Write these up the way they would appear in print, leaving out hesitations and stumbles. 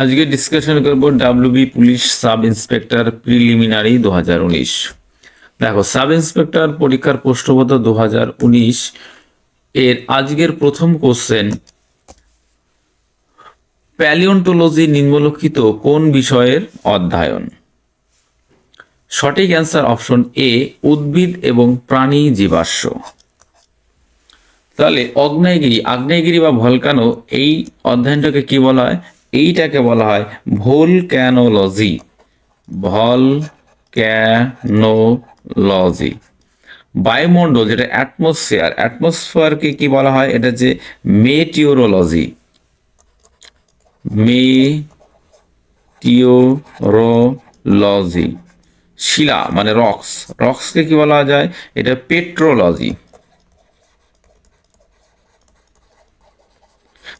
আজকে ডিসকাশন করব WB police sub inspector preliminary 2019। দেখো, সাব ইন্সপেক্টর পরীক্ষার প্রশ্নপত্র 2019 এর আজকের প্রথম কোশ্চেন, প্যালিওন্টোলজি নিম্নলিখিত কোন বিষয়ের অধ্যয়ন? সঠিক অ্যান্সার অপশন এ, উদ্ভিদ এবং প্রাণী জীবাশ্ম। তাহলে আগ্নেয়গিরি বা ভলকানো, এই অধ্যয়নটাকে কি বলা হয়? এইটাকে বলা হয় ভোলক্যানোলজি। ভলক্যানোলজি। বায়ুমণ্ডল, যেটা অ্যাটমসফিয়ারকে কি বলা হয়? এটা যে মেটিওরোলজি। মেটিওরোলজি। শিলা মানে রক্সকে কি বলা যায়? এটা পেট্রোলজি।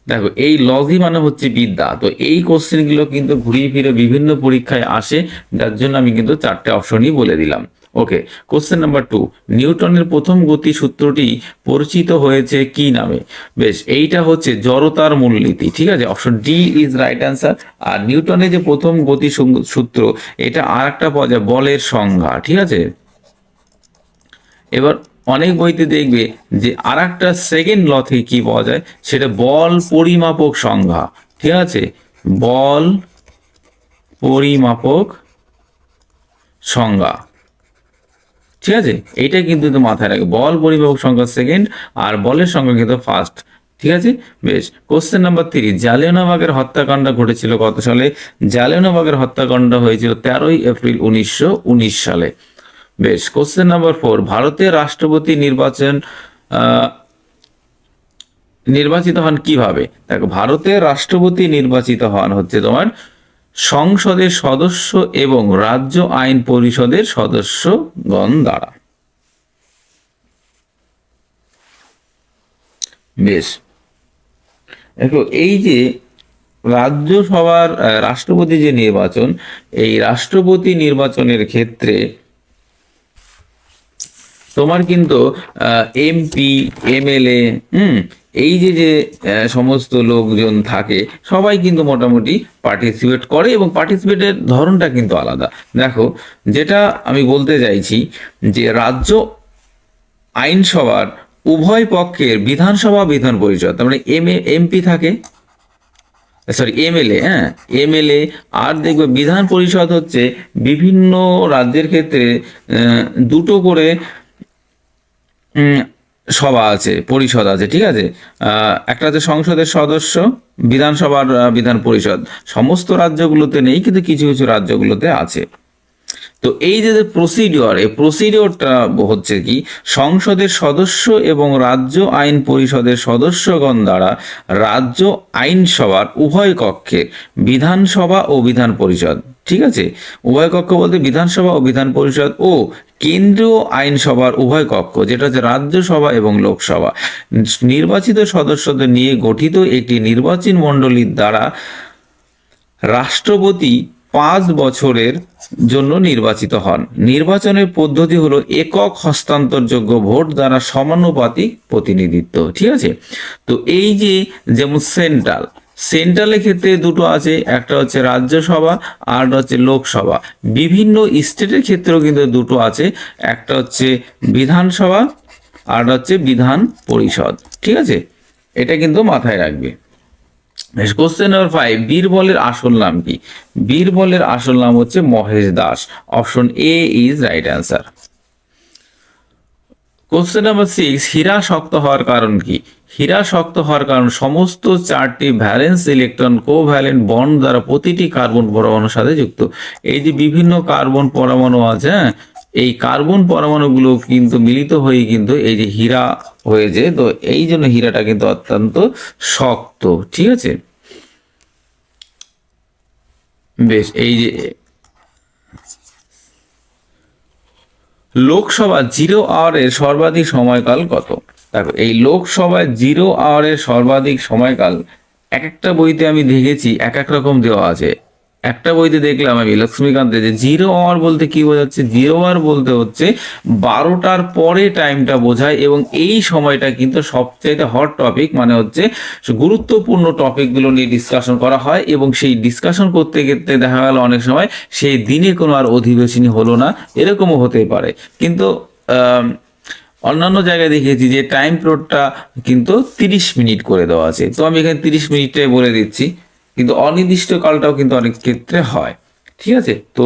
দেখো, এই লজি মানে হচ্ছে বিদ্যা। তো এই কোশ্চেনগুলো কিন্তু ঘুরিয়ে ফিরে বিভিন্ন পরীক্ষায় আসে, যার জন্য আমি কিন্তু চারটে অপশনই বলে দিলাম। ওকে, কোশ্চেন নাম্বার 2, নিউটনের প্রথম গতি সূত্রটি পরিচিত হয়েছে কি নামে? বেশ, এইটা হচ্ছে জড়তার মূলনীতি। ঠিক আছে, option D is right answer. আর নিউটনের যে প্রথম গতি সূত্র, এটা আর একটা পাওয়া যায় বলের সংজ্ঞা। ঠিক আছে, এবার অনেক বইতে দেখবে যে আর একটা সেকেন্ড ল থেকে কি পাওয়া যায়, সেটা বল পরিমাপক সংজ্ঞা। ঠিক আছে, বল পরিমাপক সংজ্ঞা। ঠিক আছে, এইটা কিন্তু মাথায় রাখবে, বল পরিমাপক সংখ্যা সেকেন্ড আর বলের সংখ্যা কিন্তু ফার্স্ট। ঠিক আছে, বেশ। কোশ্চেন নাম্বার 3, জালিয়ানওয়ালাবাগের হত্যাকাণ্ড ঘটেছিল কত সালে? জালিয়ানওয়ালাবাগের হত্যাকাণ্ড হয়েছিল 13ই এপ্রিল 1919 সালে। বেশ, কোশ্চেন নাম্বার 4, ভারতের রাষ্ট্রপতি নির্বাচিত হন কিভাবে? দেখো, ভারতের রাষ্ট্রপতি নির্বাচিত হন হচ্ছে তোমার সংসদের সদস্য এবং রাজ্য আইন পরিষদের সদস্যগণ দ্বারা। বেশ, দেখো, এই যে রাজ্যসভার রাষ্ট্রপতি যে নির্বাচন, এই রাষ্ট্রপতি নির্বাচনের ক্ষেত্রে তোমার কিন্তু এমপি, এমএলএ, এই যে সমস্ত লোকজন থাকে, সবাই কিন্তু মোটামুটি পার্টিসিপেট করে এবং পার্টিসিপেটের ধরনটা কিন্তু আলাদা। দেখো, যেটা আমি বলতে চাইছি যে রাজ্য আইনসভার উভয় পক্ষের বিধানসভা, বিধান পরিষদ, তার মানে এমপি থাকে, সরি এমএলএ, এমএলএ। আর দেখবে বিধান পরিষদ হচ্ছে বিভিন্ন রাজ্যের ক্ষেত্রে দুটো করে সভা আছে, পরিষদ আছে। ঠিক আছে, একটা হচ্ছে সংসদের সদস্য, বিধানসভার বিধান পরিষদ। সমস্ত রাজ্যগুলোতে নেই, কিন্তু কিছু কিছু রাজ্যগুলোতে আছে। তো এই যে প্রসিডিওর, এই প্রসিডিওরটা হচ্ছে কি, সংসদের সদস্য এবং রাজ্য আইন পরিষদের সদস্যগণ দ্বারা রাজ্য আইনসভার উভয় কক্ষে বিধানসভা ও বিধান পরিষদ, ঠিক আছে, উভয় কক্ষ বলতে বিধানসভা ও বিধান পরিষদ ও কেন্দ্রীয় আইনসভার উভয় কক্ষ, যেটা হচ্ছে রাজ্যসভা এবং লোকসভা, নির্বাচিত সদস্যদের নিয়ে গঠিত একটি নির্বাচন মণ্ডলীর দ্বারা রাষ্ট্রপতি 5 বছরের জন্য নির্বাচিত হন। নির্বাচনের পদ্ধতি হলো একক হস্তান্তরযোগ্য ভোট দ্বারা সমানুপাতিক প্রতিনিধিত্ব। ঠিক আছে, তো এই যে যেমন সেন্ট্রালের ক্ষেত্রে দুটো আছে, একটা হচ্ছে রাজ্যসভা আর হচ্ছে লোকসভা। বিভিন্ন স্টেটের ক্ষেত্রেও কিন্তু দুটো আছে, একটা হচ্ছে বিধানসভা আর হচ্ছে বিধান পরিষদ। ঠিক আছে, এটা কিন্তু মাথায় রাখবে। কোশ্চেন নাম্বার 5, বীরবলের আসল নাম কি? বীরবলের আসল নাম হচ্ছে Mahesh Das. Option A is right answer. Question number 6, হীরা শক্ত হওয়ার কারণ কি? হীরা শক্ত হওয়ার কারণ সমস্ত 4টি ভ্যালেন্স ইলেকট্রন কোভ্যালেন্ট বন্ড দ্বারা প্রতিটি কার্বন পরমাণুর সাথে যুক্ত। এই যে বিভিন্ন কার্বন পরমাণু আছে, এই কার্বন পরমাণুগুলো কিন্তু মিলিত হয়ে কিন্তু এই যে হীরা হয়েছে। তো এই জন্য হীরাটা কিন্তু অত্যন্ত শক্ত। ঠিক আছে, বেশ। এই যে লোকসভা 0 আওয়ারের সর্বাধিক সময়কাল কত? দেখো, এই লোকসভায় 0 আওয়ারের সর্বাধিক সময়কাল এক একটা বইতে আমি দেখেছি এক এক রকম দেওয়া আছে। একটা বইতে দেখলাম আমি লক্ষ্মীকান্তে যে 0 আওয়ার বলতে কি বোঝাচ্ছে, 0 আওয়ার বলতে হচ্ছে 12টার পরে টাইমটা বোঝায়, এবং এই সময়টা কিন্তু সবচাইতে হট টপিক, মানে হচ্ছে গুরুত্বপূর্ণ টপিকগুলো নিয়ে ডিসকাশন করা হয়, এবং সেই ডিসকাশন করতে করতে দেখা গেল অনেক সময় সেই দিনে কোনো আর অধিবেশনই হলো না, এরকমও হতেই পারে। কিন্তু অন্যান্য জায়গায় দেখেছি যে টাইম পিরিয়ডটা কিন্তু 30 মিনিট করে দেওয়া আছে, তো আমি এখানে 30 মিনিটটাই বলে দিচ্ছি, কিন্তু অনির্দিষ্টকালটাও কিন্তু অনেক ক্ষেত্রে হয়। ঠিক আছে, তো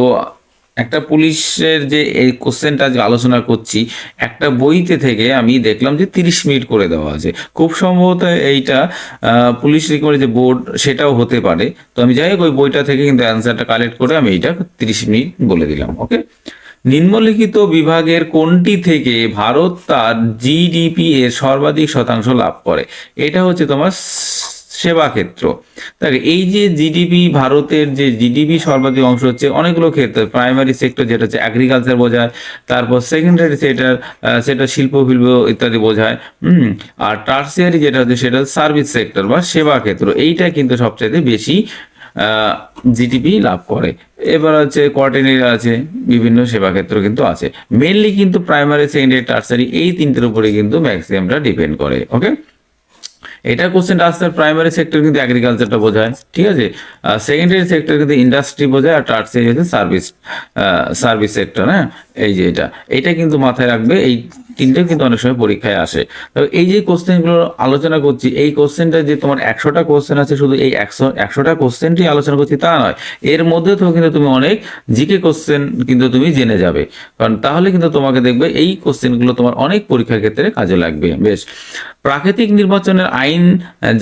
একটা পুলিশের যে এই কোশ্চেনটা যে আলোচনা করছি, একটা বইতে থেকে আমি দেখলাম যে 30 মিনিট করে দেওয়া আছে। খুব সম্ভবত এইটা পুলিশ রিকভারি যে বোর্ড সেটাও হতে পারে। তো আমি যাই হোক ওই বইটা থেকে কিন্তু অ্যান্সারটা কালেক্ট করে আমি এইটা 30 মিনিট বলে দিলাম। ওকে, নিম্নলিখিত বিভাগের কোনটি থেকে ভারত তার জিডিপি এর সর্বাধিক শতাংশ লাভ করে? এটা হচ্ছে তোমার সেবা ক্ষেত্র। তাহলে এই যে জিডিপি, ভারতের যে জিডিপি সর্বাধিক অংশ হচ্ছে অনেকগুলো ক্ষেত্রে, প্রাইমারি সেক্টর যেটা হচ্ছে এগ্রিকালচার বোঝায়, তারপর সেকেন্ডারি সেক্টর সেটা শিল্প ফিল্প ইত্যাদি বোঝায়, আর টার্সিয়ারি যেটা হচ্ছে সেটা সার্ভিস সেক্টর বা সেবা ক্ষেত্র, এইটা কিন্তু সবচাইতে বেশি জিডিপি লাভ করে। এবার হচ্ছে কোয়ার্টারলি আছে, বিভিন্ন সেবা ক্ষেত্র কিন্তু আছে, মেনলি কিন্তু প্রাইমারি সেকেন্ডারি টার্সারি এই তিনটের উপরে কিন্তু ম্যাক্সিমামটা ডিপেন্ড করে। ওকে, এটা কোশ্চেনটা আসতে প্রাইমারি সেক্টর কিন্তু এগ্রিকালচারটা বোঝায়, ঠিক আছে, সেকেন্ডারি সেক্টর কিন্তু ইন্ডাস্ট্রি বোঝায়, আর টার্সারি হচ্ছে সার্ভিস সেক্টর। হ্যাঁ, এই যে এটা কিন্তু মাথায় রাখবে, এই তিনটে কিন্তু অনেক সময় পরীক্ষায় আসে। তো এই যে কোশ্চেনগুলো আলোচনা করছি, এই কোশ্চেনটা যে তোমার 100টা কোশ্চেন আছে, শুধু এই 100টা কোশ্চেনটি আলোচনা করছি তা নয়, এর মধ্যে তো কিন্তু তুমি অনেক জিকে কোশ্চেন কিন্তু তুমি জেনে যাবে, কারণ তাহলে কিন্তু তোমাকে দেখবে এই কোশ্চেনগুলো তোমার অনেক পরীক্ষার ক্ষেত্রে কাজে লাগবে। বেশ, প্রাকৃতিক নির্বাচনের আইন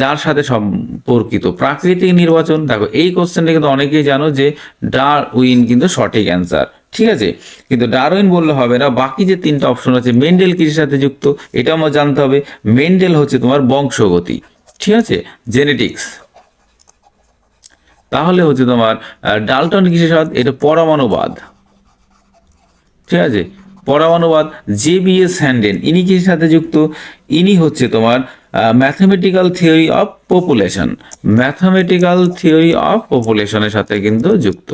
যার সাথে সম্পর্কিত, প্রাকৃতিক নির্বাচন, দেখো এই কোশ্চেনটা কিন্তু অনেকেই জানো যে ডারউইন কিন্তু সঠিক অ্যান্সার। ঠিক আছে, কিন্তু ডারউইন বললে হবে না, বাকি যে তিনটা অপশন আছে, মেন্ডেল কিসের সাথে যুক্ত এটা আমার জানতে হবে। মেন্ডেল হচ্ছে তোমার বংশগতি, ঠিক আছে, জেনেটিক্স। তাহলে হচ্ছে তোমার ডাল্টন কিসের সাথে, এটা পরমাণুবাদ। ঠিক আছে, পরমাণুবাদ। জে.বি.এস. হ্যান্ডেন ইনি কিসের সাথে যুক্ত, ইনি হচ্ছে তোমার mathematical theory of population, mathematical theory of পপুলেশনের সাথে কিন্তু যুক্ত।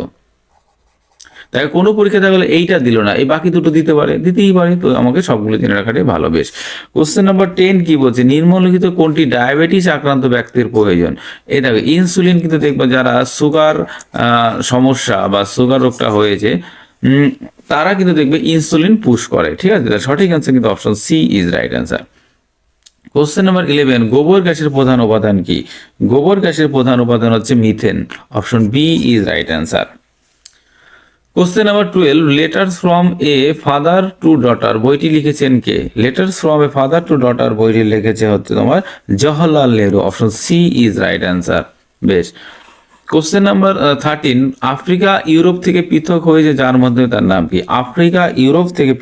তাই কোনো পরীক্ষা থাকলে এইটা দিল না, এই বাকি দুটো দিতে পারে, দিতেই পারে, তো আমাকে সবগুলো জেনে রাখাটাই ভালো। বেশ, কোশ্চেন নাম্বার 10 কি বলছে, নিম্নলিখিত কোনটি ডায়াবেটিস আক্রান্ত ব্যক্তির প্রয়োজন? এই দেখো ইনসুলিন কিন্তু দেখবা যারা সুগার সমস্যা বা সুগার রোগটা হয়েছে, তারা কিন্তু দেখবে ইনসুলিন পুশ করে। ঠিক আছে, সঠিক অ্যান্সার কিন্তু option C is right answer. Question number 11, গোবর গ্যাসের প্রধান উপাদান কি? গোবর গ্যাসের প্রধান উপাদান হচ্ছে methane, option B is right answer. Question number 12, letters from a father to daughter বইটি লিখেছেন কে? Letters from a father to daughter বইটি লিখেছে হচ্ছে তোমার Jawaharlal Nehru, option C is right answer. বেশ, কোশ্চেন নাম্বার 13, আফ্রিকা ইউরোপ থেকে পৃথক হয়েছে যার মধ্যে তার নাম কি? আফ্রিকা ইউরোপ থেকে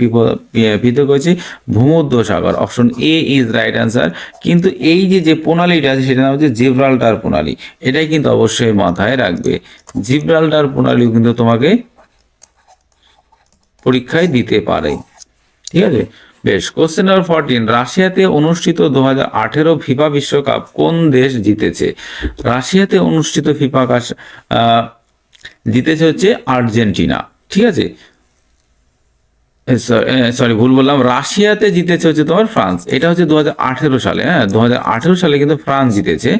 পৃথক হয়েছে ভূমধ্য সাগর, option A is right answer. কিন্তু এই যে প্রণালীটা আছে সেটা নাম হচ্ছে জিব্রাল্টার প্রণালী, এটাই কিন্তু অবশ্যই মাথায় রাখবে। জিব্রাল্টার প্রণালী কিন্তু তোমাকে পরীক্ষায় দিতে পারে। ঠিক আছে, বেশ, কোশ্চেন নাম্বার 14, রাশিয়াতে অনুষ্ঠিত 2018 ফিফা বিশ্বকাপ কোন দেশ জিতেছে? রাশিয়াতে অনুষ্ঠিত ফিফা জিতেছে হচ্ছে আর্জেন্টিনা। ঠিক আছে, সরি ভুল বললাম, রাশিয়াতে জিতেছে হচ্ছে তোমার ফ্রান্স। এটা হচ্ছে 2018 সালে। হ্যাঁ, 2018 সালে কিন্তু ফ্রান্স জিতেছে।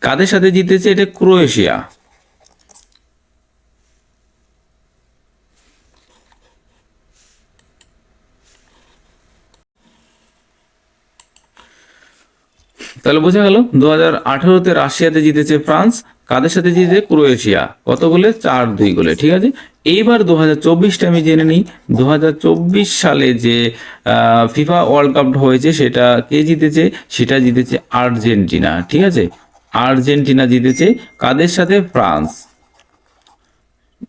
কাদের সাথে জিতেছে? এটা ক্রোয়েশিয়া। তাহলে বোঝা গেল 2018-তে রাশিয়াতে জিতেছে ফ্রান্স, কাদের সাথে জিতেছে? ক্রোয়েশিয়া। কত গোলে? 4-2 গোলে। ঠিক আছে, এইবার 2024টা আমি জেনে নিই। 2024 সালে যে ফিফা ওয়ার্ল্ড কাপ হয়েছে সেটা কে জিতেছে? সেটা জিতেছে আর্জেন্টিনা। ঠিক আছে, আর্জেন্টিনা জিতেছে কাদের সাথে? ফ্রান্স।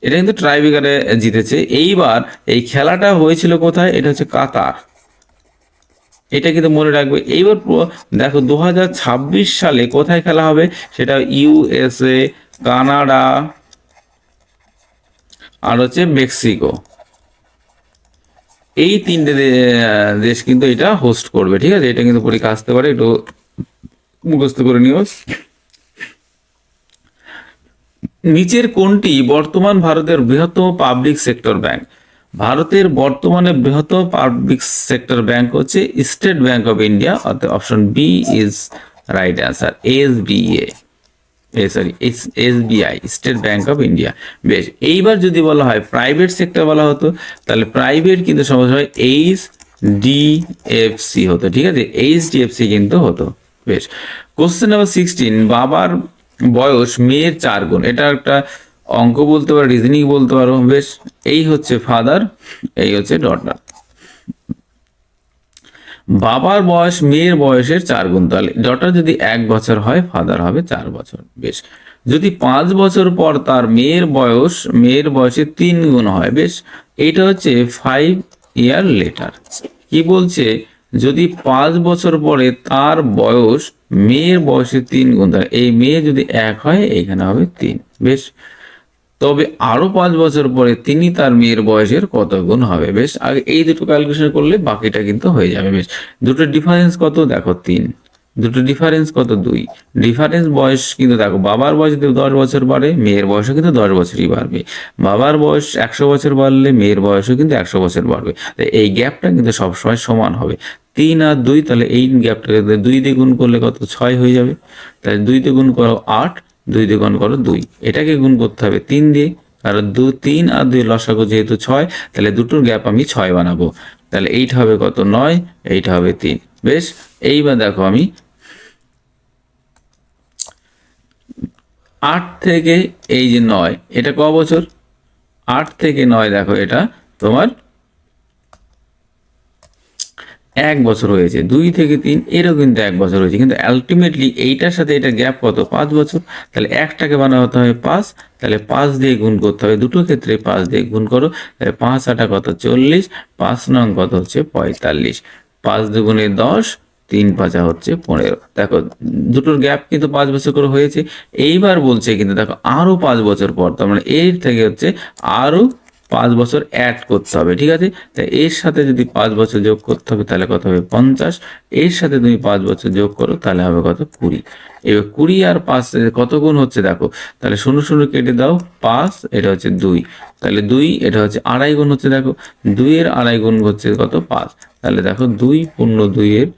এটা কিন্তু ট্রাইব্রেকারে জিতেছে। এইবার এই খেলাটা হয়েছিল কোথায়? এটা হচ্ছে কাতার, এটা কিন্তু মনে রাখবে। এইবার দেখো 2026 সালে কোথায় খেলা হবে? সেটা ইউএসএ, কানাডা আর হচ্ছে মেক্সিকো, এই তিনটে দেশ কিন্তু এটা হোস্ট করবে। ঠিক আছে, এটা কিন্তু পরীক্ষা আসতে পারে, একটু মুখস্থ করে নিও। নিচের কোনটি বর্তমান ভারতের বৃহত্তম পাবলিক সেক্টর ব্যাংক? ভারতের বর্তমানে বৃহত্তম পাবলিক সেক্টর ব্যাংক হচ্ছে স্টেট ব্যাংক অফ ইন্ডিয়া, অর্থাৎ option B is right answer, SBA, sorry SBI, state bank of India. বেশ, এইবার যদি বলা হয় প্রাইভেট সেক্টর বলা হতো, তাহলে প্রাইভেট কিন্তু সহজ হয় এইচডিএফসি হতো, ঠিক আছে, এইচডিএফসি কিন্তু হতো। বেশ, কোশ্চেন নাম্বার 16, বাবার বয়স মেয়ের 4 গুণ, এটা একটা অঙ্ক বলতে পারো, রিজনিং বলতে পারো। বেশ, এই হচ্ছে ফাদার, এই হচ্ছে ডটার। বাবার বয়স মেয়ের বয়সের 4 গুণ, তাহলে ডটার যদি 1 বছর হয়, ফাদার হবে 4 বছর। বেশ, যদি 5 বছর পর তার মেয়ের বয়সের 3 গুণ হয়, বেশ, এইটা হচ্ছে 5 ইয়ার লেটার। কি বলছে, যদি 5 বছর পরে তার বয়স মেয়ের বয়সের 3 গুণ, তাহলে এই মেয়ে যদি 1 হয়, এখানে হবে 3। বেশ, তবে আরো 5 বছর পরে তিনি তার মেয়ের বয়সের কত গুণ হবে? বেশ, আগে এই দুটো ক্যালকুলেশন করলে বাকিটা কিন্তু হয়ে যাবে। বেশ, দুটো ডিফারেন্স কত দেখো, 3, দুটো ডিফারেন্স কত, 2, ডিফারেন্স বয়স কিন্তু দেখো, বাবার বয়স যদি 10 বছর বাড়ে, মেয়ের বয়সও কিন্তু 10 বছরই বাড়বে। বাবার বয়স 100 বছর বাড়লে মেয়ের বয়সও কিন্তু 100 বছর বাড়বে। তাই এই গ্যাপটা কিন্তু সবসময় সমান হবে, 3 আর 2, তাহলে এই গ্যাপটাকে 2 দিয়ে গুণ করলে কত, 6 হয়ে যাবে। তাহলে 2 দিয়ে গুণ করো 8, 2 দিয়ে গুণ করো 2, এটাকে গুণ করতে হবে 3 দিয়ে, কারণ 3 আর 2 লসাগু যেহেতু 6, তাহলে দুটোর গ্যাপ আমি 6 বানাবো। তাহলে এইটা হবে কত, 9, এইটা হবে 3। বেশ, এইবার দেখো আমি 8 থেকে এই যে 9, এটা ক বছর, 8 থেকে 9 দেখো, এটা তোমার 1 বছর হয়েছে। 2 থেকে 3 এরও কিন্তু 1 বছর হয়েছে, কিন্তু আলটিমেটলি এইটার সাথে এটা গ্যাপ কত, 5 বছর। তাহলে একটাকে বানাতে হবে 5, তাহলে 5 দিয়ে গুণ করতে হবে, দুটো ক্ষেত্রে 5 দিয়ে গুণ করো, তাহলে 5 আটা কত, 40, 5 নং কত হচ্ছে 45, 5 দুগুণে 10, 3 পাঁচা হচ্ছে 15। দেখো দুটোর গ্যাপ কিন্তু 5 বছর করে হয়েছে। এইবার বলছে কিন্তু দেখো আরো 5 বছর পর, তার মানে এর থেকে হচ্ছে আরো 5 বছর অ্যাড করতে হবে, ঠিক আছে। তাই এর সাথে যদি 5 বছর যোগ করতে হবে, তাহলে কত হবে 50, এর সাথে তুমি 5 বছর যোগ করো, তাহলে হবে কত, 20। এবার 20 আর 5 কত গুণ হচ্ছে দেখো, তাহলে 0 0 কেটে দাও, 5, এটা হচ্ছে 2, তাহলে 2, এটা হচ্ছে আড়াই গুণ হচ্ছে, দেখো 2 এর আড়াই গুণ হচ্ছে কত, 5, তাহলে দেখো 2 পূর্ণ 2 এর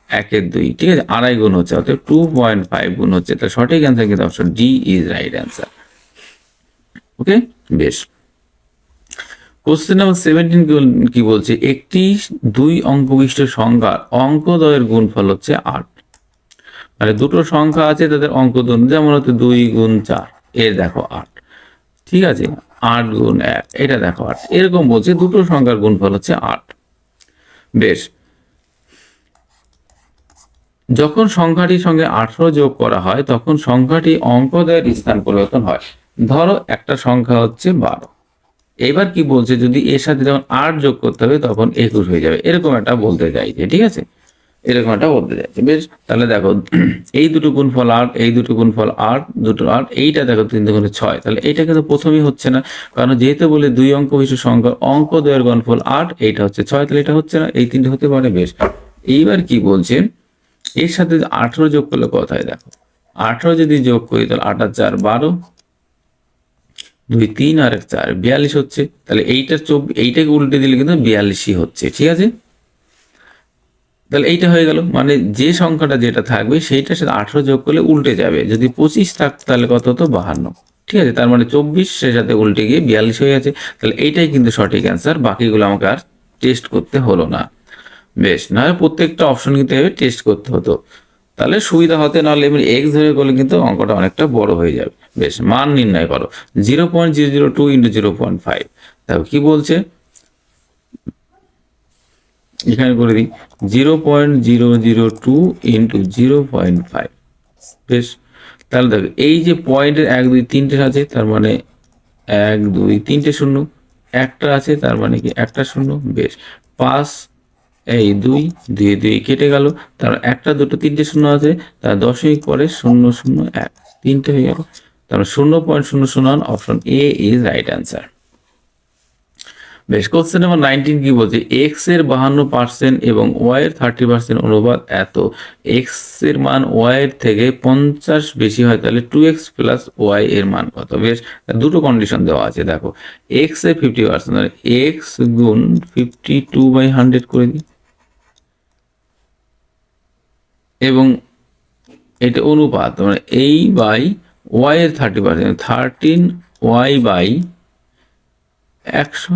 1 এর 2, ঠিক আছে, আড়াই গুণ হচ্ছে, অর্থাৎ 2.5 গুণ হচ্ছে। তাহলে সঠিক অ্যান্সার কিন্তু option D is right answer. Okay, বেশ। কোশ্চেন নাম্বার 17 কি বলছে, একটি 2 অঙ্ক বিশিষ্ট সংখ্যার অঙ্কদ্বয়ের গুণফল হচ্ছে 8। মানে দুটো সংখ্যা আছে, তাদের অঙ্কদ্বয় যেমন হচ্ছে 2 গুণ 4, এর দেখো 8, ঠিক আছে, 8 গুণ 1, এটা দেখো 8, এরকম বলছে দুটো সংখ্যার গুণফল হচ্ছে 8। বেশ, যখন সংখ্যাটির সঙ্গে 18 যোগ করা হয়, তখন সংখ্যাটি অঙ্কদ্বয়ের স্থান পরিবর্তন হয়। ধরো একটা সংখ্যা হচ্ছে 12, এবার কি বলছে, যদি এর সাথে যখন 8 যোগ করতে হবে, তখন 21 হয়ে যাবে, এরকম একটা বলতে চাইছে, ঠিক আছে, এরকম একটা বলতে চাইছে। বেশ, তাহলে দেখো এই দুটো গুণফল 8, এই দুটো গুণফল 8, দুটো 8, এইটা দেখো 3 দুগুণে 6, তাহলে এইটা কিন্তু প্রথমেই হচ্ছে না, কারণ যেহেতু বলে 2 অঙ্ক বিশিষ্ট সংখ্যা অঙ্কদ্বয়ের গুণফল 8, এইটা হচ্ছে 6, তাহলে এটা হচ্ছে না, এই তিনটে হতে পারে। বেশ, এইবার কি বলছে, এর সাথে 18 যোগ করলে কথায় দেখো, 18 যদি যোগ করি, তাহলে 8 আর 4 12, 2 3 আর 1 4, 42 হচ্ছে। তাহলে এইটাকে উল্টে দিলে কিন্তু 42ই হচ্ছে, ঠিক আছে। তাহলে এইটা হয়ে গেল, মানে যে সংখ্যাটা যেটা থাকবে সেইটার সাথে 18 যোগ করলে উল্টে যাবে। যদি 25 থাকতো, তাহলে কত হতো, 52, ঠিক আছে। তার মানে 24 সে সাথে উল্টে গিয়ে 42 হয়ে গেছে। তাহলে এইটাই কিন্তু সঠিক অ্যান্সার, বাকিগুলো আমাকে আর টেস্ট করতে হলো না। বেশ, নাহলে প্রত্যেকটা অপশন কিন্তু টেস্ট করতে হতো, তাহলে সুবিধা হতে, নাহলে এমনি এক্স ধরে করলে কিন্তু অঙ্কটা অনেকটা বড় হয়ে যাবে। বেশ, মান নির্ণয় করো, 0.002 ইন্টু 0.5, দেখো কি বলছে, এখানে করে দিই 0.002 ইন্টু 0.5। বেশ, তাহলে দেখো এই যে পয়েন্টের 1 2 3টে আছে, তার মানে 1 2 3টে শূন্য, একটা আছে, তার মানে কি একটা শূন্য। বেশ, 5, এই 2 2 2 কেটে গেল, তার একটা দুটো 3টে শূন্য আছে, তার দশমিক পরে 0 0 1, 3টে হয়ে গেল, তার 0.001, option A is right answer. বেশ, কোশ্চেন নাম্বার 19 কি বলছে, এক্স এর 52% এবং ওয়াই এর 30% অনুপাত এত, এক্স এর মান ওয়াই এর থেকে 50 বেশি হয়, তাহলে 2x প্লাস ওয়াই এর মান কত? বেশ, দুটো কন্ডিশন দেওয়া আছে। দেখো, এক্স এর 50%, মানে এক্স গুণ 52/100 করে দিই, এবং এটা অনুপাত, মানে এই বাই ওয়াই এর 30%, 13y/100,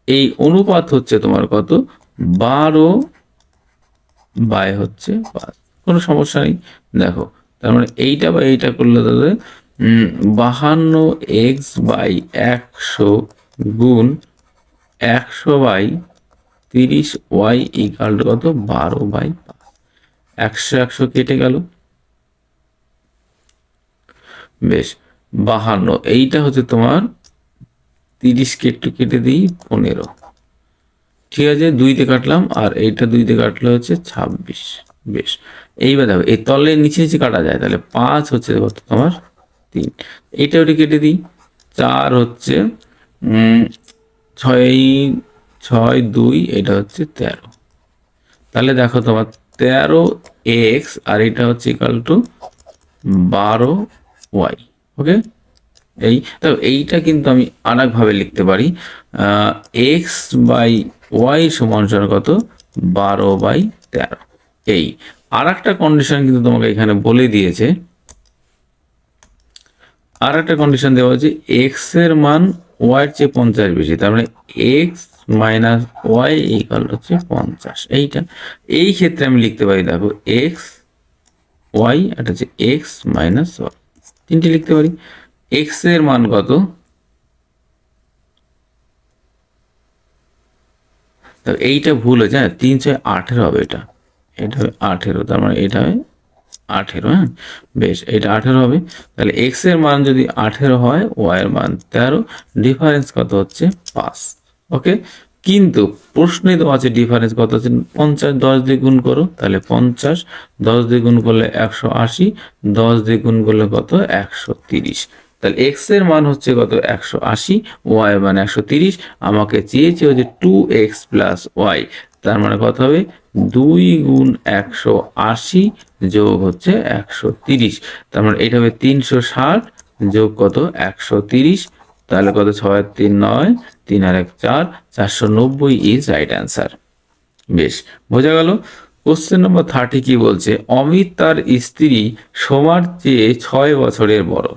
এই অনুপাত হচ্ছে তোমার কত? 12/5, কোনো সমস্যা নেই। দেখো, তার মানে এইটা বা এইটা করলে তাহলে 52x/100 গুণ 100/30y ইকাল টু কত? 12/5। 100 কেটে গেল। বেশ, 52, এইটা হচ্ছে তোমার 30কে একটু কেটে দিই, 15, ঠিক আছে, 2 দিয়ে কাটলাম, আর এইটা 2 দিয়ে কাটলে হচ্ছে 26। বেশ, এইবার দেখো, এই তলে নিচে নিচে কাটা যায়, তাহলে 5 হচ্ছে কত তোমার? 3, এইটা ওটা কেটে দিই, 4 হচ্ছে 6 6 2, এটা হচ্ছে 13, তাহলে দেখো তোমার 13x, আর এটা হচ্ছে ইকাল টু 12y। ওকে, এইটা কিন্তু আমি আর একভাবে লিখতে পারি, x/y সমান কত? 12/13। এই আর একটা কন্ডিশন কিন্তু তোমাকে এখানে বলে দিয়েছে, আর একটা কন্ডিশন দেওয়া হচ্ছে, এক্স এর মান ওয়াই এর চেয়ে 50 বেশি, তার মানে এক্স মাইনাস ওয়াই ইকাল হচ্ছে 50। এই ক্ষেত্রে আমি লিখতে পারি, দেখো, এক্স ওয়াই, এটা হচ্ছে এক্স মাইনাস ওয়াই, তিনটি লিখতে পারি। এক্স এর মান কত? তো এইটা ভুল হয়েছে, হ্যাঁ, 3 6 18 হবে, এটা হবে 18, তার মানে এটা হবে 18। হ্যাঁ, বেশ, এটা 18 হবে। তাহলে এক্স এর মান যদি 18 হয়, ওয়াই এর মান 13, ডিফারেন্স কত হচ্ছে? 5। ওকে, কিন্তু প্রশ্নে তো আছে ডিফারেন্স কত হচ্ছে? 50, 10 দিয়ে গুণ করো, তাহলে 50, 10 দিয়ে গুণ করলে 180, 10 দিয়ে গুণ করলে কত? 130। তাহলে এক্স এর মান হচ্ছে কত? 180, ওয়াই এর মান 130। আমাকে চেয়েছে হচ্ছে 2x প্লাস ওয়াই, তার মানে কত হবে? 2 গুণ 180 যোগ হচ্ছে 130, তার মানে এটা হবে 360 যোগ কত? 130, তাহলে কত? 6 আর 3 9, 3 আর 1 4, 490 ইজ রাইট অ্যান্সার। বেশ, বোঝা গেল। কোশ্চেন নম্বর 30 কি বলছে, অমিত তার স্ত্রী সোমার চেয়ে 6 বছরের বড়,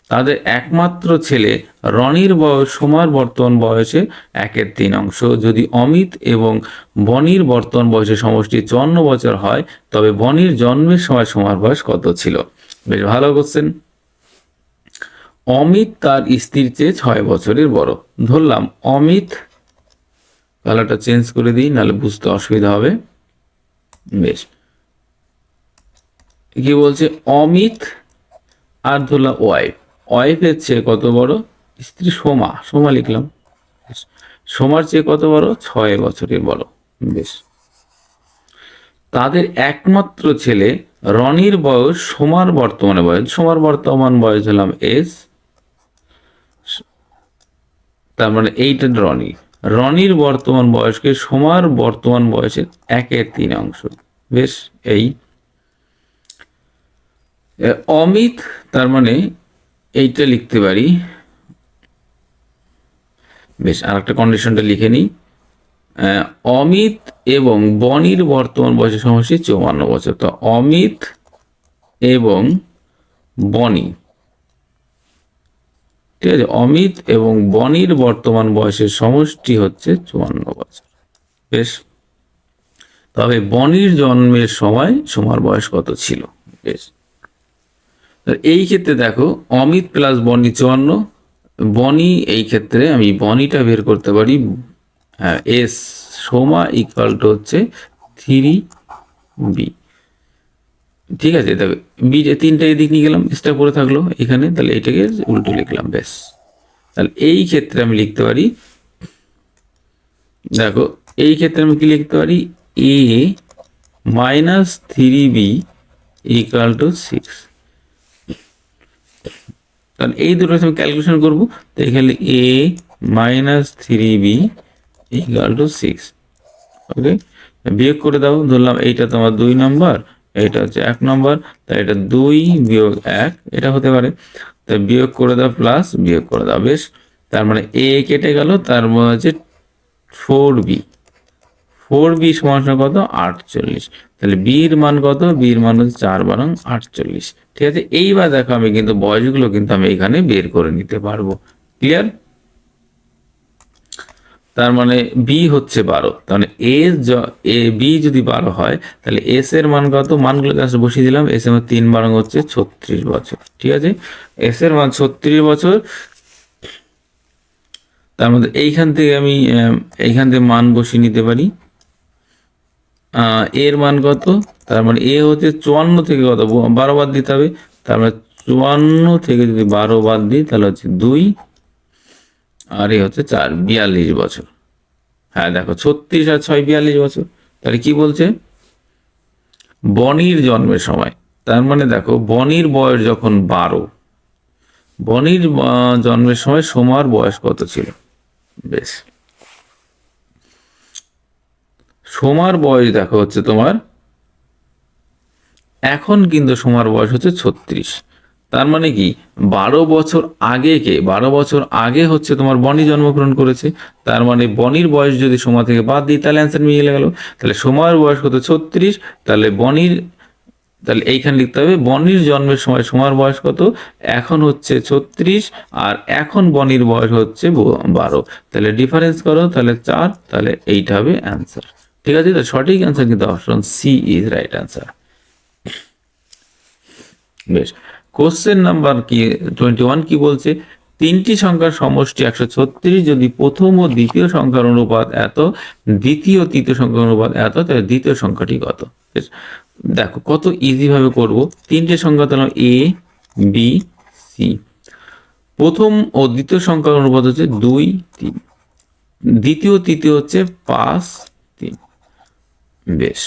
তাদের একমাত্র ছেলে রনির বয়স সোমার বর্তমান বয়সে 1/3 যদি অমিত এবং বনির বর্তমান বয়সের সমষ্টি 54 বছর হয়, তবে বনির জন্মের সময় সোমার বয়স কত ছিল? বেশ ভালো কোশ্চেন। অমিত তার স্ত্রীর চেয়ে 6 বছরের বড়, ধরলাম অমিত, কালারটা চেঞ্জ করে দিই, নাহলে বুঝতে অসুবিধা হবে। বেশ, কি বলছে, অমিত আর ধরলাম ওয়াইফের চেয়ে কত বড়? স্ত্রী সোমা লিখলাম, সোমার চেয়ে কত বড়? 6 বছরের বড়। বেশ, তাদের একমাত্র ছেলে রনির বয়স সোমার বর্তমান বয়স হলাম এস, তার মানে এইটা রনির বর্তমান বয়সকে সোমার বর্তমান বয়সের 1/3। বেশ, অমিত, তার মানে এইটা লিখতে পারি। বেশ, আর একটা কন্ডিশনটা লিখে নিই, অমিত এবং বনির বর্তমান বয়সের সমষ্টি 54 বছর, তো অমিত এবং বনি, ঠিক আছে, অমিত এবং বনির বর্তমান বয়সের সমষ্টি হচ্ছে 54 বছর। বেশ, তবে বনির জন্মের সময় সোমার বয়স কত ছিল? বেশ, এই ক্ষেত্রে দেখো, অমিত প্লাস বনি 54, বনি, এই ক্ষেত্রে আমি বনিটা বের করতে পারি, এস সোমা ইকুয়াল টু হচ্ছে 3b, ঠিক আছে, দেখো বি যে 3টা এদিক নিয়ে গেলাম, এসটা পড়ে থাকলো এখানে, তাহলে এটাকে উল্টো লিখলাম। বেশ, তাহলে এই ক্ষেত্রে আমি লিখতে পারি, দেখো, এই ক্ষেত্রে আমি কি লিখতে পারি? a minus 3b equal to 6, কারণ এই দুটো আমি ক্যালকুলেশন করবো, তো এখানে a minus 3b equal to 6। ওকে, বিয়োগ করে দাও, ধরলাম এইটা তোমার 2 নম্বর, এইটা হচ্ছে 1 নম্বর, তাই এটা 2 বিয়োগ 1 এটা হতে পারে। তাই বিয়োগ করে দাও প্লাস বিয়োগ করে দাও। বেশ, তার মানে এ কেটে গেল, তার মানে হচ্ছে 4b। 4b সমান সমান কত? 48। তাহলে বির মান কত? বির মান হচ্ছে 4 বারং 48। ঠিক আছে, এইবার দেখো আমি কিন্তু বয়সগুলো কিন্তু আমি এখানে বের করে নিতে পারবো। ক্লিয়ার? তার মানে বি হচ্ছে 12, তাহলে বি যদি 12 হয় তাহলে এস এর মান কত? মানগুলো জাস্ট বসিয়ে দিলাম। এস এর মান 3 বারং হচ্ছে 36 বছর। ঠিক আছে, এস এর মান 36 বছর। তার মধ্যে এইখান থেকে আমি এইখান থেকে মান বসিয়ে নিতে পারি। এর মান কত? তার মানে এ হচ্ছে 54 থেকে কত? 12 বাদ দিতে হবে। তার মানে 54 থেকে যদি 12 বাদ দিই তাহলে হচ্ছে 2, আর এ হচ্ছে 4, 42 বছর। হ্যাঁ দেখো, 36 আর 6 42 বছর। তাহলে কি বলছে? বনির জন্মের সময়, তার মানে দেখো বনির বয়স যখন 12, বনির জন্মের সময় সোমার বয়স কত ছিল? বেশ, সোমার বয়স দেখো হচ্ছে তোমার, এখন কিন্তু সোমার বয়স হচ্ছে 36। তার মানে কি 12 বছর আগে, 12 বছর আগে হচ্ছে তোমার বনি জন্মগ্রহণ করেছে। তার মানে বনির বয়স যদি সোমা থেকে বাদ দিই তাহলে অ্যান্সার মিলে গেল। তাহলে সোমার বয়স কত? 36। তাহলে বনির, তাহলে এইখানে লিখতে হবে বনির জন্মের সময় সোমার বয়স কত? এখন হচ্ছে 36, আর এখন বনির বয়স হচ্ছে 12। তাহলে ডিফারেন্স করো, তাহলে 4, তাহলে এইটা হবে অ্যান্সার। ঠিক আছে, তো সঠিক অ্যান্সার কিন্তু option C is right answer. বেশ, কোশ্চেন নাম্বার কি 21 কি বলছে? তিনটি সংখ্যার সমষ্টি 136 যদি প্রথম ও দ্বিতীয় সংখ্যার অনুপাত এত, দ্বিতীয় তৃতীয় সংখ্যার অনুপাত এত, তাহলে দ্বিতীয় সংখ্যাটি কত? বেশ, দেখো কত ইজি ভাবে করব। তিনটে সংখ্যা তাহলে এ বি সি, প্রথম ও দ্বিতীয় সংখ্যার অনুপাত হচ্ছে 2 3, দ্বিতীয় তৃতীয় হচ্ছে 5 3। বেশ,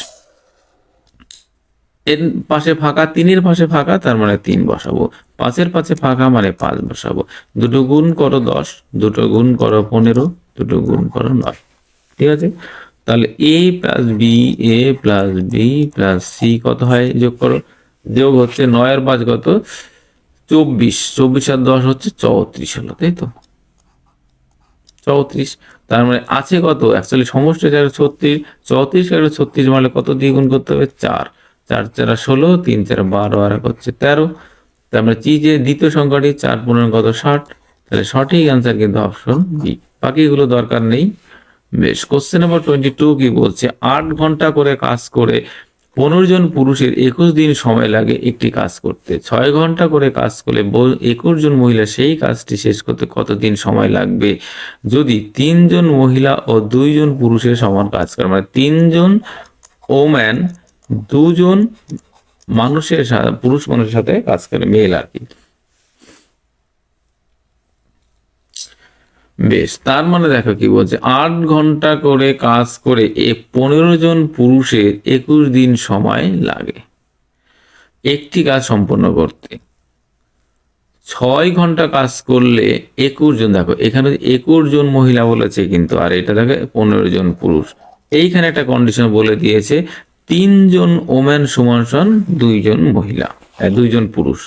এর পাশে ফাঁকা, 3-এর পাশে ফাঁকা, তার মানে 3 বসাবো। 5-এর পাশে ফাঁকা মানে 5 বসাবো। দুটো গুণ করো 10, দুটো গুণ করো 15, দুটো গুণ করো 9। ঠিক আছে, তাহলে এ প্লাস বি, এ প্লাস বি প্লাস সি কত হয়? যোগ করো। যোগ হচ্ছে 9 আর 5 কত? 24, 24 আর 10 হচ্ছে 34 হলো, তাই তো? 34। তার মানে আছে কত? অ্যাকচুয়ালি সমষ্টি 36, 34 আর 36 মানে কত দিয়ে গুণ করতে হবে? 4, 4 4 16, 3 4 12, আর এক হচ্ছে 13। তার মানে কি যে দ্বিতীয় সংখ্যাটি 4 15 কত? 60। তাহলে সঠিক অ্যান্সার কিন্তু অপশন বি, বাকিগুলো দরকার নেই। বেশ, কোশ্চেন নাম্বার 22 কি বলছে? 8 ঘন্টা করে কাজ করে 15 জন পুরুষের 21 দিন সময় লাগে একটি কাজ করতে। 6 ঘন্টা করে কাজ করলে 21 জন মহিলা সেই কাজটি শেষ করতে কতদিন সময় লাগবে? যদি 3 জন মহিলা ও 2 জন পুরুষের সমান কাজ করে, মানে 3 জন ওম্যান 2 জন মানুষের সাথে, পুরুষ মানুষের সাথে কাজ করে, মেল আর কি। বেশ, তার মানে দেখো কি বলছে? 8 ঘন্টা করে কাজ করে 15 জন পুরুষের 21 দিন সময় লাগে একটি কাজ সম্পন্ন করতে। 6 ঘন্টা কাজ করলে 21 জন, দেখো এখানে 21 জন মহিলা বলেছে কিন্তু, আর এটা দেখো 15 জন পুরুষ। এইখানে একটা কন্ডিশন বলে দিয়েছে 3 জন ওম্যান সমান সমান 2 জন মহিলা, 2 জন পুরুষ,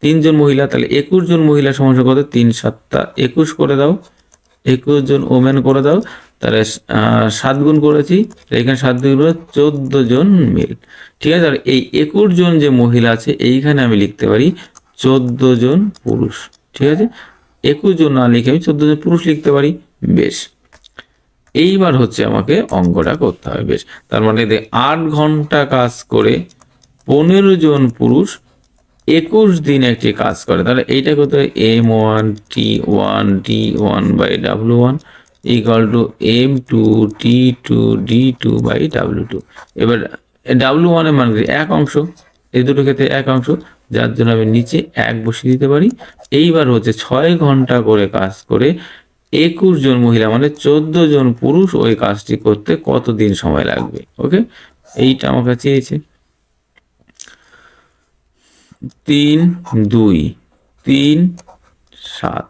3 জন মহিলা। তাহলে 21 জন মহিলা সমান সমান কত? 3 7 21 করে দাও, 21 জন ওমেন করে দাও। তাহলে 7 গুণ করেছি, এখানে 7 দুই 14 জন মেল। ঠিক আছে, আর এই 21 জন যে মহিলা আছে এইখানে আমি লিখতে পারি 14 জন পুরুষ। ঠিক আছে, 21 জন না লিখে আমি 14 জন পুরুষ লিখতে পারি। বেশ, এইবার হচ্ছে আমাকে অঙ্কটা করতে হবে। বেশ, তার মানে 8 ঘন্টা কাজ করে 15 জন পুরুষ 21 দিন একটি কাজ করে, তাহলে এইটা করতে হয় M1T1D1/W1 ইকুয়াল টু M2T2D2/W2। এবার W1 এর মান 1 অংশ, এই দুটো ক্ষেত্রে 1 অংশ, যার জন্য আমি নিচে 1 বসিয়ে দিতে পারি। এইবার হচ্ছে 6 ঘন্টা করে কাজ করে 21 জন মহিলা মানে 14 জন পুরুষ ওই কাজটি করতে কতদিন সময় লাগবে? ওকে, এইটা আমার কাছে চেয়েছে। 3 2 3 7,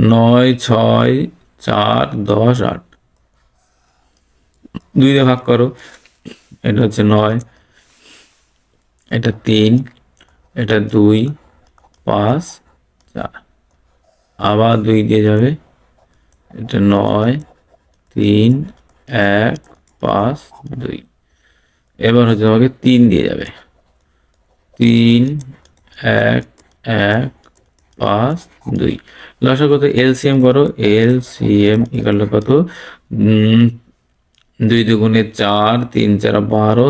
9, 6, 4, 10, 8, 2 দিয়ে ভাগ করো, এটা হচ্ছে 9, এটা 3, এটা 2, 5, 4, আবার 2 দিয়ে যাবে, এটা 9, 3, 1, 5, 2, এবার হচ্ছে তোমাকে 3 দিয়ে যাবে, 3, 1, 1, 5, 2, লসাগু কত, এলসিএম করো, এলসিএম ইকুয়াল টু কত, 2 দুগুণে 4, 3 4 12,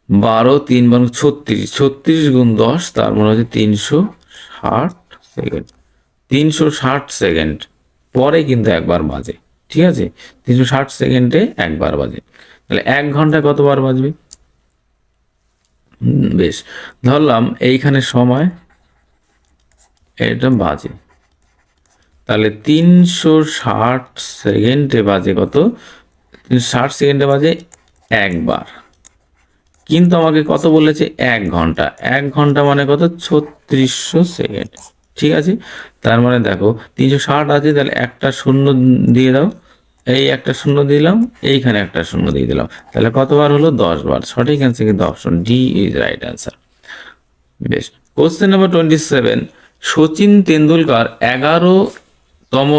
12, 3 12 36, 36 গুণ 10, তার মানে হচ্ছে 360 সেকেন্ড, 360 সেকেন্ড পরে কিন্তু একবার বাজে, ঠিক আছে, 360 সেকেন্ডে একবার বাজে, তাহলে 1 ঘন্টায় কতবার বাজবে? বেশ, ধরলাম এইখানে সময় এটা বাজে, তাহলে 360 সেকেন্ডে বাজে কত, 360 সেকেন্ডে বাজে একবার, কিন্তু আমাকে কত বলেছে 1 ঘন্টা, 1 ঘন্টা মানে কত 3600 সেকেন্ড, ঠিক আছে, তার মানে দেখো 360 আছে, তাহলে একটা শূন্য দিয়ে দাও, এই একটা শূন্য দিলাম, এইখানে একটা শূন্য দিয়ে দিলাম, তাহলে কতবার হলো 10 বার, সঠিক অ্যান্সার কিন্তু option D is right answer. বেশ, কোশ্চেন নাম্বার 27, সচিন তেন্ডুলকার 11তম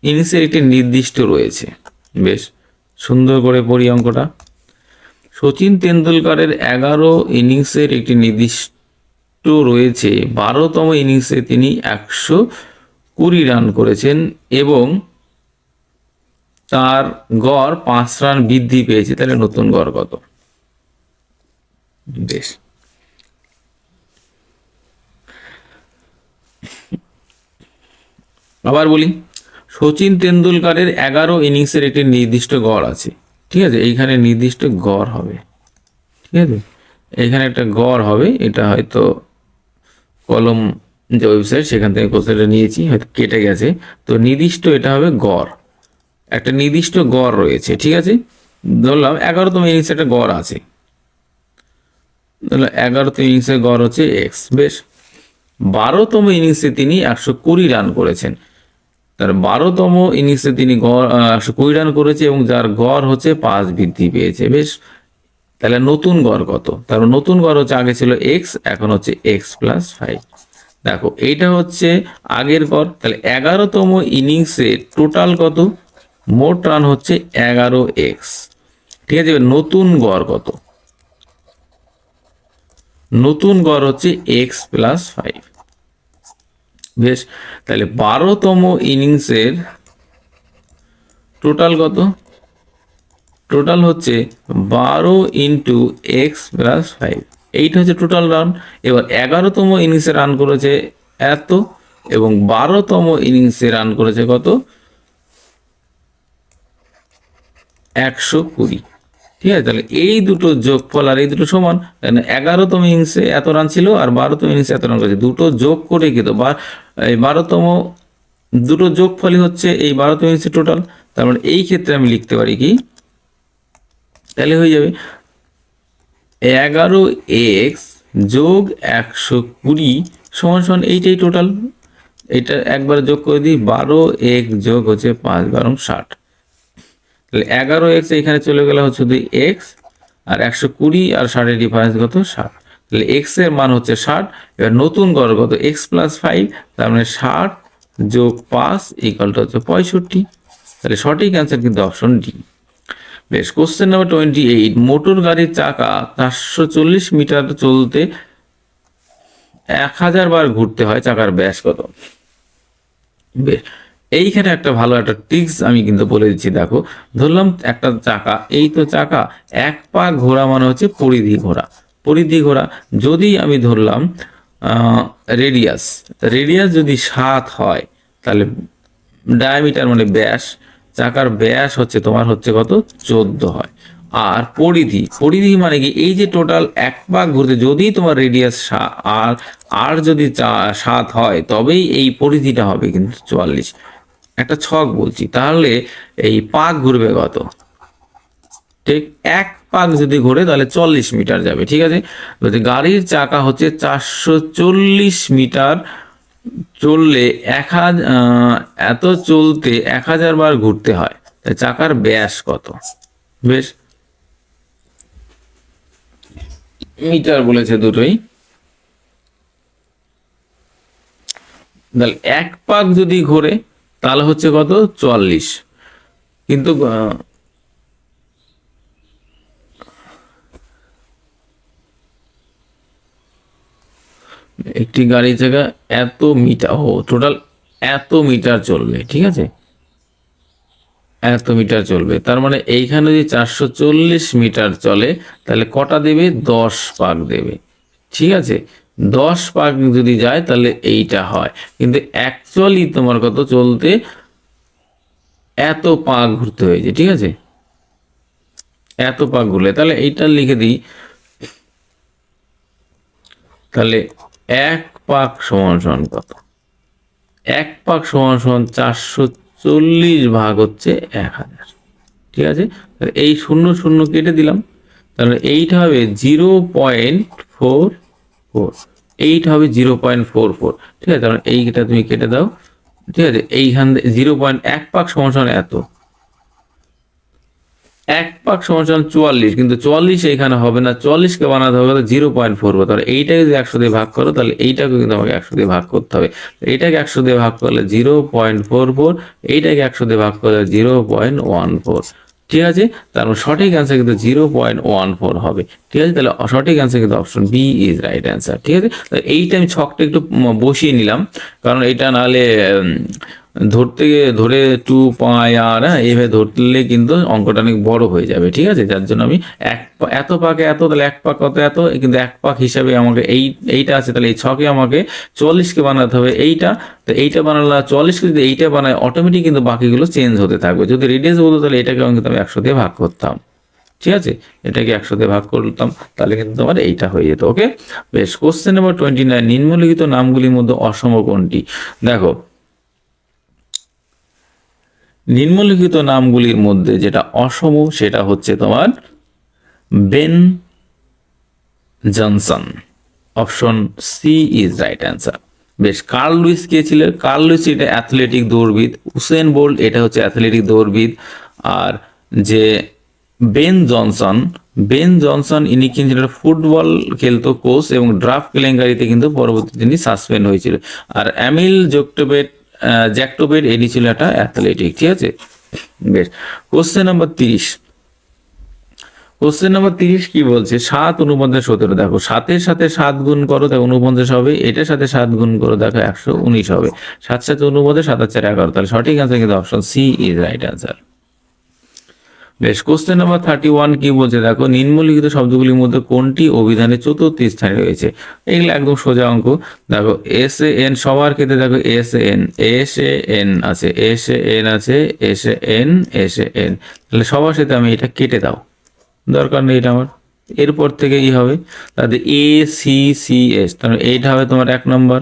ইনিংসের একটি নির্দিষ্ট রয়েছে, বেশ সুন্দর করে পড়ি অঙ্কটা। সচিন তেন্ডুলকারের 11 ইনিংসের একটি নির্দিষ্ট রয়েছে, 12তম ইনিংসে তিনি 120 রান করেছেন এবং তার গড় 5 রান বৃদ্ধি পেয়েছে, তাহলে নতুন গড় কত? বেশ, আবার বলি, সচিন তেন্ডুলকারের 11 ইনিংসের একটি নির্দিষ্ট গড় আছে, ঠিক আছে, এইখানে নির্দিষ্ট গড় হবে, ঠিক আছে, এইখানে একটা গড় হবে, এটা হয়তো কলম যে ওয়েবসাইট সেখান থেকে কোশ্চেনটা নিয়েছি, হয়তো কেটে গেছে, তো নির্দিষ্ট এটা হবে গড়, একটা নির্দিষ্ট গড় রয়েছে, ঠিক আছে, ধরলাম 11তম ইনিংসে একটা গড় আছে, ধরলাম 11তম ইনিংসের গড় হচ্ছে এক্স। বেশ, 12তম ইনিংসে তিনি 120 রান করেছেন, তার 12তম ইনিংসে তিনি গড় 120 রান করেছে এবং যার গড় হচ্ছে 5 বৃদ্ধি পেয়েছে। বেশ, তাহলে নতুন গড় কত? তার নতুন গড় হচ্ছে, আগে ছিল এক্স, এখন হচ্ছে এক্স প্লাস 5। দেখো এইটা হচ্ছে আগের গড়, তাহলে 11তম ইনিংসে টোটাল কত? মোট রান হচ্ছে 11x, ঠিক আছে, নতুন গড় কত? নতুন গড় হচ্ছে এক্স প্লাস 5। বেশ, তাহলে 12তম ইনিংসের টোটাল কত? টোটাল হচ্ছে 12 ইন্টু এক্স প্লাস 5, এইটা হচ্ছে টোটাল রান। এবার 11তম ইনিংসে রান করেছে এত এবং 12তম ইনিংসে রান করেছে কত? 120, ঠিক আছে, তাহলে এই দুটো যোগফল আর এই দুটো সমান, কারণ 11তম ইনিংসে এত রান ছিল আর 12তম ইনিংসে এত রান করেছে, দুটো যোগ করে কিন্তু এই 12তম দুটো যোগফলই হচ্ছে এই 12তম ইনিংসে টোটাল, তার মানে এই ক্ষেত্রে আমি লিখতে পারি কি, তাহলে হয়ে যাবে 11x যোগ 120 সমান সমান এইটাই টোটাল, এটা একবার যোগ করে দিই, 12x যোগ হচ্ছে 5 12 60, তাহলে 11x এখানে চলে গেলে হচ্ছে এক্স, আর 120 আর 60 এর ডিফারেন্স কত? 60, তাহলে x এর মান হচ্ছে 60। এবার নতুন গড় কত? x প্লাস 5, তার মানে 60 যোগ 5 ইকুয়াল টু হচ্ছে 65, তাহলে সঠিক অ্যান্সার কিন্তু অপশন ডি। বেশ, কোশ্চেন নাম্বার 28, মোটর গাড়ির চাকা 440 মিটার চলতে 1000 বার ঘুরতে হয়, চাকার ব্যাস কত? বেশ, এইখানে একটা ভালো একটা ট্রিক্স আমি কিন্তু বলে দিচ্ছি, দেখো ধরলাম একটা চাকা, এই তো চাকা, এক পা ঘোরা মানে হচ্ছে পরিধি ঘোরা, পরিধি ঘোরা, যদি আমি ধরলাম রেডিয়াস, রেডিয়াস যদি 7 হয়, তাহলে ডায়ামিটার মানে ব্যাস, চাকার ব্যাস হচ্ছে তোমার হচ্ছে কত? 14 হয়। আর পরিধি, পরিধি মানে কি, এই যে টোটাল এক পাক ঘুরতে যদি তোমার রেডিয়াস আর আর যদি 7 হয়, তবেই এই পরিধিটা হবে কিন্তু 44। একটা ছক বলছি, তাহলে এই পাক ঘুরবে কত? ঠিক এক পাক যদি ঘোরে তাহলে 40 মিটার যাবে, ঠিক আছে, যদি গাড়ির চাকা হচ্ছে 440 মিটার চললে 1000 বার ঘুরতে হয়, তাই চাকার ব্যাস কত? বেশ, মিটার বলেছে দুটোই। তাহলে 1 পাক যদি ঘোরে তাহলে হচ্ছে কত? 44। কিন্তু একটি গাড়ি চাকা এত মিটার, টোটাল এত মিটার চলবে, ঠিক আছে, এত মিটার চলবে। তার মানে এইখানে যদি 440 মিটার চলে তাহলে কটা দেবে? 10 পাক দেবে, ঠিক আছে। 10 পাক যদি যায় তাহলে এইটা হয়, কিন্তু অ্যাকচুয়ালি তোমার কত চলতে এত পাক ঘুরতে হয়েছে, ঠিক আছে, এত পাক ঘুরলে। তাহলে এইটা লিখে দিই, তাহলে 1 পাক সমান সমান কত? 1 পাক সমান সমান 440 ভাগ হচ্ছে 1000, ঠিক আছে। এই শূন্য শূন্য কেটে দিলাম, তাহলে এইটা হবে 0.44, এইটা হবে 0.44, ঠিক আছে। তাহলে এইটা তুমি কেটে দাও, ঠিক আছে। এইখান 0.1 পাক সমান সমান এত, 1 পাক সমান সমান 44, কিন্তু 44 এইখানে হবে না, 44কে বানাতে হবে 0.44। তাহলে এইটাকে যদি 100 দিয়ে ভাগ করো তাহলে এইটাকে কিন্তু আমাকে 100 দিয়ে ভাগ করতে হবে। এইটাকে 100 দিয়ে ভাগ করলে 0.44, এইটাকে 100 দিয়ে ভাগ করলে 0.14, ঠিক আছে। তার মানে সঠিক অ্যান্সার কিন্তু 0.14 হবে, ঠিক আছে। তাহলে সঠিক অ্যান্সার কিন্তু option B is right answer, ঠিক আছে। এইটা আমি ছকটা একটু বসিয়ে নিলাম, কারণ এটা নাহলে ধরে 2 পাই আর এইভাবে ধরলে কিন্তু অঙ্কটা অনেক বড় হয়ে যাবে, ঠিক আছে। যার জন্য আমি এত পাকে এত, তাহলে 1 পাক কত? এত, কিন্তু 1 পাক হিসাবে আমাকে এইটা আছে, তাহলে এই ছকে আমাকে 44কে বানাতে হবে এইটা। তো এইটা বানালে 44কে যদি এইটা বানায় অটোমেটিক কিন্তু বাকিগুলো চেঞ্জ হতে থাকবে। যদি রেডিয়াস বলতো তাহলে এটাকে কিন্তু আমি 100 দিয়ে ভাগ করতাম, ঠিক আছে। এটাকে 100 দিয়ে ভাগ করতাম তাহলে কিন্তু তোমার এইটা হয়ে যেত। ওকে, বেশ। কোশ্চেন নাম্বার 29, নিম্নলিখিত নামগুলির মধ্যে অসম কোনটি? দেখো, নিম্নলিখিত নামগুলির মধ্যে যেটা অসম সেটা হচ্ছে তোমার Ben Johnson, option C is right answer. বেশ, কার্ল লুইস কে ছিলেন? কার্ল লুইস এটা অ্যাথলেটিক দৌড়বিদ, উসেন বোল্ট এটা হচ্ছে অ্যাথলেটিক দৌড়বিদ, আর যে বেন জনসন ইনি কিন্তু ফুটবল খেলতো কোচ, এবং ড্রাফট কেলেঙ্কারিতে কিন্তু পরবর্তী তিনি সাসপেন্ড হয়েছিল। আর অ্যামিল জ্যাকটোবেট এটি ছিল একটা অ্যাথলেটিক, ঠিক আছে। বেশ, কোশ্চেন নাম্বার 30, কোশ্চেন নাম্বার 30 কি বলছে? 7 49 17, দেখো 7-এর সাথে 7 গুণ করো, দেখো 49 হবে, এটার সাথে 7 গুণ করো, দেখো 119 হবে, 7 7 49, 7 4 11, তাহলে সঠিক অ্যান্সার কিন্তু option C is right answer. বেশ, কোশ্চেন নাম্বার 31 কি বলছে? দেখো, নিম্নলিখিত শব্দগুলির মধ্যে কোনটি অভিধানের চতুর্থ স্থানে রয়েছে? এগুলো একদম সোজা অঙ্ক। দেখো, এস এ এন, সবার ক্ষেত্রে দেখো এস এ এন আছে, এস এ এন, তাহলে সবার সাথে আমি এটা কেটে দাও, দরকার নেই এটা আমার। এরপর থেকে ই হবে, তাহলে এ সি সি এস, তাহলে এইটা হবে তোমার 1 নম্বর।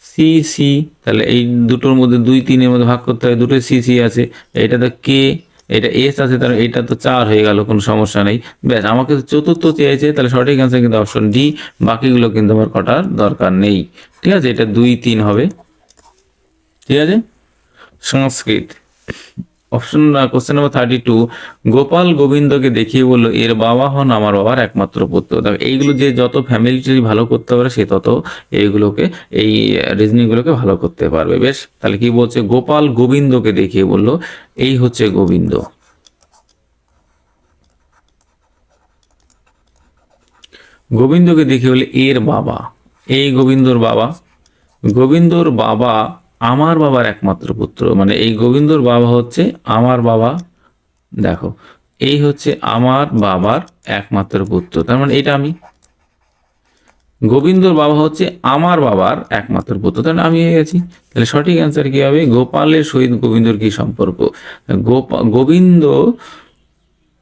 সি সি, তাহলে এই দুটোর মধ্যে 2 3-এর মধ্যে ভাগ করতে হবে, দুটো সি সি আছে, এটা তো কে, এটা এস আছে, তাহলে এটা তো 4 হয়ে গেল, কোনো সমস্যা নেই। ব্যাস, আমাকে তো চতুর্থ চেয়েছে, তাহলে সঠিক অ্যান্সার কিন্তু অপশন ডি, বাকিগুলো কিন্তু আমার কটার দরকার নেই, ঠিক আছে। এটা 2 3 হবে, ঠিক আছে। সংস্কৃত, অপশন কোশ্চেন নাম্বার 32, গোপাল গোবিন্দকে দেখিয়ে বলল, এর বাবা হন আমার বাবার একমাত্র পুত্র। দেখো, এইগুলো যে যত ফ্যামিলি ট্রি ভালো করতে পারে সে তত এইগুলোকে, এই রিজনিং গুলোকে ভালো করতে পারবে। বেশ, তাহলে কি বলছে? গোপাল গোবিন্দকে দেখিয়ে বলল, এই হচ্ছে গোবিন্দ, গোবিন্দকে দেখিয়ে বলে এর বাবা, এই গোবিন্দর বাবা আমার বাবার একমাত্র পুত্র, মানে এই গোবিন্দর বাবা হচ্ছে আমার বাবা। দেখো, এই হচ্ছে আমার বাবার একমাত্র পুত্র, তার মানে এটা আমি, গোবিন্দর বাবা হচ্ছে আমার বাবার একমাত্র পুত্র, তাহলে আমি হয়ে গেছি। তাহলে সঠিক অ্যান্সার কি হবে? গোপালের সহিত গোবিন্দর কি সম্পর্ক? গোবিন্দ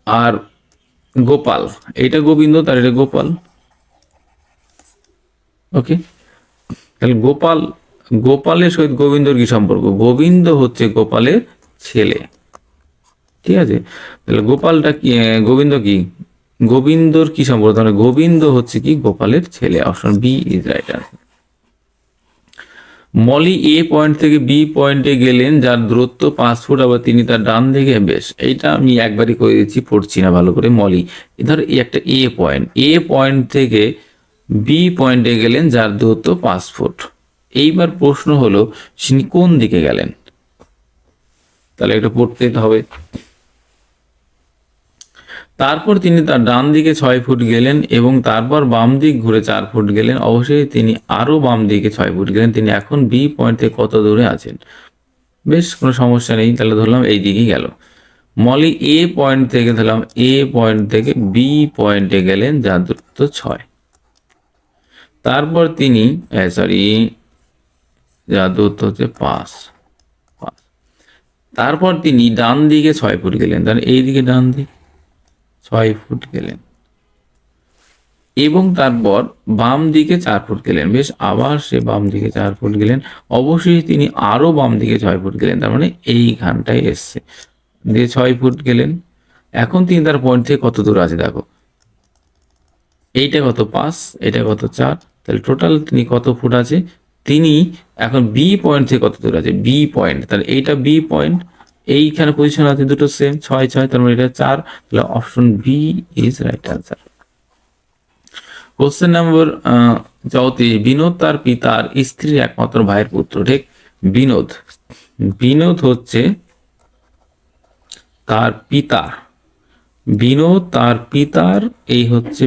আর গোপাল, এটা গোবিন্দ, তার এটা গোপাল। ওকে, তাহলে গোপালের সহিত গোবিন্দর কি সম্পর্ক? গোবিন্দ হচ্ছে গোপালের ছেলে, ঠিক আছে। তাহলে গোপালটা কি, গোবিন্দ কি, গোবিন্দর কি সম্পর্ক? তাহলে গোবিন্দ হচ্ছে কি গোপালের ছেলে, option B is right answer. Molly A point থেকে বি পয়েন্টে গেলেন যার দূরত্ব 5 ফুট, আবার তিনি তার ডান দিকে, বেশ এইটা আমি একবারই করে দিচ্ছি, পড়ছি না ভালো করে। মলি ধর এই একটা এ পয়েন্ট থেকে বি পয়েন্টে গেলেন যার দূরত্ব 5 ফুট। এইবার প্রশ্ন হলো তিনি কোন দিকে গেলেন, তাহলে এটা পড়তে হবে। তারপর তিনি তার ডান দিকে 6 ফুট গেলেন এবং তারপর বাম দিক ঘুরে 4 ফুট গেলেন। অবশ্যই তিনি আরো বাম দিকে 6 ফুট গেলেন। তিনি এখন বি পয়েন্ট থেকে কত দূরে আছেন? বেশ, কোনো সমস্যা নেই, তাহলে ধরলাম এই দিকেই গেল। মলি এ পয়েন্ট থেকে ধরলাম এ পয়েন্ট থেকে বি পয়েন্টে গেলেন যার দূরত্ব 6। তারপর তিনি যার দূরত্ব হচ্ছে 5। তারপর তিনি ডান দিকে 6 ফুট গেলেন, তাহলে এই দিকে ডান দিক 6 ফুট গেলেন এবং তারপর বাম দিকে 4 ফুট গেলেন। বেশ, আবার সে বাম দিকে 4 ফুট গেলেন। অবশ্যই তিনি আরো বাম দিকে 6 ফুট গেলেন, তার মানে এইখানটায় এসছে, দিয়ে 6 ফুট গেলেন। এখন তিনি তার পয়েন্ট থেকে কত দূর আছে দেখো, এইটা কত 5, এটা কত 4, তাহলে টোটাল তিনি কত ফুট আছে? তিনি এখন বি পয়েন্ট থেকে কত দূর আছে? বি পয়েন্ট, তাহলে এইটা বি পয়েন্ট, এইখানে পজিশন আছে দুটো সেম, 6 6, তার মানে এটা 4, তাহলে option B is right answer. Question number 34, Binod তার পিতার স্ত্রীর একমাত্র ভাইয়ের পুত্র। ঠিক, বিনোদ হচ্ছে তার পিতা, বিনোদ তার পিতার, এই হচ্ছে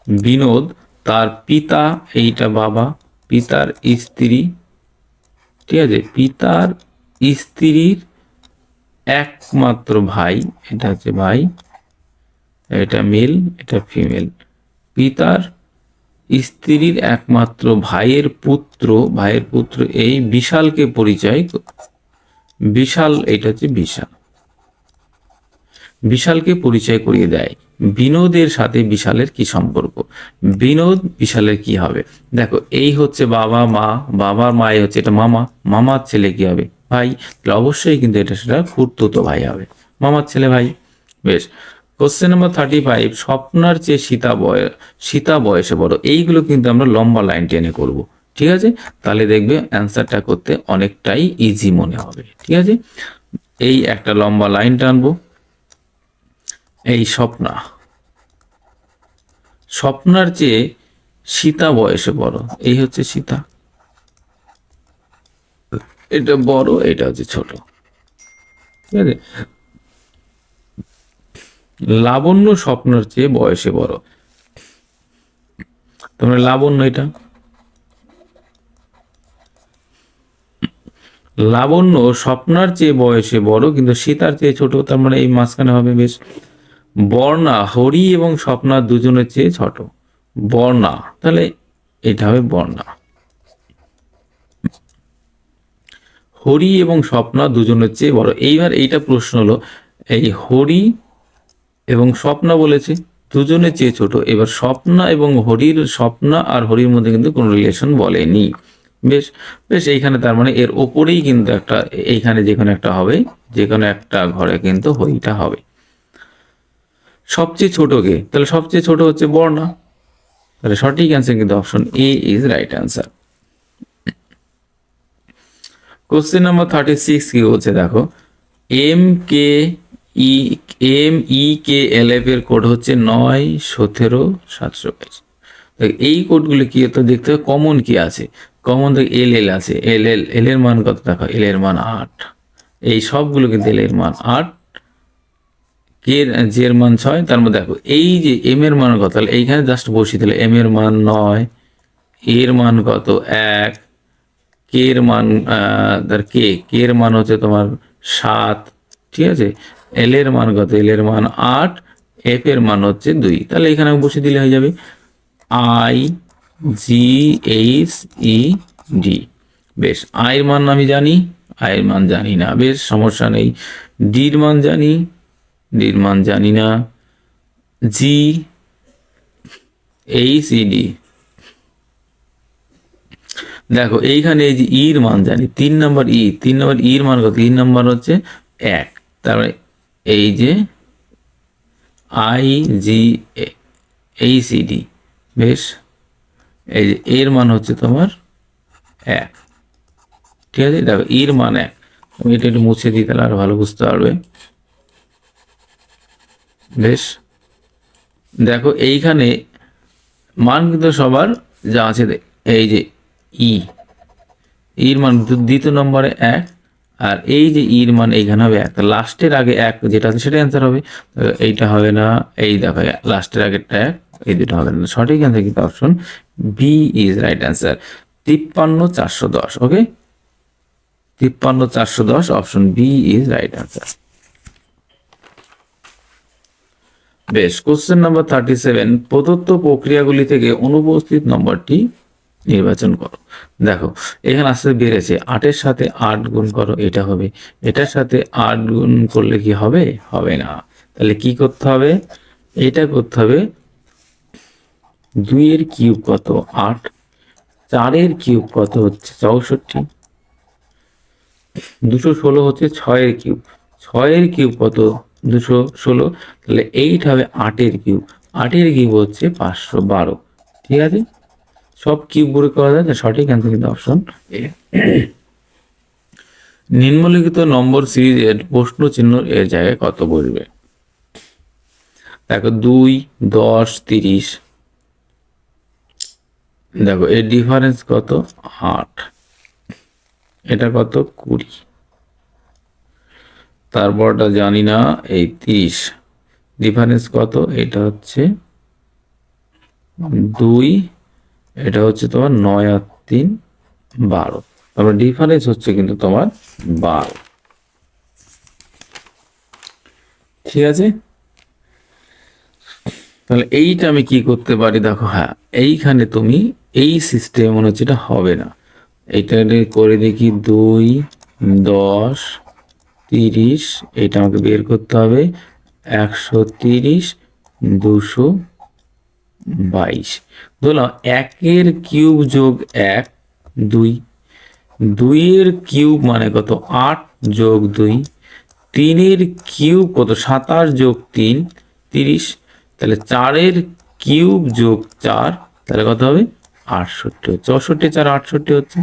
বিনোদ তার পিতা, এইটা বাবা, পিতার স্ত্রী, ঠিক আছে, পিতার স্ত্রীর একমাত্র ভাই, এটা হচ্ছে ভাই, এটা মেল, এটা ফিমেল, পিতার স্ত্রীর একমাত্র ভাইয়ের পুত্র, এই বিশালকে পরিচয়, বিশাল, এটা হচ্ছে বিশালকে পরিচয় করিয়ে দেয়। বিনোদের সাথে বিশালের কি সম্পর্ক? বিনোদ বিশালের কি হবে? দেখো, এই হচ্ছে বাবা মা, বাবার মায়ে হচ্ছে এটা মামা, মামার ছেলে কি হবে? ভাই, তাহলে অবশ্যই কিন্তু এটা সেটা খুড়তুতো ভাই হবে, মামার ছেলে ভাই। বেশ, কোশ্চেন নাম্বার 35, স্বপ্নার চেয়ে সীতা বয়সে বড়। এইগুলো কিন্তু আমরা লম্বা লাইন টেনে করব, ঠিক আছে? তাহলে দেখবে অ্যান্সারটা করতে অনেকটাই ইজি মনে হবে, ঠিক আছে? এই একটা লম্বা লাইন টানবো, এই স্বপ্নার চেয়ে সীতা বয়সে বড়, এই হচ্ছে সীতা, এটা বড়, এটা হচ্ছে ছোট, ঠিক আছে? লাবণ্য স্বপ্নার চেয়ে বয়সে বড়, তোমরা লাবণ্য, এটা লাবণ্য স্বপ্নার চেয়ে বয়সে বড় কিন্তু সীতার চেয়ে ছোট, তার মানে এই মাঝখানে হবে। বেশ, বর্ণা হরি এবং স্বপ্না দুজনের চেয়ে ছোট, বর্ণা, তাহলে এটা হবে বর্ণা। হরি এবং স্বপ্না দুজনের চেয়ে বড়। এইবার এইটা প্রশ্ন হলো, এই হরি এবং স্বপ্না বলেছে দুজনের চেয়ে ছোট, এবার স্বপ্না এবং স্বপ্না আর হরির মধ্যে কিন্তু কোনো রিলেশন বলেনি। বেশ বেশ, এইখানে তার মানে এর ওপরেই কিন্তু একটা, এইখানে যেখানে একটা হবে, যে কোনো একটা ঘরে কিন্তু হরিটা হবে। সবচেয়ে ছোট কে? তাহলে সবচেয়ে ছোট হচ্ছে বর্ণা, তাহলে সঠিক অ্যান্সার কিন্তু option A is right answer. Question number 36 কি বলছে দেখো, MKEL এর কোড হচ্ছে 9 17 722। এই কোডগুলো কি তো দেখতে হবে, কমন কি আছে? কমন দেখ এল আছে, এল এর মান কত দেখো, এল এর মান 8, এই সবগুলো কিন্তু এল এর মান 8, জে এর মান 6, তার মধ্যে দেখো এই যে এম এর মান কত, তাহলে এইখানে জাস্ট বসিয়ে দিলে এম এর মান 9, এর মান কত 1, কে এর মান কে এর মান হচ্ছে তোমার 7, ঠিক আছে? এল এর মান কত, এল এর মান 8, এফ এর মান হচ্ছে 2, তাহলে এখানে বসিয়ে দিলে হয়ে যাবে IGHED। বেশ, আই এর মান আমি জানি, আই এর মান জানি না, বেশ সমস্যা নেই। ডির মান জানি, ডির মান জানি না। GHED, দেখো এইখানে এই যে ইর মান জানি, 3 নম্বর ইর মান কত, 3 নম্বর হচ্ছে 1, তারপরে এই যে IGHED। বেশ, এই যে এর মান হচ্ছে তোমার 1, ঠিক আছে। দেখো এর মান 1, আমি এটা একটু মুছে দিই তাহলে আরো ভালো বুঝতে পারবে। বেশ, দেখো এইখানে মান কিন্তু সবার যা আছে এই যে এর মান দ্বিতীয় নম্বরে 1, আর এই যে এর মান এইখানে হবে 1, লাস্টের আগে 1 যেটা আছে সেটা অ্যান্সার হবে। এইটা হবে না, এই দেখো লাস্টের আগেরটা 1, এই দুটো হবে না। সঠিক অ্যান্সার কিন্তু option B is right answer, 53,410। Okay, 53,410 option B is right answer. বেশ, কোশ্চেন নাম্বার 37, প্রদত্ত প্রক্রিয়াগুলি থেকে অনুপস্থিত নম্বরটি নির্বাচন করো। দেখো এখানে আস্তে বেড়েছে, 8-এর সাথে 8 গুণ করো, এটা হবে। এটার সাথে 8 গুণ করলে কি হবে? হবে না। তাহলে কি করতে হবে? এটা করতে হবে, 2 এর কিউব কত? 8, 4 এর কিউব কত হচ্ছে? 64, 216 হচ্ছে 6 এর কিউব, 6 এর কিউব কত? 216, তাহলে 8 হবে 8 এর কিউব, 8 এর কিউব হচ্ছে 512। ঠিক আছে, সব কিউব গুলো করা যায়, সঠিক অ্যান্সার কিন্তু অপশন এ। নিম্নলিখিত নম্বর সিরিজের প্রশ্ন চিহ্ন এর জায়গায় কত বসবে? দেখো 2, 10, 30, দেখো এর ডিফারেন্স কত? 8, এটা কত? 20, তারপরটা জানি না, এই 30 ডিফারেন্স কত? এটা হচ্ছে 2, এটা হচ্ছে তোমার 9 আর 3 12, তারপর ডিফারেন্স হচ্ছে কিন্তু তোমার 12। ঠিক আছে, তাহলে এইটা আমি কি করতে পারি? দেখো হ্যাঁ, এইখানে তুমি এই সিস্টেম মনে হচ্ছে এটা হবে না, এইটা করে দেখি। 2, 10, 30, এটা আমাকে বের করতে হবে। 130, 222, ধরলাম 1 এর কিউব যোগ 1 2, 2 এর কিউব মানে কত? 8 যোগ 2, 3 এর কিউব কত? 27 যোগ 3 30, তাহলে 4 এর কিউব যোগ 4, তাহলে কত হবে? 68, 64, 4 68 হচ্ছে।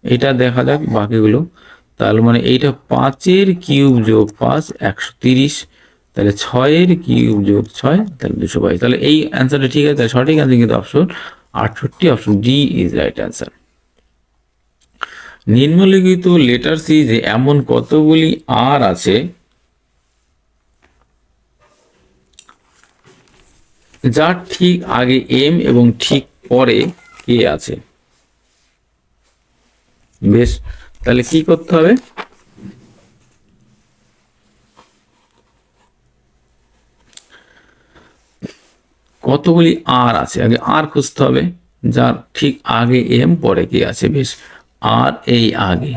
এটা দেখা যাক বাকিগুলো, তাহলে মানে এইটা 5 এর কিউব যোগ 5 130, তাহলে 6 এর কিউব যোগ 6, তাহলে 222। তাহলে এই অ্যান্সারটা ঠিক আছে, তাহলে সঠিক অ্যান্সার কিন্তু option 68, option D is right answer. নিম্নলিখিত লেটার সিরিজে এমন কতগুলি আর আছে যার ঠিক আগে এম এবং ঠিক পরে কে আছে? বেশ, তাহলে কি করতে হবে? কতগুলি আর আছে, আগে আর খুঁজতে হবে যার ঠিক আগে এম পরে কে আছে। বেশ, আর এই আগে,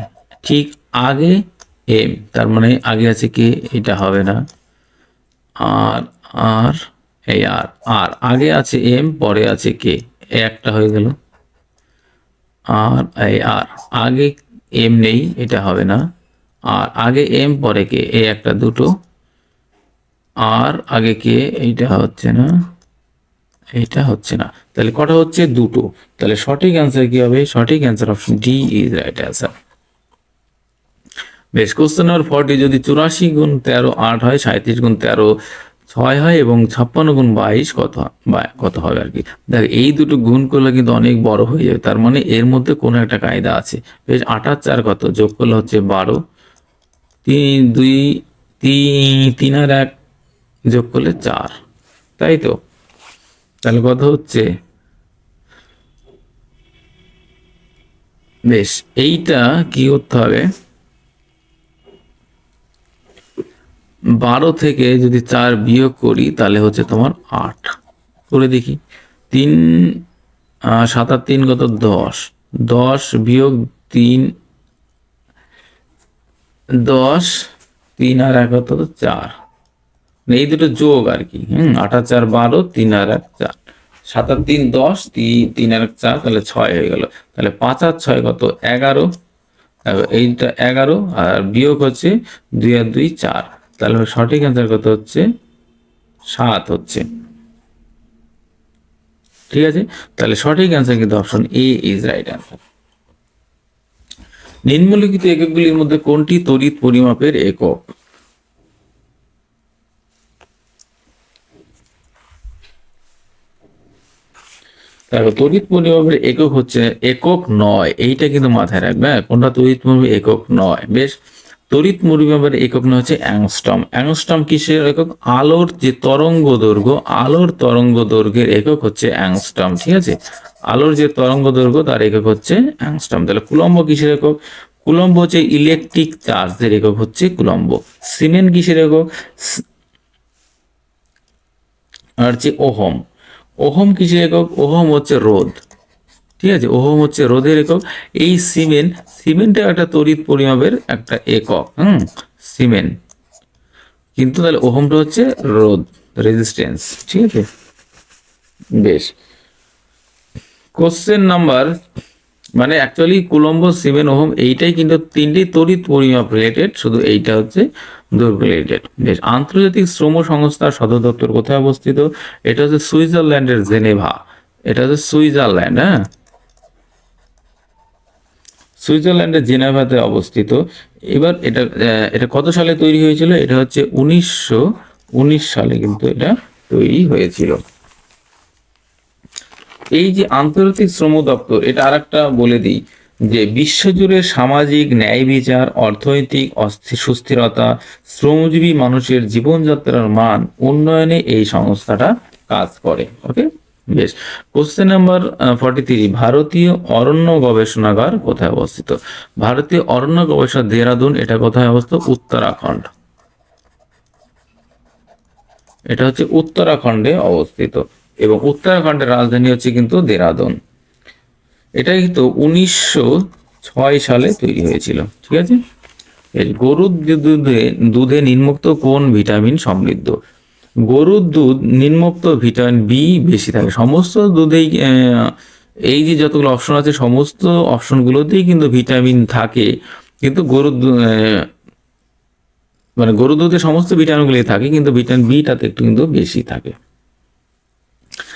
ঠিক আগে এম, তার মানে আগে আছে কে? এটা হবে না। আর আর এই আর, আর আগে আছে এম, পরে আছে কে? একটা হয়ে গেল। আর এই আর আগে এম নেই, এটা হবে না। আর আগে এম পরে কে? এই একটা, দুটো। আর আগে কে? এইটা হচ্ছে না, এইটা হচ্ছে না, তাহলে কটা হচ্ছে? দুটো। তাহলে সঠিক অ্যান্সার কি হবে? সঠিক answer option D is right answer. বেশ, কোশ্চেন নাম্বার 40, যদি 84 গুণ 13 8 হয়, 37 গুণ 13 6 হয় এবং 56 গুণ 22 কত হবে আর কি। দেখ এই দুটো গুণ করলে কিন্তু অনেক বড় হয়ে যাবে, তার মানে এর মধ্যে কোনো একটা কায়দা আছে। বেশ, 8 আর 4 কত? যোগ করলে হচ্ছে 12, 3 2 3 আর 1 যোগ করলে 4, তাই তো? তাহলে কত হচ্ছে? বেশ, এইটা কি করতে হবে? 12 থেকে যদি 4 বিয়োগ করি তাহলে হচ্ছে তোমার 8, করে দেখি। 3 7 আর 3 কত? 10, 10 বিয়োগ 3 10, 3 আর 1 কত? 4, এই দুটো যোগ আর কি। 8 আর 4 12, 3 আর 1 4, 7 আর 3 10, 3 আর 1 4, তাহলে 6 হয়ে গেল। তাহলে 5 আর 6 কত? 11, এইটা 11, আর বিয়োগ হচ্ছে 2 আর 2 4, তাহলে সঠিক অ্যান্সার কত হচ্ছে? 7 হচ্ছে। ঠিক আছে, তাহলে সঠিক অ্যান্সার কিন্তু option A is right answer. নিম্নলিখিত এককগুলির মধ্যে কোনটি তড়িৎ পরিমাপের একক? দেখো, তড়িৎ পরিমাপের একক হচ্ছে, একক নয়, এইটা কিন্তু মাথায় রাখবে, হ্যাঁ? কোনটা তড়িৎ পরিমাপের একক নয়? বেশ, তড়িৎ পরিমাপের একক না হচ্ছে অ্যাংস্ট্রম। অ্যাংস্ট্রম কিসের একক? আলোর যে তরঙ্গ দৈর্ঘ্য, আলোর তরঙ্গ দৈর্ঘ্যের একক হচ্ছে অ্যাংস্ট্রম। ঠিক আছে, আলোর যে তরঙ্গ দৈর্ঘ্য তার একক হচ্ছে অ্যাংস্ট্রম। তাহলে কুলম্ব কিসের একক? কুলম্ব হচ্ছে ইলেকট্রিক চার্জের একক হচ্ছে কুলম্ব। সিমেন্স কিসের একক? আর হচ্ছে ওহম। ওহম কিসের একক? ওহম হচ্ছে রোধ। ঠিক আছে, ওহম হচ্ছে রোধের একক। এই সিমেন্টের একটা তড়িৎ পরিমাপের একটা একক, সিমেন্ট। কিন্তু তাহলে ওহমটা হচ্ছে রোধ, রেজিস্ট্যান্স। ঠিক আছে, বেশ। কোশ্চেন নাম্বার, মানে অ্যাকচুয়ালি কুলম্ব, সিমেন্ট, ওহম এইটাই কিন্তু তিনটি তড়িৎ পরিমাপ রিলেটেড, শুধু এইটা হচ্ছে দৈর্ঘ্য রিলেটেড। বেশ, আন্তর্জাতিক শ্রম সংস্থার সদর দপ্তর কোথায় অবস্থিত? এটা হচ্ছে সুইজারল্যান্ডের জেনেভা। এটা হচ্ছে সুইজারল্যান্ড, হ্যাঁ, সুইজারল্যান্ডের জেনেভাতে অবস্থিত। এবার এটা এটা কত সালে তৈরি হয়েছিল? এটা হচ্ছে 1919 সালে কিন্তু এটা তৈরি হয়েছিল। এই যে আন্তর্জাতিক শ্রম দপ্তর, এটা আরেকটা বলে দিই যে বিশ্বজুড়ে সামাজিক ন্যায় বিচার, অর্থনৈতিক সুস্থিরতা, শ্রমজীবী মানুষের জীবনযাত্রার মান উন্নয়নে এই সংস্থাটা কাজ করে। ওকে, বেশ। কোশ্চেন নাম্বার 43, ভারতীয় অরণ্য গবেষণাগার কোথায় অবস্থিত? ভারতীয় অরণ্য গবেষণা দেহরাদুন, এটা কোথায় অবস্থিত? উত্তরাখণ্ড। এটা হচ্ছে উত্তরাখণ্ডে অবস্থিত, এবং উত্তরাখণ্ডের রাজধানী হচ্ছে কিন্তু দেহরাদুন। এটা কিন্তু 1906 সালে তৈরি হয়েছিল। ঠিক আছে, গরুর দুধে নিম্নোক্ত কোন ভিটামিন সমৃদ্ধ? গরুর দুধ নিম্নোক্ত ভিটামিন বি বেশি থাকে। সমস্ত দুধেই এই যে যতগুলো অপশন আছে সমস্ত অপশনগুলোতেই কিন্তু ভিটামিন থাকে, কিন্তু মানে গরুর দুধে সমস্ত ভিটামিনগুলোই থাকে, কিন্তু ভিটামিন বিটাতে একটু কিন্তু বেশি থাকে।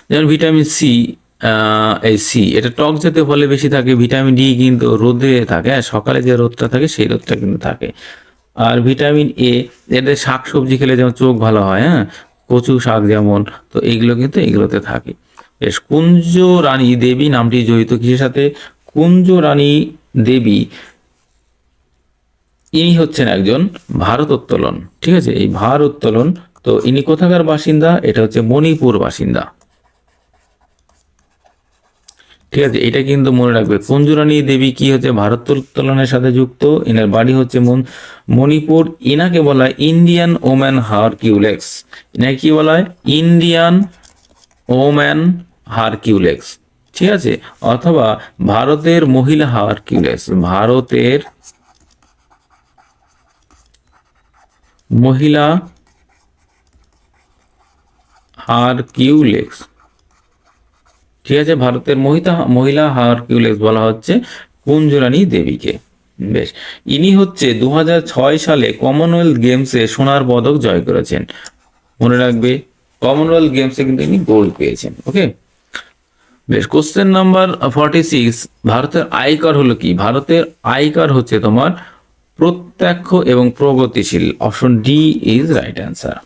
যেমন ভিটামিন সি, এই সি এটা টক জাতীয় ফলে বেশি থাকে। ভিটামিন ডি কিন্তু রোদে থাকে, সকালে যে রোদটা থাকে সেই রোদটা কিন্তু থাকে। আর ভিটামিন এ, এদের শাক সবজি খেলে যেমন চোখ ভালো হয়, হ্যাঁ, কচু শাক যেমন, তো এইগুলো কিন্তু এগুলোতে থাকে। বেশ, কুঞ্জ রানী দেবী নামটি জড়িত কিসের সাথে? কুঞ্জ রানী দেবী ইনি হচ্ছেন একজন ভারোত্তোলন। ঠিক আছে, এই ভারোত্তোলন, তো ইনি কোথাকার বাসিন্দা? এটা হচ্ছে মণিপুর বাসিন্দা। ঠিক আছে, এটা কিন্তু মনে রাখবে। কুঞ্জরানী দেবী কি হচ্ছে? ভারোত্তোলনের সাথে যুক্ত। এনার বাড়ি হচ্ছে মণিপুর। ইনাকে বলা হয় ইন্ডিয়ান ওম্যান হারকিউলেক্স। এনাকে কি বলা হয়? Indian woman Hercules. ঠিক আছে, অথবা ভারতের মহিলা হারকিউলেক্স। ভারতের মহিলা হারকিউলেক্স। ঠিক আছে, ভারতের মহিলা হারকিউলেক্স বলা হচ্ছে কুঞ্জরানী দেবীকে। বেশ, ইনি হচ্ছে 2006 সালে কমনওয়েলথ গেমসে সোনার পদক জয় করেছেন। মনে রাখবে, কমনওয়েলথ গেমসে কিন্তু ইনি গোল্ড পেয়েছেন। ওকে, বেশ। কোশ্চেন নাম্বার 46, ভারতের আয়কর হলো কি? ভারতের আয়কর হচ্ছে তোমার প্রত্যক্ষ এবং প্রগতিশীল। Option D is right answer.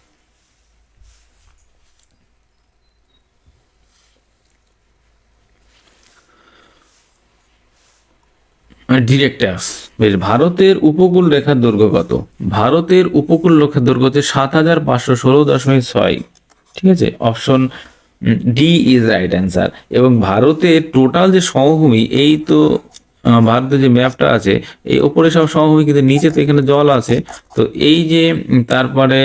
Direct tax. বেশ, ভারতের উপকূল রেখার দৈর্ঘ্য কত? ভারতের উপকূল রেখার দৈর্ঘ্য হচ্ছে 7516.6। ঠিক আছে, option D is right answer. এবং ভারতের টোটাল যে সমভূমি, এই তো ভারতের যে ম্যাপটা আছে, এই ওপরে সব সমভূমি, কিন্তু নিচে তো এখানে জল আছে। তো এই যে তারপরে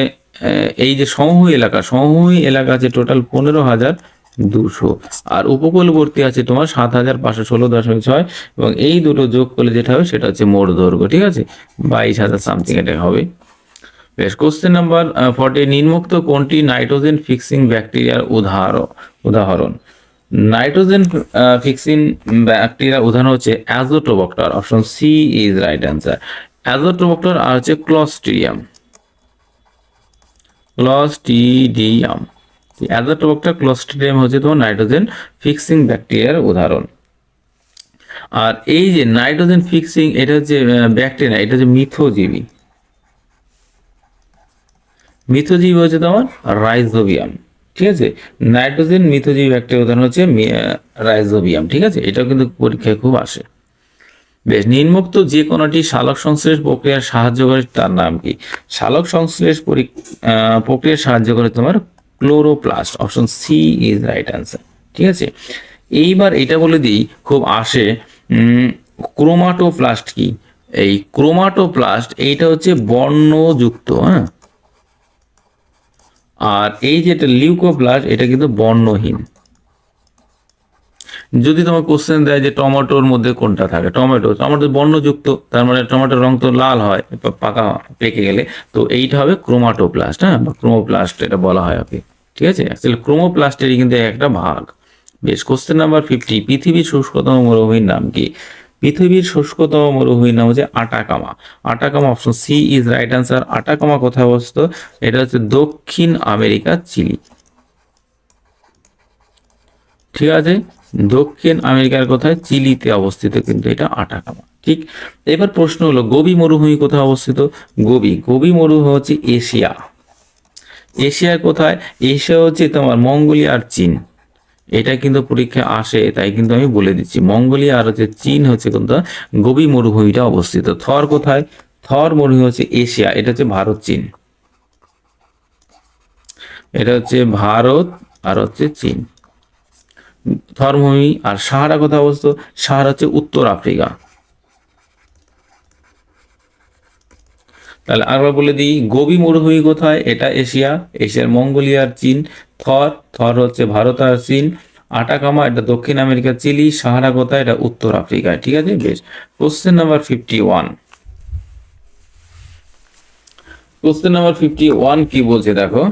এই যে সমভূমি এলাকা আছে টোটাল 15,200, আর উপকূলবর্তী আছে তোমার 7516.6, এবং এই দুটো যোগ করলে যেটা হবে সেটা হচ্ছে মোট দৈর্ঘ্য। ঠিক আছে, 22,000 সামথিং এটা হবে। বেশ, কোশ্চেন নাম্বার 40, নিম্নোক্ত কোনটি নাইট্রোজেন ফিক্সিং ব্যাকটেরিয়ার উদাহরণ? নাইট্রোজেন ফিক্সিং ব্যাকটেরিয়ার উদাহরণ হচ্ছে Azotobacter. Option C is right answer. Azotobacter আর হচ্ছে ক্লস্ট্রিডিয়াম। অ্যাজাটোবাক্টার ক্লোস্ট্রিডিয়াম হচ্ছে তোমার নাইট্রোজেন ফিক্সিং ব্যাকটেরিয়ার উদাহরণ। আর এই যে নাইট্রোজেন ফিক্সিং, এটা হচ্ছে ব্যাকটেরিয়া, এটা হচ্ছে মিথজীবী। মিথজীবী হচ্ছে তোমার রাইজোবিয়াম, ঠিক আছে। নাইট্রোজেন মিথজীবী ব্যাকটেরিয়া উদাহরণ হচ্ছে রাইজোবিয়াম, ঠিক আছে। এটাও কিন্তু পরীক্ষায় খুব আসে। বেশ, নিম্নোক্ত যে কোনোটি সালোক সংশ্লেষ প্রক্রিয়ার সাহায্য করে তার নাম কি? সালোক সংশ্লেষ প্রক্রিয়ার সাহায্য করে তোমার chloroplast, option C is right answer, ঠিক আছে। এইবার এটা বলে দিই, খুব আসে, ক্রোমাটোপ্লাস্ট কি? এই ক্রোমাটোপ্লাস্ট এইটা হচ্ছে বর্ণযুক্ত, হ্যাঁ। আর এই যেটা লিউকোপ্লাস্ট, এটা কিন্তু বর্ণহীন। যদি তোমার কোশ্চেন দেয় যে টমেটোর মধ্যে কোনটা থাকে, টমেটো বর্ণযুক্ত, তার মানে টমেটোর রং তো লাল হয় পাকা পেকে গেলে, তো এইটা হবে ক্রোমাটোপ্লাস্ট, হ্যাঁ, বা ক্রোমোপ্লাস্ট এটা বলা হয় ওকে, ঠিক আছে। অ্যাকচুয়ালি ক্রোমোপ্লাস্টেরই কিন্তু একটা ভাগ। বেশ, কোশ্চেন নাম্বার 50, পৃথিবীর শুষ্কতম মরুভূমির নাম কি? পৃথিবীর শুষ্কতম মরুভূমির নাম হচ্ছে Atacama. Atacama, option C is right answer. Atacama কোথায় অবস্থিত? এটা হচ্ছে দক্ষিণ আমেরিকা, চিলি, ঠিক আছে। দক্ষিণ আমেরিকার কোথায়? চিলিতে অবস্থিত কিন্তু এটা আটাকামা, ঠিক। এবার প্রশ্ন হলো, গোবি মরুভূমি কোথায় অবস্থিত? গোবি মরুভূমি হচ্ছে এশিয়া। এশিয়ার কোথায়? এশিয়া হচ্ছে তোমার মঙ্গোলিয়া আর চীন। এটা কিন্তু পরীক্ষায় আসে, তাই কিন্তু আমি বলে দিচ্ছি, মঙ্গোলিয়া আর হচ্ছে চীন হচ্ছে কিন্তু গোবি মরুভূমিটা অবস্থিত। থর কোথায়? থর মরুভূমি হচ্ছে এশিয়া, এটা হচ্ছে ভারত চীন, এটা হচ্ছে ভারত আর হচ্ছে চীন থরভূমি। আর সাহারা কোথায় অবস্থিত? সাহারা হচ্ছে উত্তর আফ্রিকা। তাহলে আরেকবার বলে দিই, গোবি মরুভূমি কোথায়? এটা এশিয়া, এশিয়ার মঙ্গোলিয়া আর চীন। থর হচ্ছে ভারত আর চীন। আটাকামা এটা দক্ষিণ আমেরিকা, চিলি। সাহারা কোথায়? এটা উত্তর আফ্রিকায়, ঠিক আছে। বেশ, কোশ্চেন নাম্বার 51। কোশ্চেন নাম্বার 51 কি বলছে দেখো,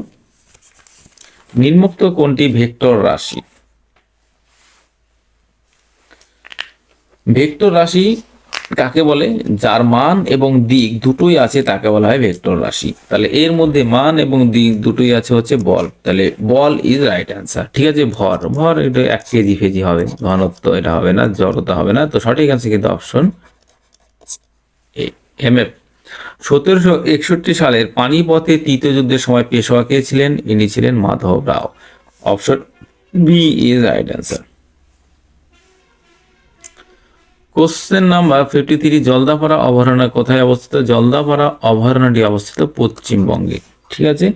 নিম্নোক্ত কোনটি ভেক্টর রাশি? ভেক্টর রাশি কাকে বলে? যার মান এবং দিক দুটোই আছে তাকে বলা হয় ভেক্টর রাশি। তাহলে এর মধ্যে মান এবং দিক দুটোই আছে হচ্ছে বল, তাহলে বল ইজ রাইট অ্যান্সার, ঠিক আছে। ভর এটা 1 কেজি ফেজি হবে, ঘনত্ব এটা হবে না, জড়তা হবে না, তো সঠিক অ্যান্সার কিন্তু অপশন এ, এমএফ। 1761 সালের পানিপথে তৃতীয় যুদ্ধের সময় পেশোয়া কে ছিলেন? ইনি ছিলেন Madhav Rao, option B is right answer. Question number 53, Jaldapara অভয়ারণ্য কোথায় অবস্থিত? জলদাপাড়া অভয়ারণ্যটি অবস্থিত পশ্চিমবঙ্গে, ঠিক আছে।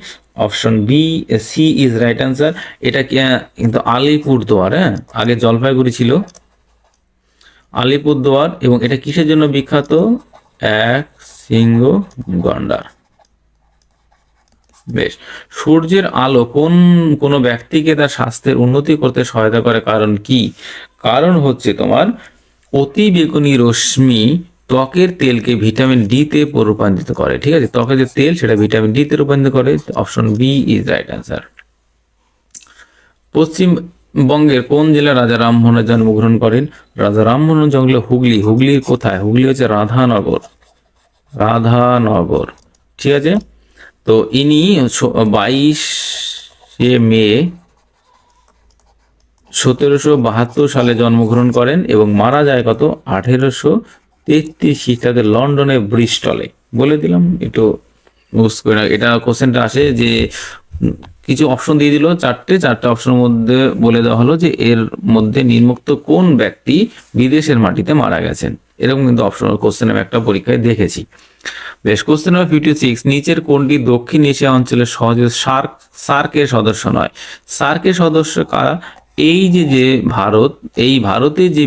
Option B C is right answer. এটা কিন্তু আলিপুরদুয়ার, হ্যাঁ, আগে জলপাইগুড়ি ছিল, আলিপুরদুয়ার। এবং এটা কিসের জন্য বিখ্যাত? এক সিংহ গন্ডার। বেশ, সূর্যের আলো কোনো ব্যক্তিকে তার স্বাস্থ্যের উন্নতি করতে সহায়তা করে, কারণ কি? কারণ হচ্ছে তোমার অতি বেগুনি রশ্মি ত্বকের তেলকে ভিটামিন ডি তে রূপান্তরিত করে, ঠিক আছে। ত্বকের যে তেল সেটা ভিটামিন ডি তে রূপান্তরিত করে, option B is right answer. পশ্চিমবঙ্গের কোন জেলায় রাজা রামমোহন জন্মগ্রহণ করেন? রাজা রামমোহন জঙ্গলে হুগলির কোথায়? হুগলি হচ্ছে রাধানগর, ঠিক আছে। তো ইনি 22শে মে 1772 সালে জন্মগ্রহণ করেন এবং মারা যায় কত? 1833 খ্রিস্টাব্দে লন্ডনে ব্রিস্টলে। বলে দিলাম একটু বুঝ করে না, এটা কোশ্চেনটা আসে যে কিছু অপশন দিয়ে দিল, চারটে অপশনের মধ্যে বলে দেওয়া হলো যে এর মধ্যে নিম্নোক্ত কোন ব্যক্তি বিদেশের মাটিতে মারা গেছেন, এরকম কিন্তু অপশন কোশ্চেন আমি একটা পরীক্ষায় দেখেছি। বেশ, কোশ্চেন নাম্বার 56, নিচের কোনটি দক্ষিণ এশিয়া অঞ্চলের সহজে সার্কের সদস্য নয়? সার্কের সদস্য কারা? এই যে ভারত, এই ভারতের যে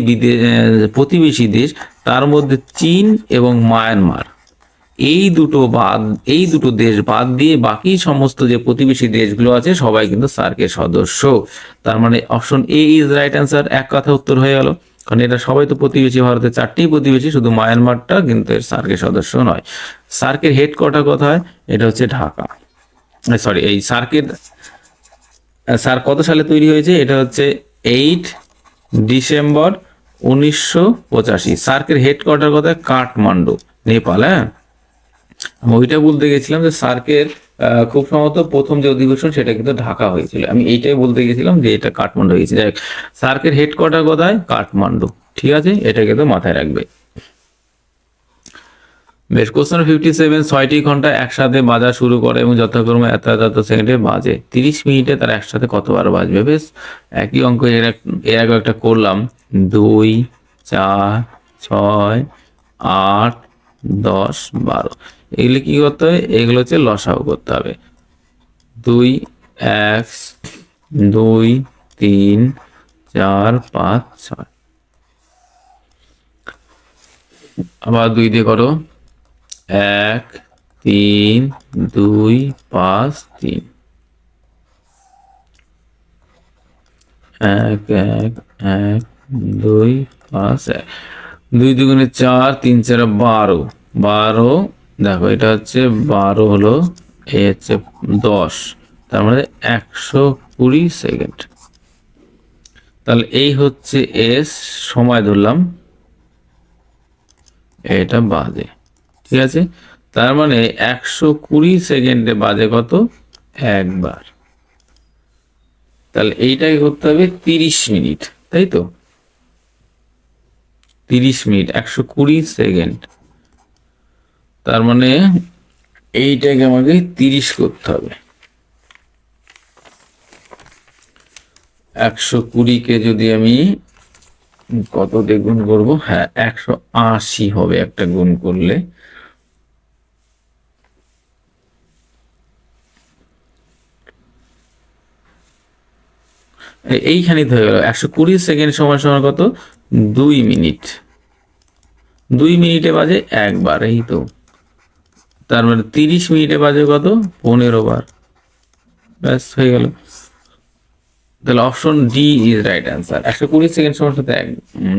প্রতিবেশী দেশ, তার মধ্যে চীন এবং মায়ানমার, এই দুটো দেশ বাদ দিয়ে বাকি সমস্ত যে প্রতিবেশী দেশগুলো আছে সবাই কিন্তু সার্কের সদস্য। তার মানে option A is right answer, এক কথা উত্তর হয়ে গেল, কারণ এটা সবাই তো প্রতিবেশী, ভারতের 4টি প্রতিবেশী, শুধু মায়ানমারটা কিন্তু এর সার্কের সদস্য নয়। সার্কের হেডকোয়ার্টার কোথায়? এটা হচ্ছে ঢাকা, সরি, এই সার্ক কত সালে তৈরি হয়েছে? এটা হচ্ছে 8 ডিসেম্বর 1985। সার্কের হেডকোয়ার্টার কোথায়? কাঠমান্ডু, নেপাল, হ্যাঁ। আমি ওইটা বলতে গেছিলাম যে সার্কের খুব সম্ভবত প্রথম যে অধিবেশন সেটা কিন্তু ঢাকা হয়েছিল। আমি এইটাই বলতে গেছিলাম যে এটা কাঠমান্ডু হয়েছে। যাই হোক, সার্কের হেডকোয়ার্টার কোথায়? কাঠমান্ডু। ঠিক আছে, এটা কিন্তু মাথায় রাখবে। বেশ, কোশ্চেন 57, 6টি ঘন্টা একসাথে বাজা শুরু করে এবং যথাক্রমে এত এত এত সেকেন্ডে বাজে, 30 মিনিটে তারা একসাথে কতবার বাজবে? বেশ, একই অঙ্ক এর আগে একটা করলাম। 2, 4, 6, 8, 10, 12, এগুলো কি করতে হবে? এগুলো হচ্ছে লসাগু করতে হবে। 2, 1, 2, 3, 4, 5, 6, আবার 2 দিয়ে করো। 1, 3, 2, 5, 3, 1, 1, 1, 2, 5, 1, 2 দুগুণে 4, 3 4 12, 12, দেখো এটা হচ্ছে 12 হলো, এই হচ্ছে 10, তার মানে 120 সেকেন্ড। তাহলে এই হচ্ছে এস, সময় ধরলাম, এটা বাজে। ঠিক আছে, তার মানে 120 সেকেন্ডে বাজে কত? একবার। তাহলে এইটাকে করতে হবে 30 মিনিট, তাই তো? 30 মিনিট 120 সেকেন্ড, তার মানে এইটাকে আমাকে 30 করতে হবে। 120কে যদি আমি কত দিয়ে গুণ করবো? হ্যাঁ, 180 হবে একটা গুণ করলে। এইখানে হয়ে গেল 120 সেকেন্ড সমান সমান কত? 2 মিনিট। 2 মিনিটে বাজে একবার, এই তো। তার মানে 30 মিনিটে বাজে কত? 15 বার। ব্যাস, হয়ে গেল। তাহলে option D is right answer. 120 second সময়ের সাথে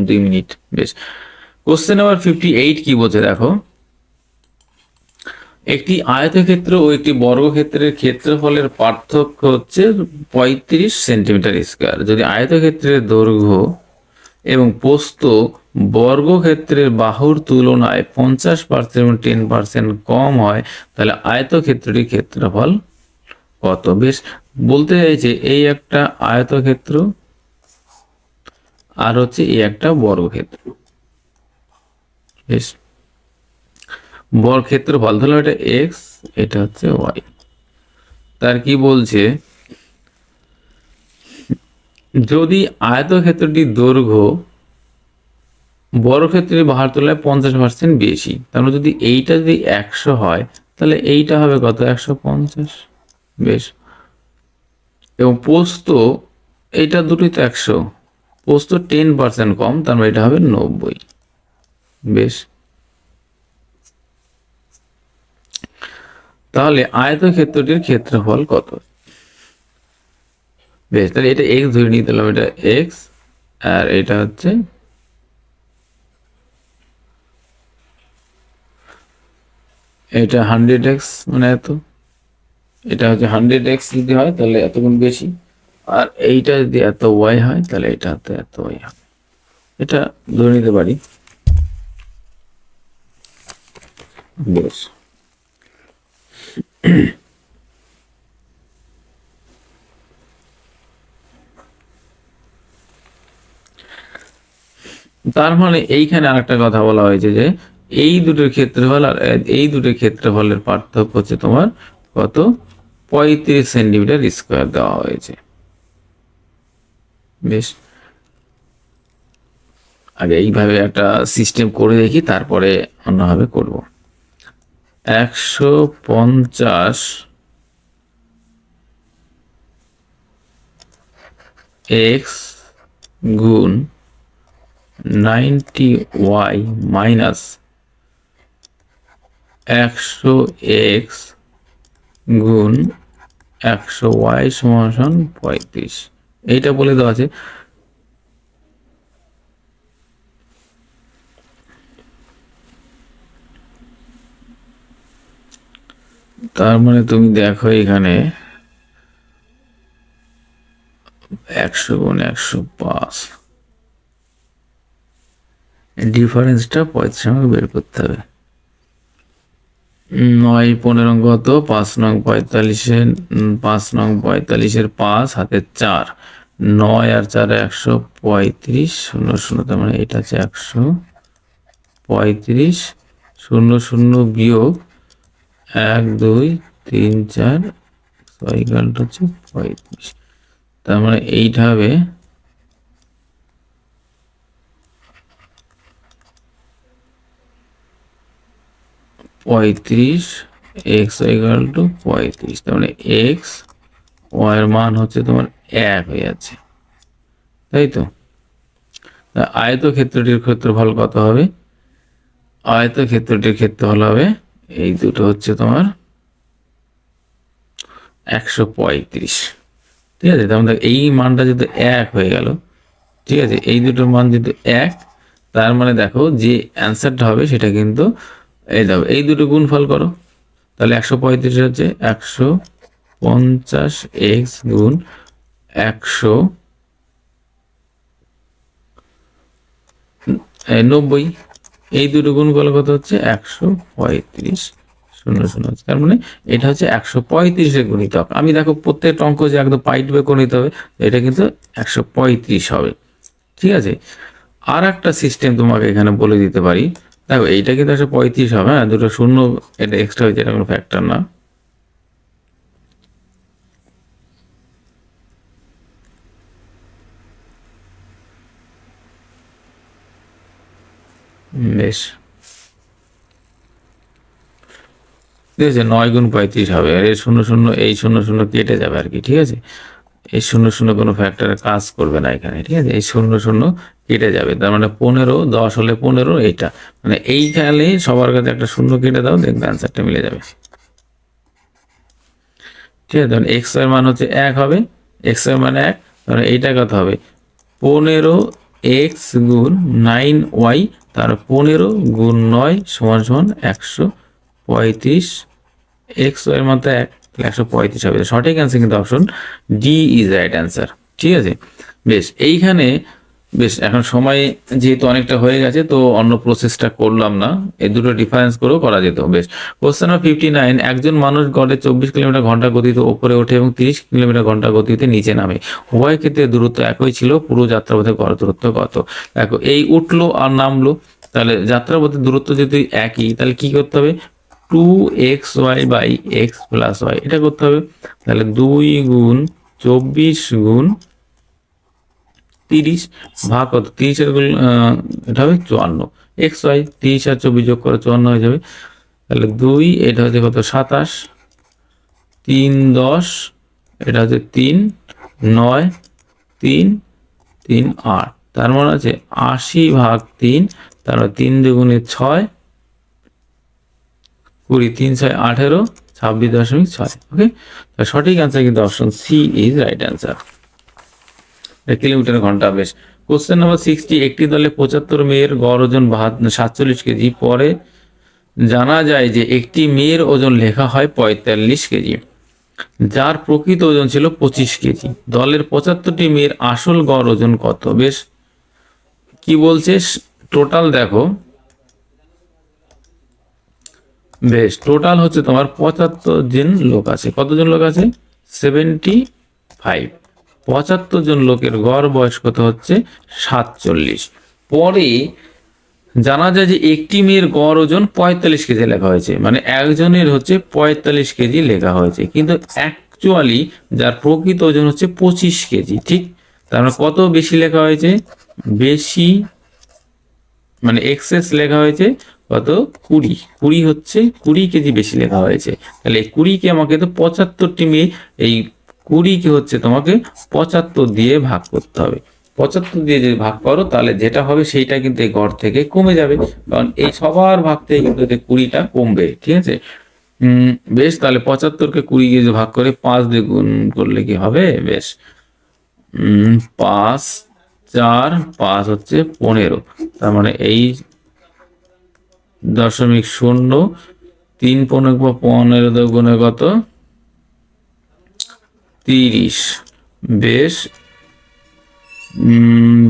2 মিনিট। বেশ, কোশ্চেন নাম্বার 58 কি বলছে দেখো। একটি আয়তক্ষেত্র ও একটি বর্গক্ষেত্রের ক্ষেত্রফলের পার্থক্য হচ্ছে 35 সেন্টিমিটার স্কয়ার। যদি আয়তক্ষেত্রের দৈর্ঘ্য এবং প্রস্থ বর্গক্ষেত্রের বাহুর তুলনায় 50% এবং 10% কম হয়, তাহলে আয়তক্ষেত্রটির ক্ষেত্রফল কত? বেশ, বলতে চাইছে এই একটা আয়তক্ষেত্র আর হচ্ছে এই একটা বর্গক্ষেত্র। বেশ, বর্গক্ষেত্রফল ধরলাম এটা এক্স, এটা হচ্ছে ওয়াই। তার কি বলছে, যদি আয়তক্ষেত্রটির দৈর্ঘ্য বর্গক্ষেত্রের বাহুর তুলনায় 50% বেশি, তার মানে যদি এইটা যদি 100 হয়, তাহলে এইটা হবে কত? 150। বেশ, এবং প্রস্থ, এইটা দুটোই তো 100, প্রস্থ 10% কম, তার মানে এটা হবে 90। বেশ, তাহলে আয়তক্ষেত্রটির ক্ষেত্রফল কত? বেশ, তাহলে এটা এক্স ধরে নিয়ে দিলাম, এটা এক্স, আর এটা হচ্ছে এটা 100x, মানে এত। এটা হচ্ছে 100x যদি হয় তাহলে এত গুণ বেশি, আর এইটা যদি এত ওয়াই হয় তাহলে এটা এত ওয়াই হবে। এটা ধরে নিতে পারি। বেশ, তার মানে এইখানে আরেকটা কথা বলা হয়েছে যে এই দুটোর ক্ষেত্রফল আর এই দুটোর ক্ষেত্রফলের পার্থক্য হচ্ছে তোমার কত? 35 সেন্টিমিটার স্কোয়ার দেওয়া হয়েছে। বেশ, আগে এইভাবে একটা সিস্টেম করে দেখি, তারপরে অন্যভাবে করব। 150 এক্স গুণ 90y মাইনাস 100x গুণ 100y সমান 35, এইটা বলে দেওয়া আছে। তার মানে তুমি দেখো এখানে 100 গুণ 105, ডিফারেন্সটা 35 আমাকে বের করতে হবে। 9 15 কত, 5 9 45 5 9 45 5 হাতে 4, 9 আর 4 135, 0 0, তার মানে এটা হচ্ছে 135, 0 0 বিয়োগ 1 2 3 4 6 গেলটা হচ্ছে 35, তার মানে এইটা হবে 35, x ইকুয়াল টু 35, তার মানে x y এর মান হচ্ছে তোমার 1 হয়ে যাচ্ছে, তাই তো। আয়তক্ষেত্রটির ক্ষেত্রফল কত হবে? আয়তক্ষেত্রটির ক্ষেত্রফল হবে এই দুটো হচ্ছে তোমার 135, ঠিক আছে। তার মানে এই মানটা যদি 1 হয়ে গেল, ঠিক আছে, এই দুটোর মান যদি 1, তার মানে দেখো যে অ্যান্সারটা হবে সেটা কিন্তু এই দেখো এই দুটো গুণফল করো, তাহলে 135 হচ্ছে 150 x গুণ 190, এই দুটো গুণফল কত হচ্ছে 135, 0 0, তার মানে এটা হচ্ছে 135 এর গুণিতক। আমি দেখো প্রত্যেকটা অঙ্ক যে একদম পাইট বে করে নিতে হবে, এটা কিন্তু 135 হবে, ঠিক আছে। আর একটা সিস্টেম তোমাকে এখানে বলে দিতে পারি, দেখো এইটা কিন্তু 135 হবে, হ্যাঁ, দুটো শূন্য এটা এক্সট্রা হয়েছে, এটা কোনো ফ্যাক্টর না। বেশ, ঠিক আছে, 9 গুণ 35 হবে, আর এই 0 0 এই 0 0 কেটে যাবে আর কি, ঠিক আছে। এই 0 0 কোনো ফ্যাক্টরে কাজ করবে না এখানে, ঠিক আছে, এই 0 0 কেটে যাবে, তার মানে 15, 10 হলে 15, এইটা মানে এইখানে সবার কাছে একটা শূন্য কেটে দাও, দেখবে অ্যান্সারটা মিলে যাবে, ঠিক আছে। তখন এক্স এর মান হচ্ছে 1 হবে, এক্স এর মান 1, তাহলে এইটা কত হবে 15x গুণ 9y, তার 15 গুণ 9 সমান সমান 135, এক্স এর মান তো 1, তাহলে 135 হবে। সঠিক অ্যান্সার কিন্তু option D is right answer, ঠিক আছে। বেশ, এইখানে বেশ এখন সময় যেহেতু অনেকটা হয়ে গেছে, তো অন্য প্রসেসটা করলাম না, এই দুটো ডিফারেন্স করেও করা যেত। বেশ, কোশ্চেন নাম্বার 59, একজন মানুষ গড়ে 24 কিলোমিটার ঘন্টা গতিতে উপরে ওঠে এবং 30 কিলোমিটার ঘন্টা গতিতে নিচে নামে, উভয় ক্ষেত্রে দূরত্ব একই ছিল, পুরো যাত্রাপথে গড় দূরত্ব কত? দেখো এই উঠলো আর নামলো, তাহলে যাত্রাপথে দূরত্ব যদি একই, তাহলে কি করতে হবে 2xy by x plus y, এটা করতে হবে। তাহলে 2 গুণ 24 গুণ 30 ভাগ কত, 30 এর গুণ এটা হবে 54, xy 30 আর 24 যোগ করে 54 হয়ে যাবে, তাহলে 2 এটা হচ্ছে কত 27, 3 10, এটা হচ্ছে 3 9, 3 3 8, তার মানে আছে 80 ভাগ 3, তারপর 3 দুগুণে 6, 20 3 6 18, 26.6, ওকে। সঠিক অ্যান্সার কিন্তু option C is right answer, kilometre ঘন্টা। বেশ, কোশ্চেন নাম্বার 60, একটি দলে 75 মেয়ের গড় ওজন 47 কেজি, পরে জানা যায় যে একটি মেয়ের ওজন লেখা হয় 45 কেজি, যার প্রকৃত ওজন ছিল 25 কেজি, দলের 75টি মেয়ের আসল গড় ওজন কত? বেশ, কি বলছে টোটাল দেখো, বেশ টোটাল হচ্ছে তোমার 75 জন লোক আছে, কতজন লোক আছে 75, 75 জন লোকের গড় বয়স কত হচ্ছে 47, পরে জানা যায় যে একটি মেয়ের গড় ওজন 45 কেজি লেখা হয়েছে, মানে একজনের হচ্ছে 45 কেজি লেখা হয়েছে, কিন্তু অ্যাকচুয়ালি যার প্রকৃত ওজন হচ্ছে 25 কেজি, ঠিক। তার মানে কত বেশি লেখা হয়েছে, বেশি মানে এক্সেস লেখা হয়েছে কত 20 হচ্ছে 20 কেজি বেশি লেখা হয়েছে, তাহলে 20কে আমাকে তো 75টি মেয়ে, এই 20কে হচ্ছে তোমাকে 75 দিয়ে ভাগ করতে হবে, 75 দিয়ে যদি ভাগ করো তাহলে যেটা হবে সেইটা কিন্তু এই গড় থেকে কমে যাবে, কারণ এই সবার ভাগ থেকে কিন্তু 20টা কমবে, ঠিক আছে। বেশ, তাহলে 75কে 20 দিয়ে যদি ভাগ করে 5 দিয়ে গুণ করলে কি হবে, বেশ 5 4 5 হচ্ছে 15, তার মানে এই 0.0 3 15 গুণে কত 30, বেশ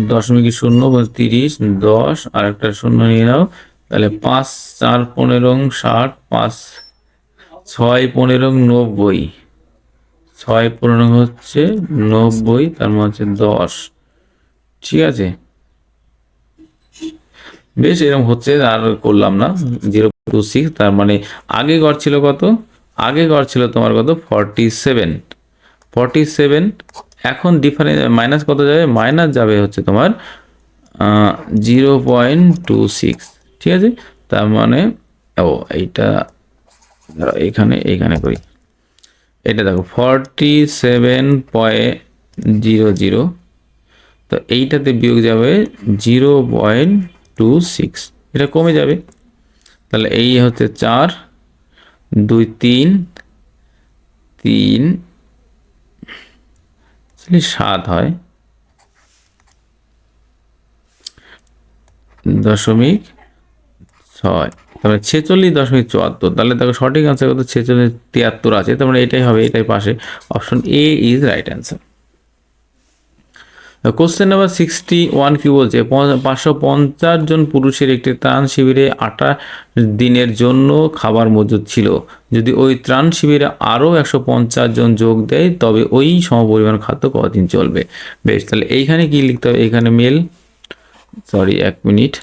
0.0 30 10 আর একটা শূন্য নিয়ে নাও, তাহলে 5 4 15 60, 5 6 15 90, 6 15 হচ্ছে 90, তার মানে হচ্ছে 10। ঠিক আছে, বেশ এরকম হচ্ছে, আর করলাম না। 0.26, তার মানে আগে গড় ছিল কত? আগে গড় ছিল তোমার কত? 47, 47। এখন ডিফারেন্স মাইনাস কত যাবে? মাইনাস যাবে হচ্ছে তোমার 0.26। ঠিক আছে, তার মানে ও এইটা এখানে এইখানে করি, এটা দেখো 47.00, তো এইটাতে বিয়োগ যাবে 0.26, এটা কমে যাবে। তাহলে এই হচ্ছে 4 2 3 3 7 হয় 0.6, তারপরে 46.74। তাহলে দেখো সঠিক আনসার কত? 46.73 আছে, তার মানে এটাই হবে, এটাই পাশে। Option A is right answer. Question number 61 কি বলছে? 550 জন পুরুষের একটি ত্রাণ শিবিরে 28 দিনের জন্য খাবার মজুদ ছিল। যদি ওই ত্রাণ শিবিরে আরও 150 জন যোগ দেয় তবে ওই সমপরিমাণ খাদ্য কতদিন চলবে? বেশ, তাহলে এইখানে কি লিখতে হবে? এখানে মেল, সরি 1 মিনিট,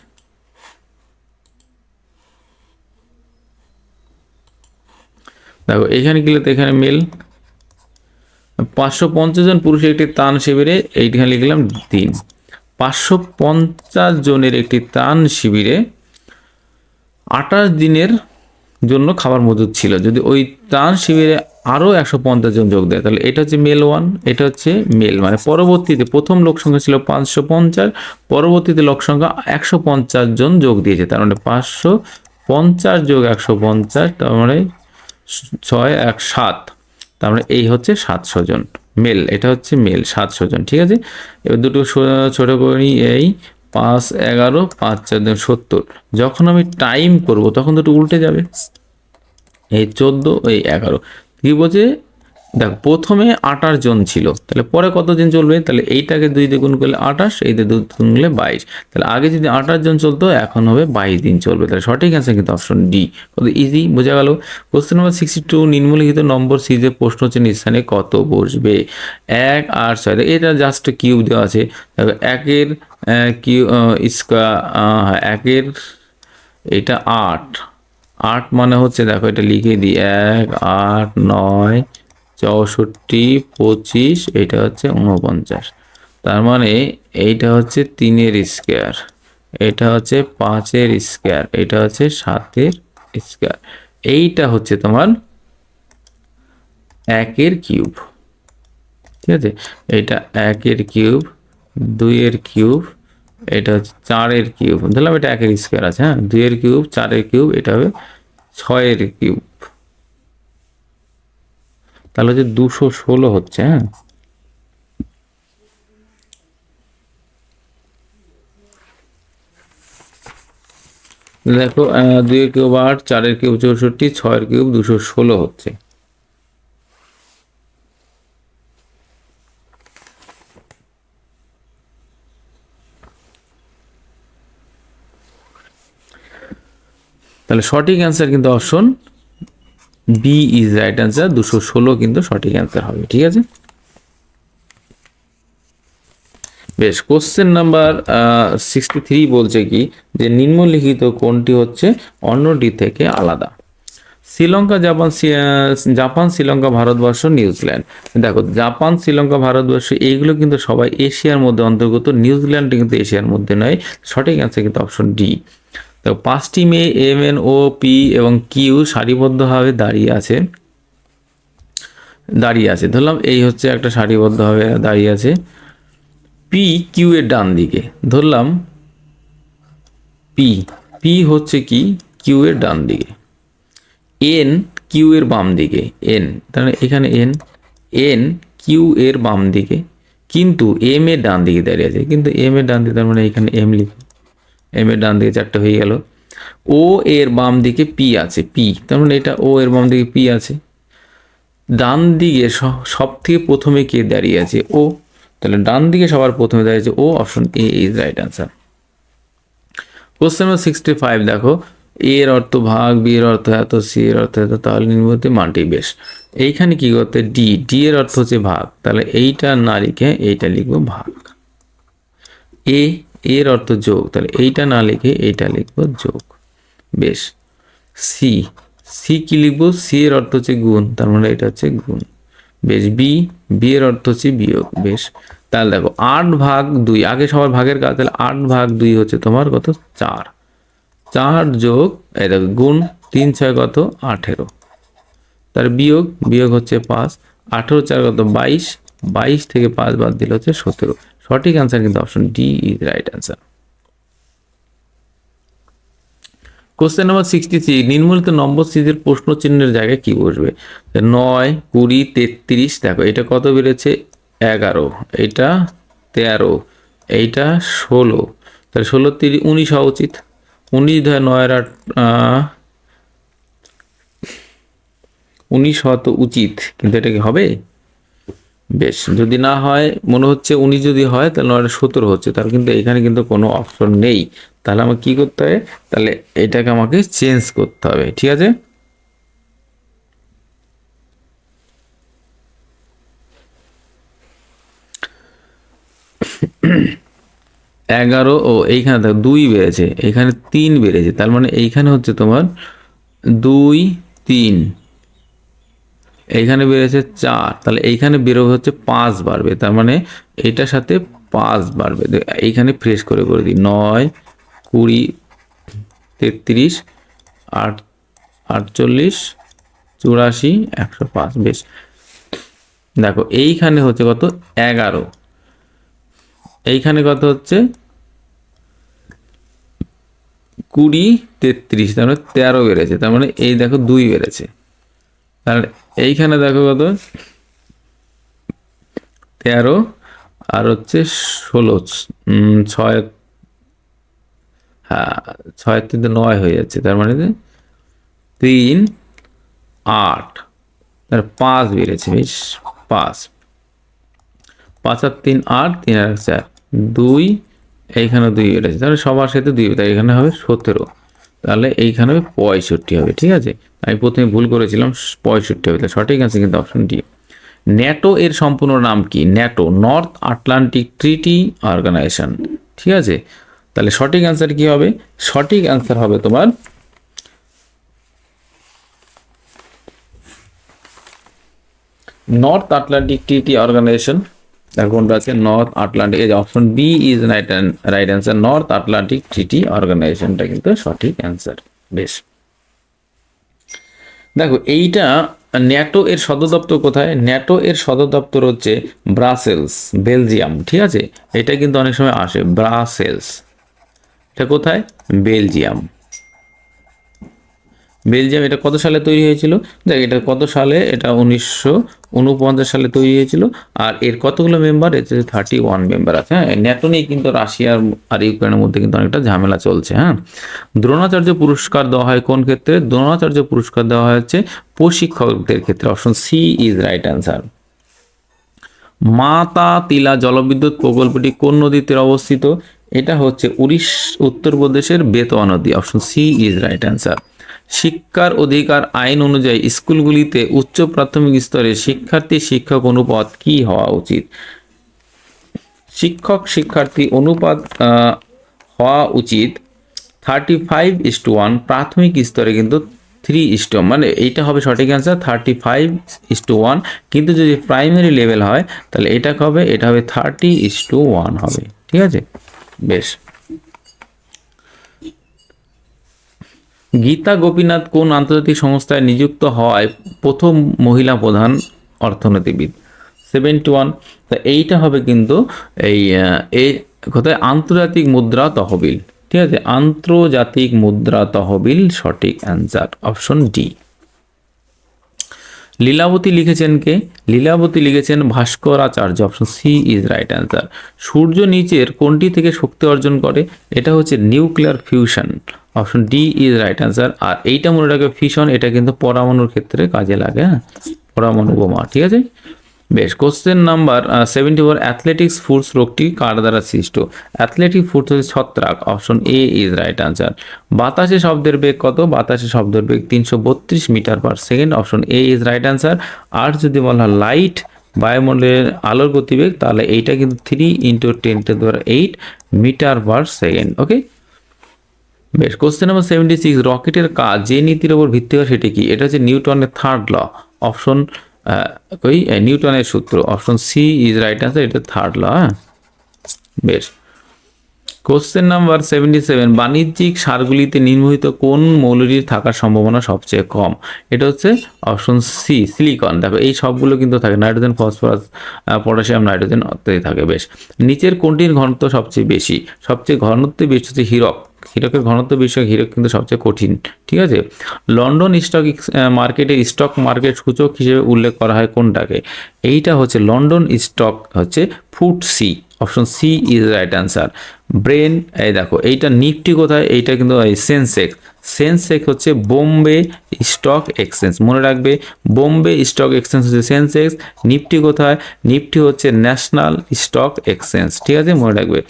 দেখো এখানে কি লিখতে? এখানে মেল 550 জন পুরুষের একটি ত্রাণ শিবিরে, এইখানে লিখলাম দিন। 550 জনের একটি ত্রাণ শিবিরে 28 দিনের জন্য খাবার মজুদ ছিল। যদি ওই ত্রাণ শিবিরে আরও 150 জন যোগ দেয় তাহলে এটা হচ্ছে মেল 1, এটা হচ্ছে মেল, মানে পরবর্তীতে প্রথম লোক সংখ্যা ছিল 550, পরবর্তীতে লোক সংখ্যা 150 জন যোগ দিয়েছে, তার মানে 550 যোগ 150, তার মানে 6 1 7, তার মানে এই হচ্ছে 700 জন মেল, এটা হচ্ছে মেল 700 জন। ঠিক আছে, এবার দুটো ছোট করে নিই, এই 5 11 5 4 70। যখন আমি টাইম করব তখন দুটো উল্টে যাবে, এই 14 এই 11। কি বলছে? দেখ প্রথমে 28 জন ছিল, তাহলে পরে কত দিন চলবে? তাহলে এইটাকে 2 দিয়ে গুণ করলে 28, এইতে 2 গুণ করলে 22, তাহলে আগে যদি 28 জন চলতো এখন হবে 22 দিন চলবে। তাহলে সঠিক অ্যান্সার কিন্তু অপশন ডি। কত ইজি, বোঝা গেল? কোশ্চেন নাম্বার 62, নিম্নলিখিত নম্বর সিরিজে প্রশ্ন হচ্ছে স্থানে কত বসবে? 1 8 6, এটা জাস্ট কিউব দেওয়া আছে। দেখো 1-এর কিউ স্কোয়ার, একের এটা 8, 8 মানে হচ্ছে, দেখো এটা লিখে দিই, 1 8 9 64 25, এটা হচ্ছে 49, তার মানে এইটা হচ্ছে 3-এর স্কোয়ার, এটা হচ্ছে 5-এর স্কোয়ার, এটা হচ্ছে 7-এর স্কোয়ার, এইটা হচ্ছে তোমার 1-এর কিউব। ঠিক আছে, এটা 1-এর কিউব, 2-এর কিউব, এটা হচ্ছে 4-এর কিউব, ধরলাম এটা 1-এর স্কোয়ার আছে, হ্যাঁ, 2-এর কিউব, 4-এর কিউব, এটা হবে 6-এর কিউব, তাহলে হচ্ছে 216 হচ্ছে। হ্যাঁ, দেখো 2-এর কিউব 8, 4-এর কিউব 64, 6-এর কিউব 216 হচ্ছে। তাহলে সঠিক অ্যান্সার কিন্তু option B is right answer, 216 কিন্তু সঠিক অ্যান্সার হবে। ঠিক আছে, বেশ। কোশ্চেন নাম্বার 63 বলছে কি, যে নিম্নলিখিত কোনটি হচ্ছে অন্যটি থেকে আলাদা? Sri Lanka, Japan Sri Lanka Bharatvarsha New Zealand. দেখো জাপান শ্রীলঙ্কা ভারতবর্ষ এইগুলো কিন্তু সবাই এশিয়ার মধ্যে অন্তর্গত, নিউজিল্যান্ড কিন্তু এশিয়ার মধ্যে নয়। সঠিক অ্যান্সার কিন্তু অপশন ডি। তো 5টি মেয়ে এম এন ও পি এবং কিউ সারিবদ্ধভাবে দাঁড়িয়ে আছে, ধরলাম এই হচ্ছে একটা সারিবদ্ধভাবে দাঁড়িয়ে আছে। পি কিউ এর ডান দিকে, ধরলাম পি, পি হচ্ছে কি কিউ এর ডান দিকে, এন কিউ এর বাম দিকে, এন তাহলে এখানে এন, এন কিউ এর বাম দিকে, কিন্তু এম এর ডান দিকে দাঁড়িয়ে আছে, কিন্তু এম এর ডান দিকে, তার মানে এখানে এম লিখো, এম এর ডান দিকে 4টে হয়ে গেল। ও এর বাম দিকে পি আছে, পি, তার মানে এটা ও এর বাম দিকে পি আছে। ডান দিকে সব থেকে প্রথমে কে দাঁড়িয়ে আছে? ও, তাহলে ডান দিকে সবার প্রথমে দাঁড়িয়েছে ও, option A is right answer. Question number 65 দেখো, এর অর্থ ভাগ, বি এর অর্থ এত, সি এর অর্থ এত, তাহলে নিম্নবর্তী মানটি বেশ। এইখানে কি করতে, ডি, ডি এর অর্থ হচ্ছে ভাগ, তাহলে এইটা না লিখে এইটা লিখবো ভাগ। এ, এর অর্থ যোগ, তাহলে এইটা না লিখে এইটা লিখবো যোগ, বেশ। সি, সি কি লিখবো, সি এর অর্থ হচ্ছে গুণ, তার মানে এটা হচ্ছে গুণ, বেশ। বি, বি এর অর্থ হচ্ছে বিয়োগ, বেশ। তাহলে দেখো 8/2, আগে সবার ভাগের কাজ, তাহলে 8/2 হচ্ছে তোমার কত, 4, 4 যোগ এই দেখো গুণ 3 6 কত 18, তার বিয়োগ, বিয়োগ হচ্ছে 5, 18 4 কত 22, 22 থেকে 5 বাদ দিলে হচ্ছে 17। সঠিক অ্যান্সার কিন্তু option D is right answer. Question number 63, নিম্নলিখিত নম্বর সিরিজের প্রশ্ন চিহ্নের জায়গায় কি বসবে? 9 20 33, দেখো এটা কত বেড়েছে 11, এটা 13, এইটা 16, তাহলে 16 30 19 হওয়া উচিত। 19 ধর 9 আর 19 হওয়া তো উচিত, কিন্তু এটা কি হবে? বেশ, যদি না হয়, মনে হচ্ছে 19 যদি হয় তাহলে 9 17 হচ্ছে, তার কিন্তু এখানে কিন্তু কোনো অপশন নেই। তাহলে আমাকে কি করতে হবে, তাহলে এটাকে আমাকে চেঞ্জ করতে হবে, ঠিক আছে। এগারো, ও এইখানে দেখো 2 বেড়েছে, এখানে 3 বেড়েছে, তার মানে এইখানে হচ্ছে তোমার 2 3, এইখানে বেড়েছে 4, তাহলে এইখানে বেরোবে হচ্ছে 5 বাড়বে, তার মানে এইটার সাথে 5 বাড়বে। এইখানে ফ্রেশ করে দিই, 9 20 33 8 48 84 105, বেশ। দেখো এইখানে হচ্ছে কত 11, এইখানে কত হচ্ছে 20 33, তার মানে 13 বেড়েছে, তার মানে এই দেখো 2 বেড়েছে, তাহলে এইখানে দেখো কত 13 আর হচ্ছে 16, 6, হ্যাঁ 6 3 9 হয়ে যাচ্ছে, তার মানে 3 8, তার 5 বেড়েছে, বেশ 5, 5 আর 3 8, 3 আর 4 2, এইখানে 2 বেড়েছে, তাহলে সবার সাথে 2, তাই এখানে হবে 17, তাহলে এইখানে হবে 65 হবে, ঠিক আছে। আমি প্রথমে ভুল করেছিলাম, 65 হবে, তাহলে সঠিক আছে কিন্তু অপশন ডি। ন্যাটো এর সম্পূর্ণ নাম কি? NATO, north Atlantic treaty organization, ঠিক আছে। তাহলে সঠিক অ্যান্সার কি হবে? সঠিক অ্যান্সার হবে তোমার নর্থ আটলান্টিক ট্রিটি অর্গানাইজেশন। কোনটা আছে? নর্থ আটলান্টিক, এই option B is right answer, North Atlantic treaty অর্গানাইজেশনটা কিন্তু সঠিক অ্যান্সার, বেশ। দেখো এইটা ন্যাটো এর সদর দপ্তর কোথায়? ন্যাটো এর সদর দপ্তর হচ্ছে ব্রাসেলস, বেলজিয়াম, ঠিক আছে। এটা কিন্তু অনেক সময় আসে, ব্রাসেলস, এটা কোথায়? Belgium, Belgium. এটা কত সালে তৈরি হয়েছিল? দেখ এটা কত সালে, এটা 1949 সালে তৈরি হয়েছিল। আর এর কতগুলো মেম্বার? এতে 31 মেম্বার আছে। হ্যাঁ, ন্যাটো নিয়ে কিন্তু রাশিয়ার আর ইউক্রেনের মধ্যে কিন্তু অনেকটা ঝামেলা চলছে। হ্যাঁ, দ্রোণাচার্য পুরস্কার দেওয়া হয় কোন ক্ষেত্রে? দ্রোণাচার্য পুরস্কার দেওয়া হচ্ছে প্রশিক্ষকদের ক্ষেত্রে, option C is right answer. Mata Tila জলবিদ্যুৎ প্রকল্পটি কোন নদীতে অবস্থিত? এটা হচ্ছে উত্তরপ্রদেশের বেতোয়া নদী, option C is right answer. শিক্ষার অধিকার আইন অনুযায়ী স্কুলগুলিতে উচ্চ প্রাথমিক স্তরে শিক্ষার্থী শিক্ষক অনুপাত কি হওয়া উচিত? শিক্ষক শিক্ষার্থী অনুপাত হওয়া উচিত 35:1, প্রাথমিক স্তরে কিন্তু 3:1, মানে এইটা হবে সঠিক অ্যান্সার 35:1, কিন্তু যদি প্রাইমারি লেভেল হয় তাহলে এটা হবে, এটা হবে 30:1 হবে, ঠিক আছে, বেশ। গীতা গোপীনাথ কোন আন্তর্জাতিক সংস্থায় নিযুক্ত হওয়ায় প্রথম মহিলা প্রধান অর্থনীতিবিদ? 71, তা এইটা হবে কিন্তু এই কোথায়? আন্তর্জাতিক মুদ্রা তহবিল, ঠিক আছে, আন্তর্জাতিক মুদ্রা তহবিল সঠিক অ্যান্সার, অপশন ডি। লীলাবতী লিখেছেন কে? লীলাবতী লিখেছেন Bhaskaracharya, option C is right answer. সূর্য নিচের কোনটি থেকে শক্তি অর্জন করে? এটা হচ্ছে nuclear fusion, option D is right answer. আর এইটা মনে রাখবে, ফিশন এটা কিন্তু পরমাণুর ক্ষেত্রে কাজে লাগে, হ্যাঁ, পরমাণু বোমা, ঠিক আছে। বেশ, কোশ্চেন নাম্বার 74, অ্যাথলেটিক্স ফুডস রোগটি কার দ্বারা সৃষ্ট? অ্যাথলেটিক ফুডস হচ্ছে ছত্রাক, option A is right answer. বাতাসে শব্দের বেগ কত? বাতাসে শব্দের বেগ 332 metre per second, option A is right answer. আর যদি বলা হয় লাইট, বায়ুমণ্ডলের আলোর গতিবেগ, তাহলে এইটা কিন্তু 3 × 10⁸ মিটার পার সেকেন্ড। ওকে, বেশ, কোশ্চেন নাম্বার 76, রকেটের কাজ যে নীতির উপর ভিত্তি করে সেটি কি? এটা হচ্ছে নিউটনের থার্ড ল, অপশন নিউটনের সূত্র, option C is right answer, এটা থার্ড ল। হ্যাঁ, বেশ। কোশ্চেন নাম্বার 77, বাণিজ্যিক সারগুলিতে নিম্নলিখিত কোন মৌলটির থাকার সম্ভাবনা সবচেয়ে কম? এটা হচ্ছে অপশন সি সিলিকন। দেখো এই সবগুলো কিন্তু থাকে, নাইট্রোজেন, ফসফরাস, পটাশিয়াম, নাইট্রোজেন ইত্যাদি থাকে। বেশ, নিচের কোনটির ঘনত্ব সবচেয়ে বেশি? সবচেয়ে ঘনত্ব বেশি হচ্ছে হীরক। হীরকের ঘনত্ব বেশি, হীরক কিন্তু সবচেয়ে কঠিন। ঠিক আছে, লন্ডন স্টক মার্কেটের স্টক মার্কেট সূচক হিসেবে উল্লেখ করা হয় কোনটাকে? এইটা হচ্ছে লন্ডন স্টক হচ্ছে Footsie, option C is right answer. Brain, এই দেখো এইটা নিফটি কোথায়? এইটা কিন্তু সেন্সেক্স। সেন্সেক্স হচ্ছে বোম্বে স্টক এক্সচেঞ্জ, মনে রাখবে বোম্বে স্টক এক্সচেঞ্জ হচ্ছে সেন্সেক্স। নিফটি কোথায়? নিফটি হচ্ছে ন্যাশনাল স্টক এক্সচেঞ্জ। ঠিক আছে, মনে রাখবে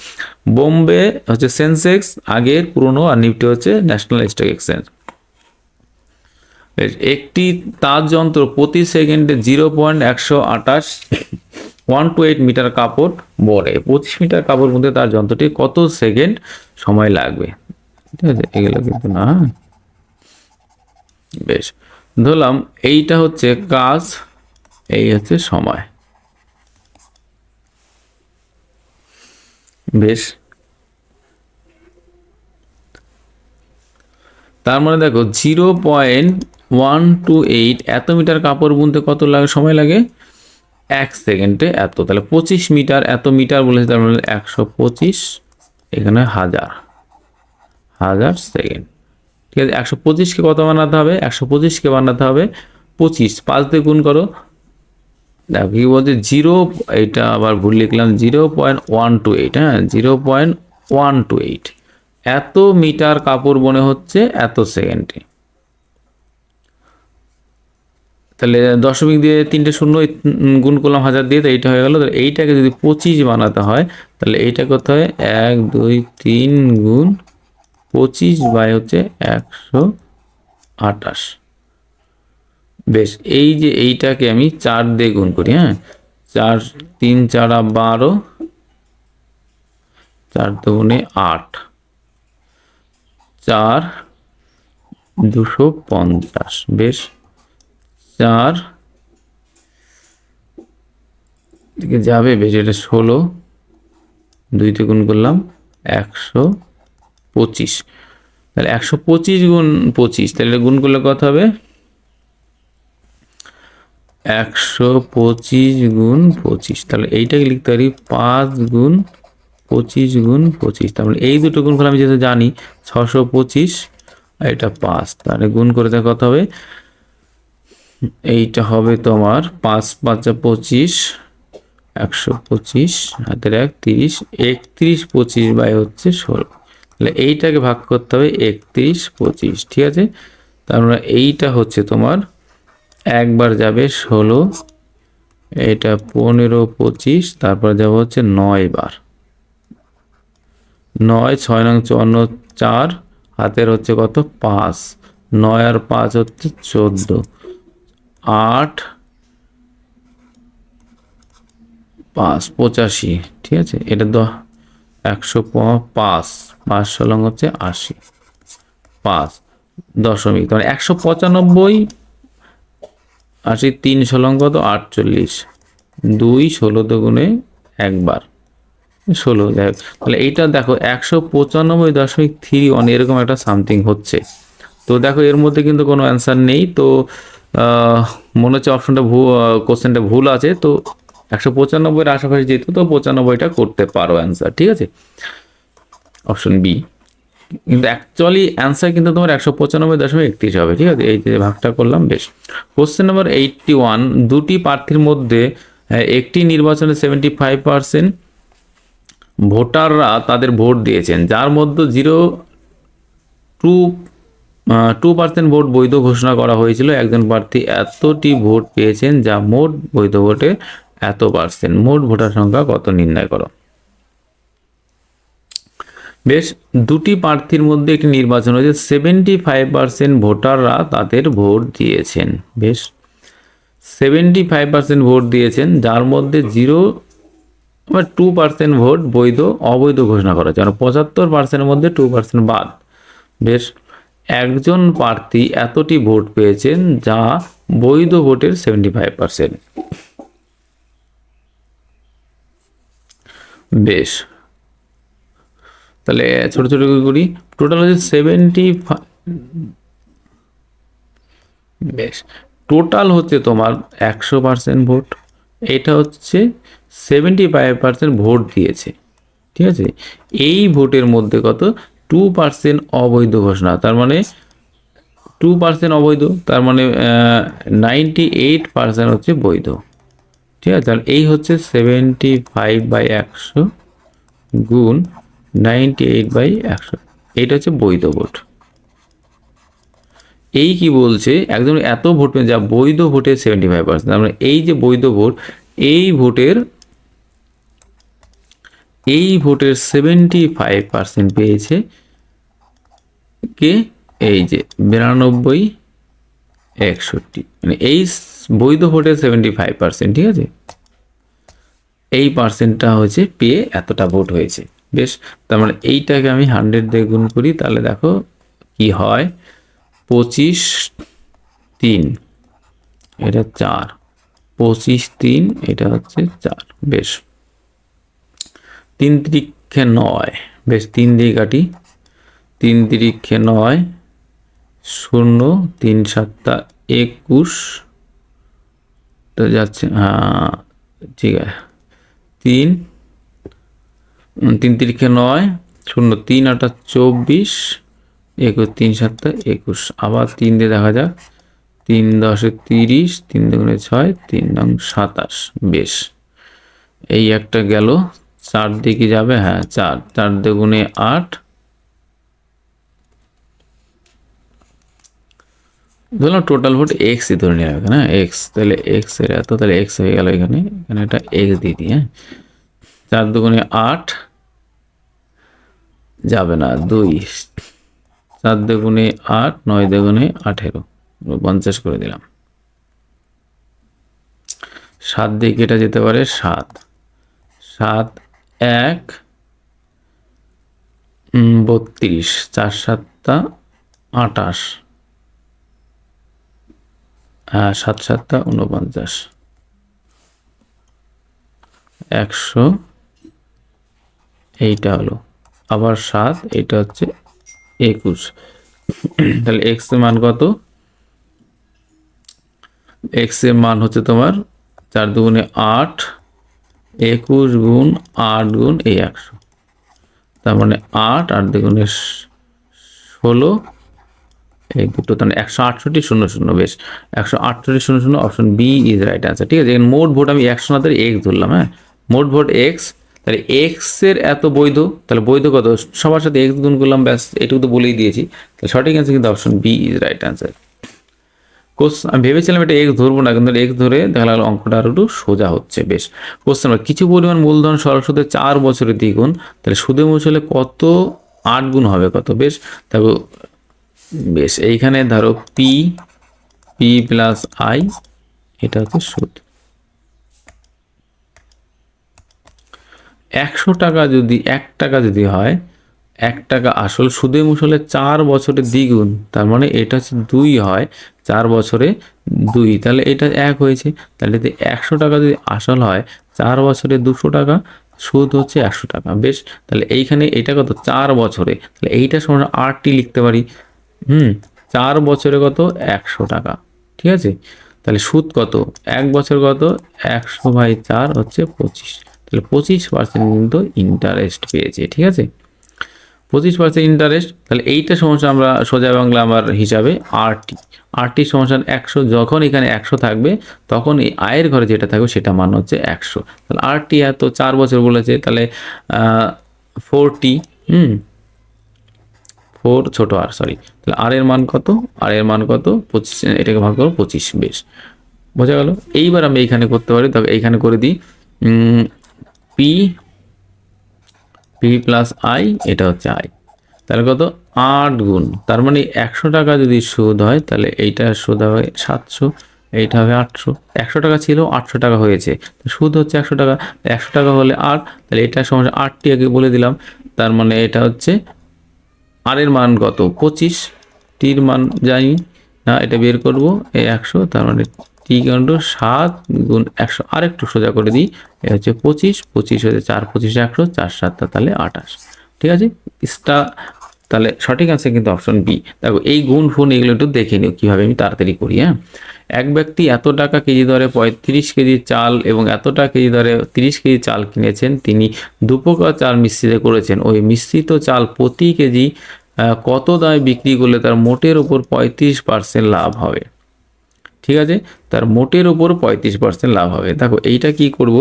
বোম্বে হচ্ছে সেন্সেক্স আগের পুরনো, আর নিফটি হচ্ছে ন্যাশনাল স্টক এক্সচেঞ্জ। একটি তার যন্ত্র প্রতি সেকেন্ডে 0.128 128 মিটার কাপড় বড়ে। 25 মিটার কাপড় মধ্যে তার যন্ত্রটি কত সেকেন্ড সময় লাগবে? ঠিক আছে, এগুলো কিন্তু না। বেশ, ধরলাম এইটা হচ্ছে কাজ, এই হচ্ছে সময়। বেশ, তার মানে দেখো 0.128 এত মিটার কাপড় বুনতে কত লাগে সময় লাগে? 1 সেকেন্ডে এত, তাহলে 25 মিটার, এত মিটার বলেছে, তার মানে 125, এখানে হাজার সেকেন্ড। ঠিক আছে, 125কে কত বানাতে হবে? 125কে বানাতে হবে 25, 5 দিয়ে গুণ করো। দেখো কি বলছে, এটা আবার ভুল লিখলাম, 0.128। হ্যাঁ, 0.128 এত মিটার কাপড় বনে হচ্ছে এত সেকেন্ডে। তাহলে দশমিক দিয়ে 3টে শূন্য গুণ করলাম 1000 দিয়ে, তো এইটা হয়ে গেল। তাহলে এইটাকে যদি 25 বানাতে হয়, তাহলে এইটা করতে হয় 1 2 3 গুণ 25 বাই হচ্ছে 128। বেশ, এই যে এইটাকে আমি 4 দিয়ে গুণ করি। হ্যাঁ, 4 3 4 12, 4 দুগুণে 8, 4 250। বেশ, 4 দিকে যাবে, বেশ, এটা 16, 2 তে গুণ করলাম 125। তাহলে 125 গুণ 25, তাহলে গুণ করলে কত হবে? 125 গুণ 25, তাহলে এইটাকে লিখতে পারি 5 গুণ 25 গুণ 25। তাহলে এই দুটো গুণ করে আমি যেহেতু জানি 625, এটা 5, তাহলে গুণ করে দেখো কত হবে? এইটা হবে তোমার 5 5 25, 125 হাতের 1 30, 31 25 বাই হচ্ছে 16। তাহলে এইটাকে ভাগ করতে হবে 31 25। ঠিক আছে, তারপরে এইটা হচ্ছে তোমার একবার যাবে 16, এটা 15 25, তারপর যাব হচ্ছে 9 বার, 9 6 নং 54, 4 হাতের হচ্ছে কত? 5, 9 আর 5 হচ্ছে 14, 8 5 85। ঠিক আছে, এটা 105, 5 16 হচ্ছে 80, 5 দশমিক, তাহলে 195, 80 3 16 কত? 48, 2 16 দুগুণে একবার 16। দেখ, তাহলে এইটা দেখো 195.31 এরকম একটা সামথিং হচ্ছে। তো দেখো এর মধ্যে কিন্তু কোনো অ্যান্সার নেই, তো মনে হচ্ছে অপশনটা কোশ্চেনটা ভুল আছে। তো 195-এর আশেপাশে যেহেতু, তো 95টা করতে পারো অ্যান্সার। ঠিক আছে, অপশন বি। কিন্তু অ্যাকচুয়ালি অ্যান্সার কিন্তু তোমার 195.31 হবে। ঠিক আছে, এই যে ভাগটা করলাম। বেশ, কোশ্চেন নাম্বার 81, দুটি প্রার্থীর মধ্যে একটি নির্বাচনে 75% ভোটাররা তাদের ভোট দিয়েছেন, যার মধ্যে 2% ভোট বৈধ ঘোষণা করা হয়েছিল। একজন প্রার্থী এতটি ভোট পেয়েছেন যা মোট বৈধ ভোটের এত পার্সেন্ট। মোট ভোটার সংখ্যা কত নির্ণয় করো। বেশ, দুটি প্রার্থীর মধ্যে একটি নির্বাচন হয়েছে, 75% ভোটাররা তাদের ভোট দিয়েছেন। বেশ, 75% ভোট দিয়েছেন, যার মধ্যে 2% ভোট বৈধ অবৈধ ঘোষণা করা হয়েছে, মানে 75%-এর মধ্যে 2% বাদ। বেশ, একজন প্রার্থী এতটি ভোট পেয়েছেন যা বৈধ ভোটের 75%। বেশ, তাহলে ছোট ছোট করে করি। টোটাল হচ্ছে 75। বেশ, টোটাল হচ্ছে তোমার 100% ভোট, এটা হচ্ছে 75% ভোট দিয়েছে, ঠিক আছে। এই ভোটের মধ্যে কত, 2% অবৈধ ঘোষণা, তার মানে 2% অবৈধ, তার মানে 98% হচ্ছে বৈধ, ঠিক আছে। তাহলে এই হচ্ছে 75/100 গুণ 98/100, এইটা হচ্ছে বৈধ ভোট। এই কি বলছে, একজন এত ভোট যা বৈধ ভোটের 75%, তার মানে এই যে বৈধ ভোট, এই ভোটের 75% পেয়েছে কে, এই যে 92/61, মানে এই বৈধ ভোটের 75%, ঠিক আছে। এই পার্সেন্টটা হচ্ছে পেয়ে এতটা ভোট হয়েছে। বেশ, তার মানে এইটাকে আমি 100 দিয়ে গুণ করি, তাহলে দেখো কি হয়, 25/3, এটা 4, 25/3, এটা হচ্ছে 4। বেশ, 3 তিরিক্ষে 9, বেশ 3 দিয়ে কাটি, 3 তিরিক্ষে 9, 0, 3 7 21, তো যাচ্ছে, হ্যাঁ ঠিক আছে, 3 তিরিক্ষে 9, 0, 3 8 24, 21, 3 7 21, আবার 3 দিয়ে দেখা যাক, 3 10 30, 3 2 6, 3 9 27। বেশ, এই একটা গেল, 4 দিয়ে কি যাবে, হ্যাঁ 4, 4 2 8, ধরলাম টোটাল ভোট এক্স ধরে নিলাম এখানে, এক্স, তাহলে এক্স এর এত, তাহলে এক্স হয়ে গেল, এখানে এখানে একটা এক্স দিয়ে দিই, হ্যাঁ। 4 2 8, যাবে না 2, 7 2 8, 9 2 18, 50 করে দিলাম। 7 দিয়ে কেটে যেতে পারে, 7 7 1 32, 4 7 28, 7 7 49, 100, এইটা হলো আবার 7, এটা হচ্ছে 21। তাহলে এক্স এর মান কত, এক্স এর মান হচ্ছে তোমার 4 2 8, 21 গুণ 8 গুণ এই 100, তার মানে 8 8 2 16, এই দুটো, তাহলে 168 0 0। বেশ, 168 0 0, option B is right answer, ঠিক আছে। মোট ভোট আমি 100 না ধরে এক্স ধরলাম, হ্যাঁ, মোট ভোট এক্স, তাহলে এক্স এর এত বৈধ, তাহলে বৈধ কত, সবার সাথে এক্স গুণ করলাম, ব্যাস এটুকু তো বলেই দিয়েছি, তাহলে সঠিক অ্যান্সার কিন্তু option B is right answer. আমি ভেবেছিলাম এটা এক্স ধরবো না, কিন্তু এক্স ধরে দেখা গেল অঙ্কটা আরো একটু সোজা হচ্ছে। বেশ, কোশ্চেন, কিছু পরিমাণ মূলধন সরল সুদে 4 বছরের দ্বিগুণ, তাহলে সুদে মূসলে কত 8 গুণ হবে কত। বেশ, তবে বেশ, এইখানে ধরো পি প্লাস আই, এটা হচ্ছে সুদ। 100 টাকা যদি 1 টাকা যদি হয়, 1 টাকা আসল, সুদে মূসলে 4 বছরের দ্বিগুণ, তার মানে এটা হচ্ছে 2 হয়, 4 বছরে 2, তাহলে এটা 1 হয়েছে। তাহলে যদি 100 টাকা যদি আসল হয়, 4 বছরে 200 টাকা, সুদ হচ্ছে 100 টাকা। বেশ, তাহলে এইখানে এটা কত, 4 বছরে, তাহলে এইটা সমান আরটি লিখতে পারি। 4 বছরে কত, 100 টাকা, ঠিক আছে। তাহলে সুদ কত, 1 বছর কত, 100/4 হচ্ছে 25, তাহলে 25% কিন্তু ইন্টারেস্ট পেয়েছে, ঠিক আছে, 25% ইন্টারেস্ট। তাহলে এইটা সমস্যা আমরা সোজা বাংলা আমার হিসাবে আরটি সমস্যা 100, যখন এখানে 100 থাকবে তখন এই আয়ের ঘরে যেটা থাকবে সেটা মান হচ্ছে 100। তাহলে আরটি এত 4 বছর বলেছে, তাহলে 40, 4 ছোট আর, সরি, তাহলে আর এর মান কত, আর এর মান কত 25, এটাকে ভাগ করো 25। বেশ, বোঝা গেল? এইবার আমি এইখানে করতে পারি, তবে এইখানে করে দিই পি প্লাস আই, এটা হচ্ছে আই। তাহলে কত? 8 গুণ, তার মানে 100 টাকা যদি সুদ হয় তাহলে এইটা সুদ হবে 700, এইটা হবে 800। 100 টাকা ছিল, 800 টাকা হয়েছে, সুদ হচ্ছে 100 টাকা। 100 টাকা হলে 8, তাহলে এটা সমান 8টি আগে বলে দিলাম। তার মানে এটা হচ্ছে আর এর মান কত? 25। টির মান জানি না, এটা বের করব। এই 100, তার মানে টি কাউন্ট 7 গুণ 100, আরেকটু সোজা করে দিই, এ হচ্ছে 25, 25 হচ্ছে 4 25 100, 4 7 তাহলে 28। ঠিক আছে, ইসটা তাহলে সঠিক আছে কিন্তু অপশন বি। দেখো এই গুণ ফোন এগুলো একটু দেখে নিও কিভাবে আমি তাড়াতাড়ি করি। হ্যাঁ, এক ব্যক্তি এত টাকা কেজি দরে 35 কেজি চাল এবং এতটা কেজি দরে 30 কেজি চাল কিনেছেন। তিনি দুপ্রকার চাল মিশ্রিত করেছেন। ওই মিশ্রিত চাল প্রতি কেজি কত দামে বিক্রি করলে তার মোটের উপর 35% লাভ হবে? ঠিক আছে, তার মোটের উপর 35% লাভ হবে। দেখো এইটা কি করব,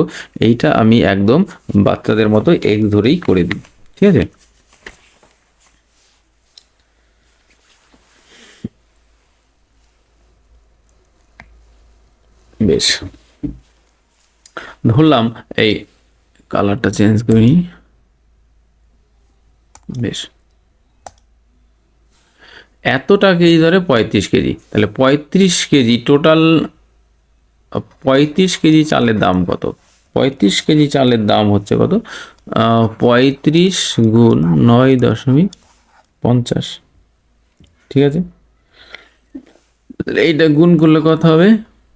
এইটা আমি একদম বাচ্চাদের মতো এক্স ধরেই করে দিই। ঠিক আছে, বেশ, ধরলাম এই কালারটা চেঞ্জ করি। বেশ, এতটা কেজি ধরে 35 কেজি, তাহলে 35 কেজি টোটাল 35 কেজি চালের দাম কত? 35 কেজি চালের দাম হচ্ছে কত? 35 গুণ 9.50। ঠিক আছে, এইটা গুণ করলে কত হবে?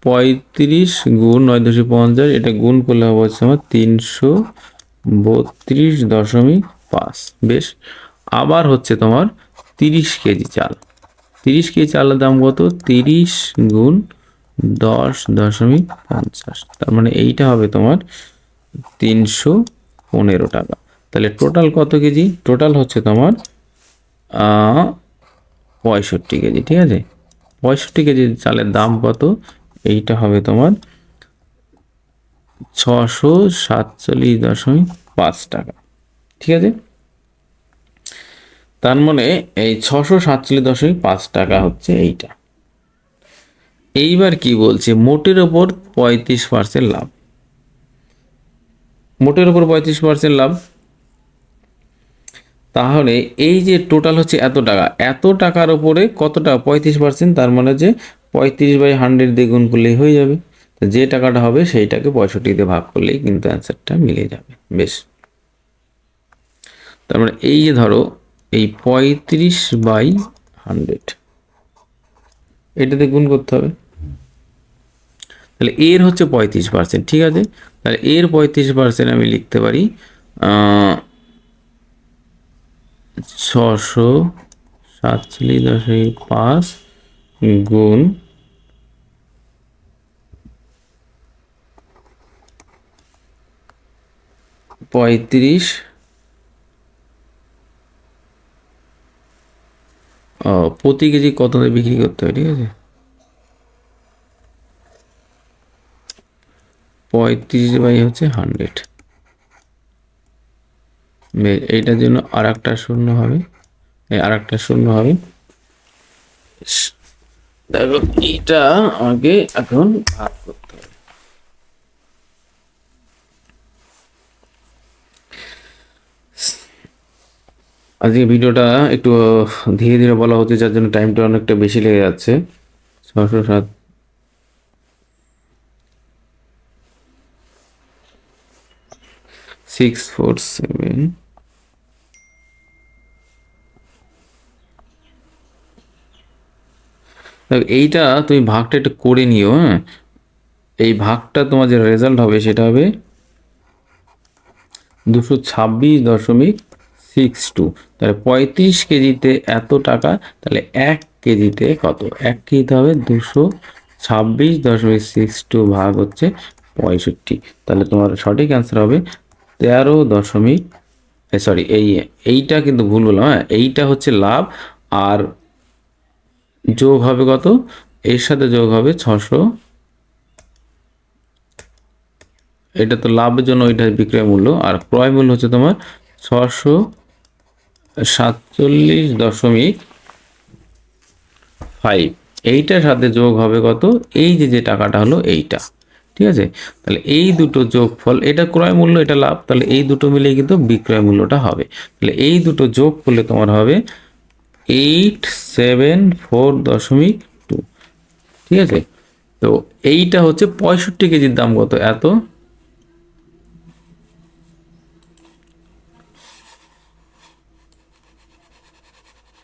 35 গুণ 9.50, এটা গুণ করলে হবে হচ্ছে আমার 332.5। বেশ, আবার হচ্ছে তোমার 30 কেজি চাল। 30 কেজি চালের দাম কত? 30 গুণ 10.50, তার মানে এইটা হবে তোমার 315 টাকা। তাহলে টোটাল কত কেজি? টোটাল হচ্ছে তোমার 65 কেজি। ঠিক আছে, 65 কেজি চালের দাম কত? এইটা হবে তোমার 647.5 টাকা। ঠিক আছে, তার মানে এই 647.5 টাকা হচ্ছে এইটা। এইবার কি বলছে? মোটের ওপর 35% লাভ। মোটের ওপর 35% লাভ, তাহলে এই যে টোটাল হচ্ছে এত টাকা, এত টাকার উপরে কত টাকা? 35%, তার মানে যে 35/100 দিয়ে গুণ করলেই হয়ে যাবে। তো যে টাকাটা হবে সেইটাকে 65 দিয়ে ভাগ করলেই কিন্তু অ্যান্সারটা মিলে যাবে। বেশ, তার মানে এই যে ধরো এই 35/100 এটাতে গুণ করতে হবে, তাহলে এর হচ্ছে 35%। ঠিক আছে, তাহলে এর 35% আমি লিখতে পারি 647.5 গুণ 35, প্রতি কেজি কত দিয়ে বিক্রি করতে হবে? ঠিক আছে, 35/100। এইটার জন্য আর একটা শূন্য হবে, আর একটা শূন্য হবে। দেখো এইটা আমাকে এখন ভাগ করতে হবে। আজকে ভিডিওটা একটু ধীরে ধীরে বলা হচ্ছে, যার জন্য টাইমটা অনেকটা বেশি লেগে যাচ্ছে। 607 647, এইটা তুমি ভাগটা একটু করে নিও। হ্যাঁ, এই ভাগটা তোমার যে রেজাল্ট হবে সেটা হবে 226.62। তাহলে 35 কেজিতে এত টাকা, তাহলে 1 কেজিতে কত? 1 কেজিতে হবে 226.62 ভাগ হচ্ছে 65। তাহলে তোমার সঠিক অ্যান্সার হবে 13 সরি, এইটা কিন্তু ভুল বললাম। হ্যাঁ, এইটা হচ্ছে লাভ, আর যোগ হবে কত? এর সাথে যোগ হবে 600। এটা তো লাভের জন্য ওইটা বিক্রয় মূল্য, আর ক্রয় মূল্য হচ্ছে তোমার 647.5। এইটার সাথে যোগ হবে কত, এই যে টাকাটা হলো এইটা, ঠিক আছে। তাহলে এই দুটো যোগফল, এটা ক্রয় মূল্য, এটা লাভ, তাহলে এই দুটো মিলে কিন্তু বিক্রয় মূল্যটা হবে। তাহলে এই দুটো যোগ করলে তোমার হবে 874.2, ঠিক আছে। তো এইটা হচ্ছে 65 কেজির দাম কত, এত।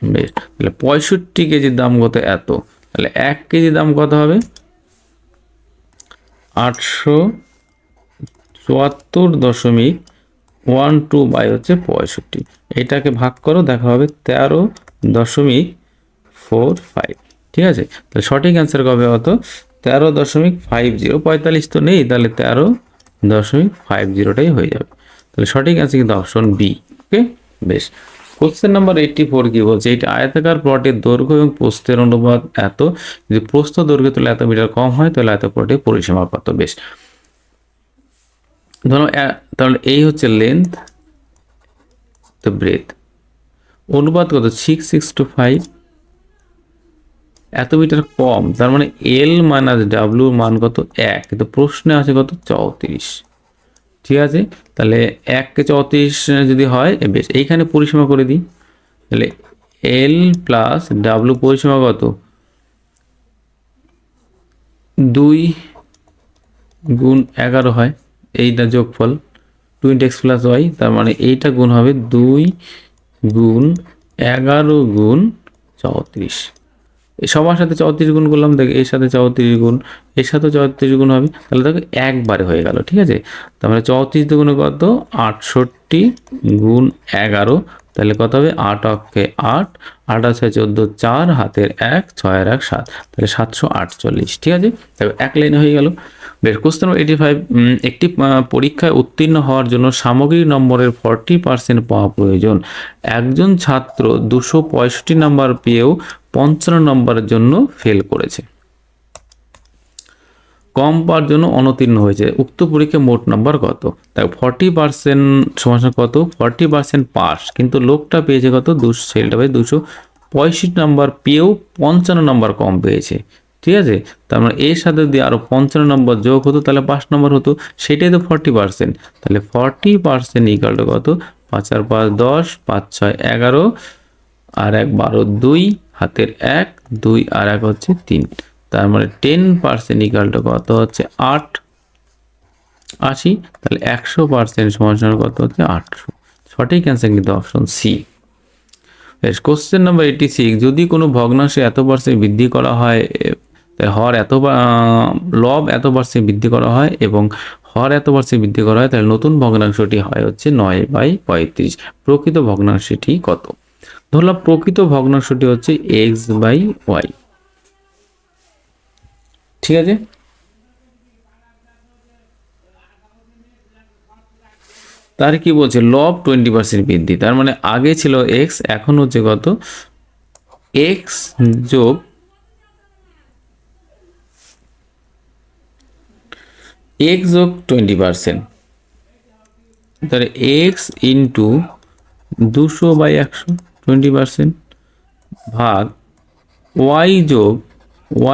বেশ, তাহলে 65 কেজির দাম কত, এত। তাহলে 1 কেজি দাম কত হবে, 874.12 বাই হচ্ছে 65, এটাকে ভাগ করো, দেখা হবে 13.45, ঠিক আছে। তাহলে সঠিক অ্যান্সার কবে হতো, 13.50, 45 তো নেই, তাহলে 13.50টাই হয়ে যাবে। তাহলে সঠিক অ্যান্সার কিন্তু অপশন বি। ওকে, বেশ। কোশ্চেন নাম্বার 84 কি বলছে, এইটা আয়তাকার প্লটের দৈর্ঘ্য এবং প্রস্থের অনুপাত এত, যদি প্রস্থ দৈর্ঘ্য তাহলে এত মিটার কম হয়, তাহলে এত প্লটের পরিসীমা কত। বেশ, ধরো তাহলে এই হচ্ছে লেন্থ, তো ব্রেথ, অনুপাত কত 6:5, এত মিটার কম, তার মানে এল মাইনাস ডাব্লিউর মান কত 1, কিন্তু প্রশ্নে আছে কত 34, ঠিক আছে। তাহলে 1কে 34 যদি হয়, বেশ, এইখানে পরিসীমা করে দিই, তাহলে এল প্লাস ডাব্লিউ পরিসীমা কত 2 × 11 হয়, এইটা যোগফল 2 x প্লাস ওয়াই, তার মানে এইটা গুণ হবে 2 × 11 × 34, এই সবার সাথে 34 গুণ করলাম, দেখ এর সাথে 34 গুণ, এর সাথে 34 গুণ হবে, তাহলে দেখো একবারে হয়ে গেল, ঠিক আছে। তার মানে 34 দুগুণে কত 68 গুণ 11, তাহলে কত হবে 8 অক্ষে 8, 8 আছে 14, 4 হাতের 1, 6 আর 1 7, তাহলে 748, ঠিক আছে। তাহলে এক লাইনে হয়ে গেল। বেশ, কোশ্চেন 85, একটি পরীক্ষায় উত্তীর্ণ হওয়ার জন্য সামগ্রিক নম্বরের 40% পাওয়া প্রয়োজন, একজন ছাত্র 265 নম্বর পেয়েও 55 নম্বরের জন্য ফেল করেছে, কম পাওয়ার জন্য অনুত্তীর্ণ হয়েছে, উক্ত পরীক্ষায় মোট নাম্বার কত। তাই 40% সমান কত, 40% পাস, কিন্তু লোকটা পেয়েছে কত, ছেলেটা পেয়েছে 265 নাম্বার পেয়েও 55 নাম্বার কম পেয়েছে, ঠিক আছে। তার মানে এর সাথে যদি আরো 55 নম্বর যোগ হতো, তাহলে 5 নম্বর হতো, সেটাই তো 40%। তাহলে 40% ইকাল টু কত, 5 আর 5 10, 5 6 11, আর 1 12, 2 হাতের 1, 2 আর 1 হচ্ছে 3, তার মানে 10% ইকাল টু কত হচ্ছে 80, তাহলে 100% সমান সমান কত হচ্ছে 800, সঠিক অ্যান্সার কিন্তু অপশন সি। কোশ্চেন নাম্বার 86, যদি কোনো ভগ্নাংশে এত পার্সেন্ট বৃদ্ধি করা হয়, হর এত লব এত পার্সেন্ট বৃদ্ধি করা হয় এবং হর এত পার্সেন্ট বৃদ্ধি করা হয়, তাহলে নতুন ভগ্নাংশটি হয় হচ্ছে 9/35, প্রকৃত ভগ্নাংশটি কত। ধরলাম প্রকৃত ভগ্নাংশটি হচ্ছে x/y, ঠিক আছে। তার কি বলছে, লব 20% বৃদ্ধি, তার মানে আগে ছিল x, এখন হচ্ছে কত x যোগ x যোগ 20%, তাহলে x ইন্টু 200/100 20% ভাগ y যোগ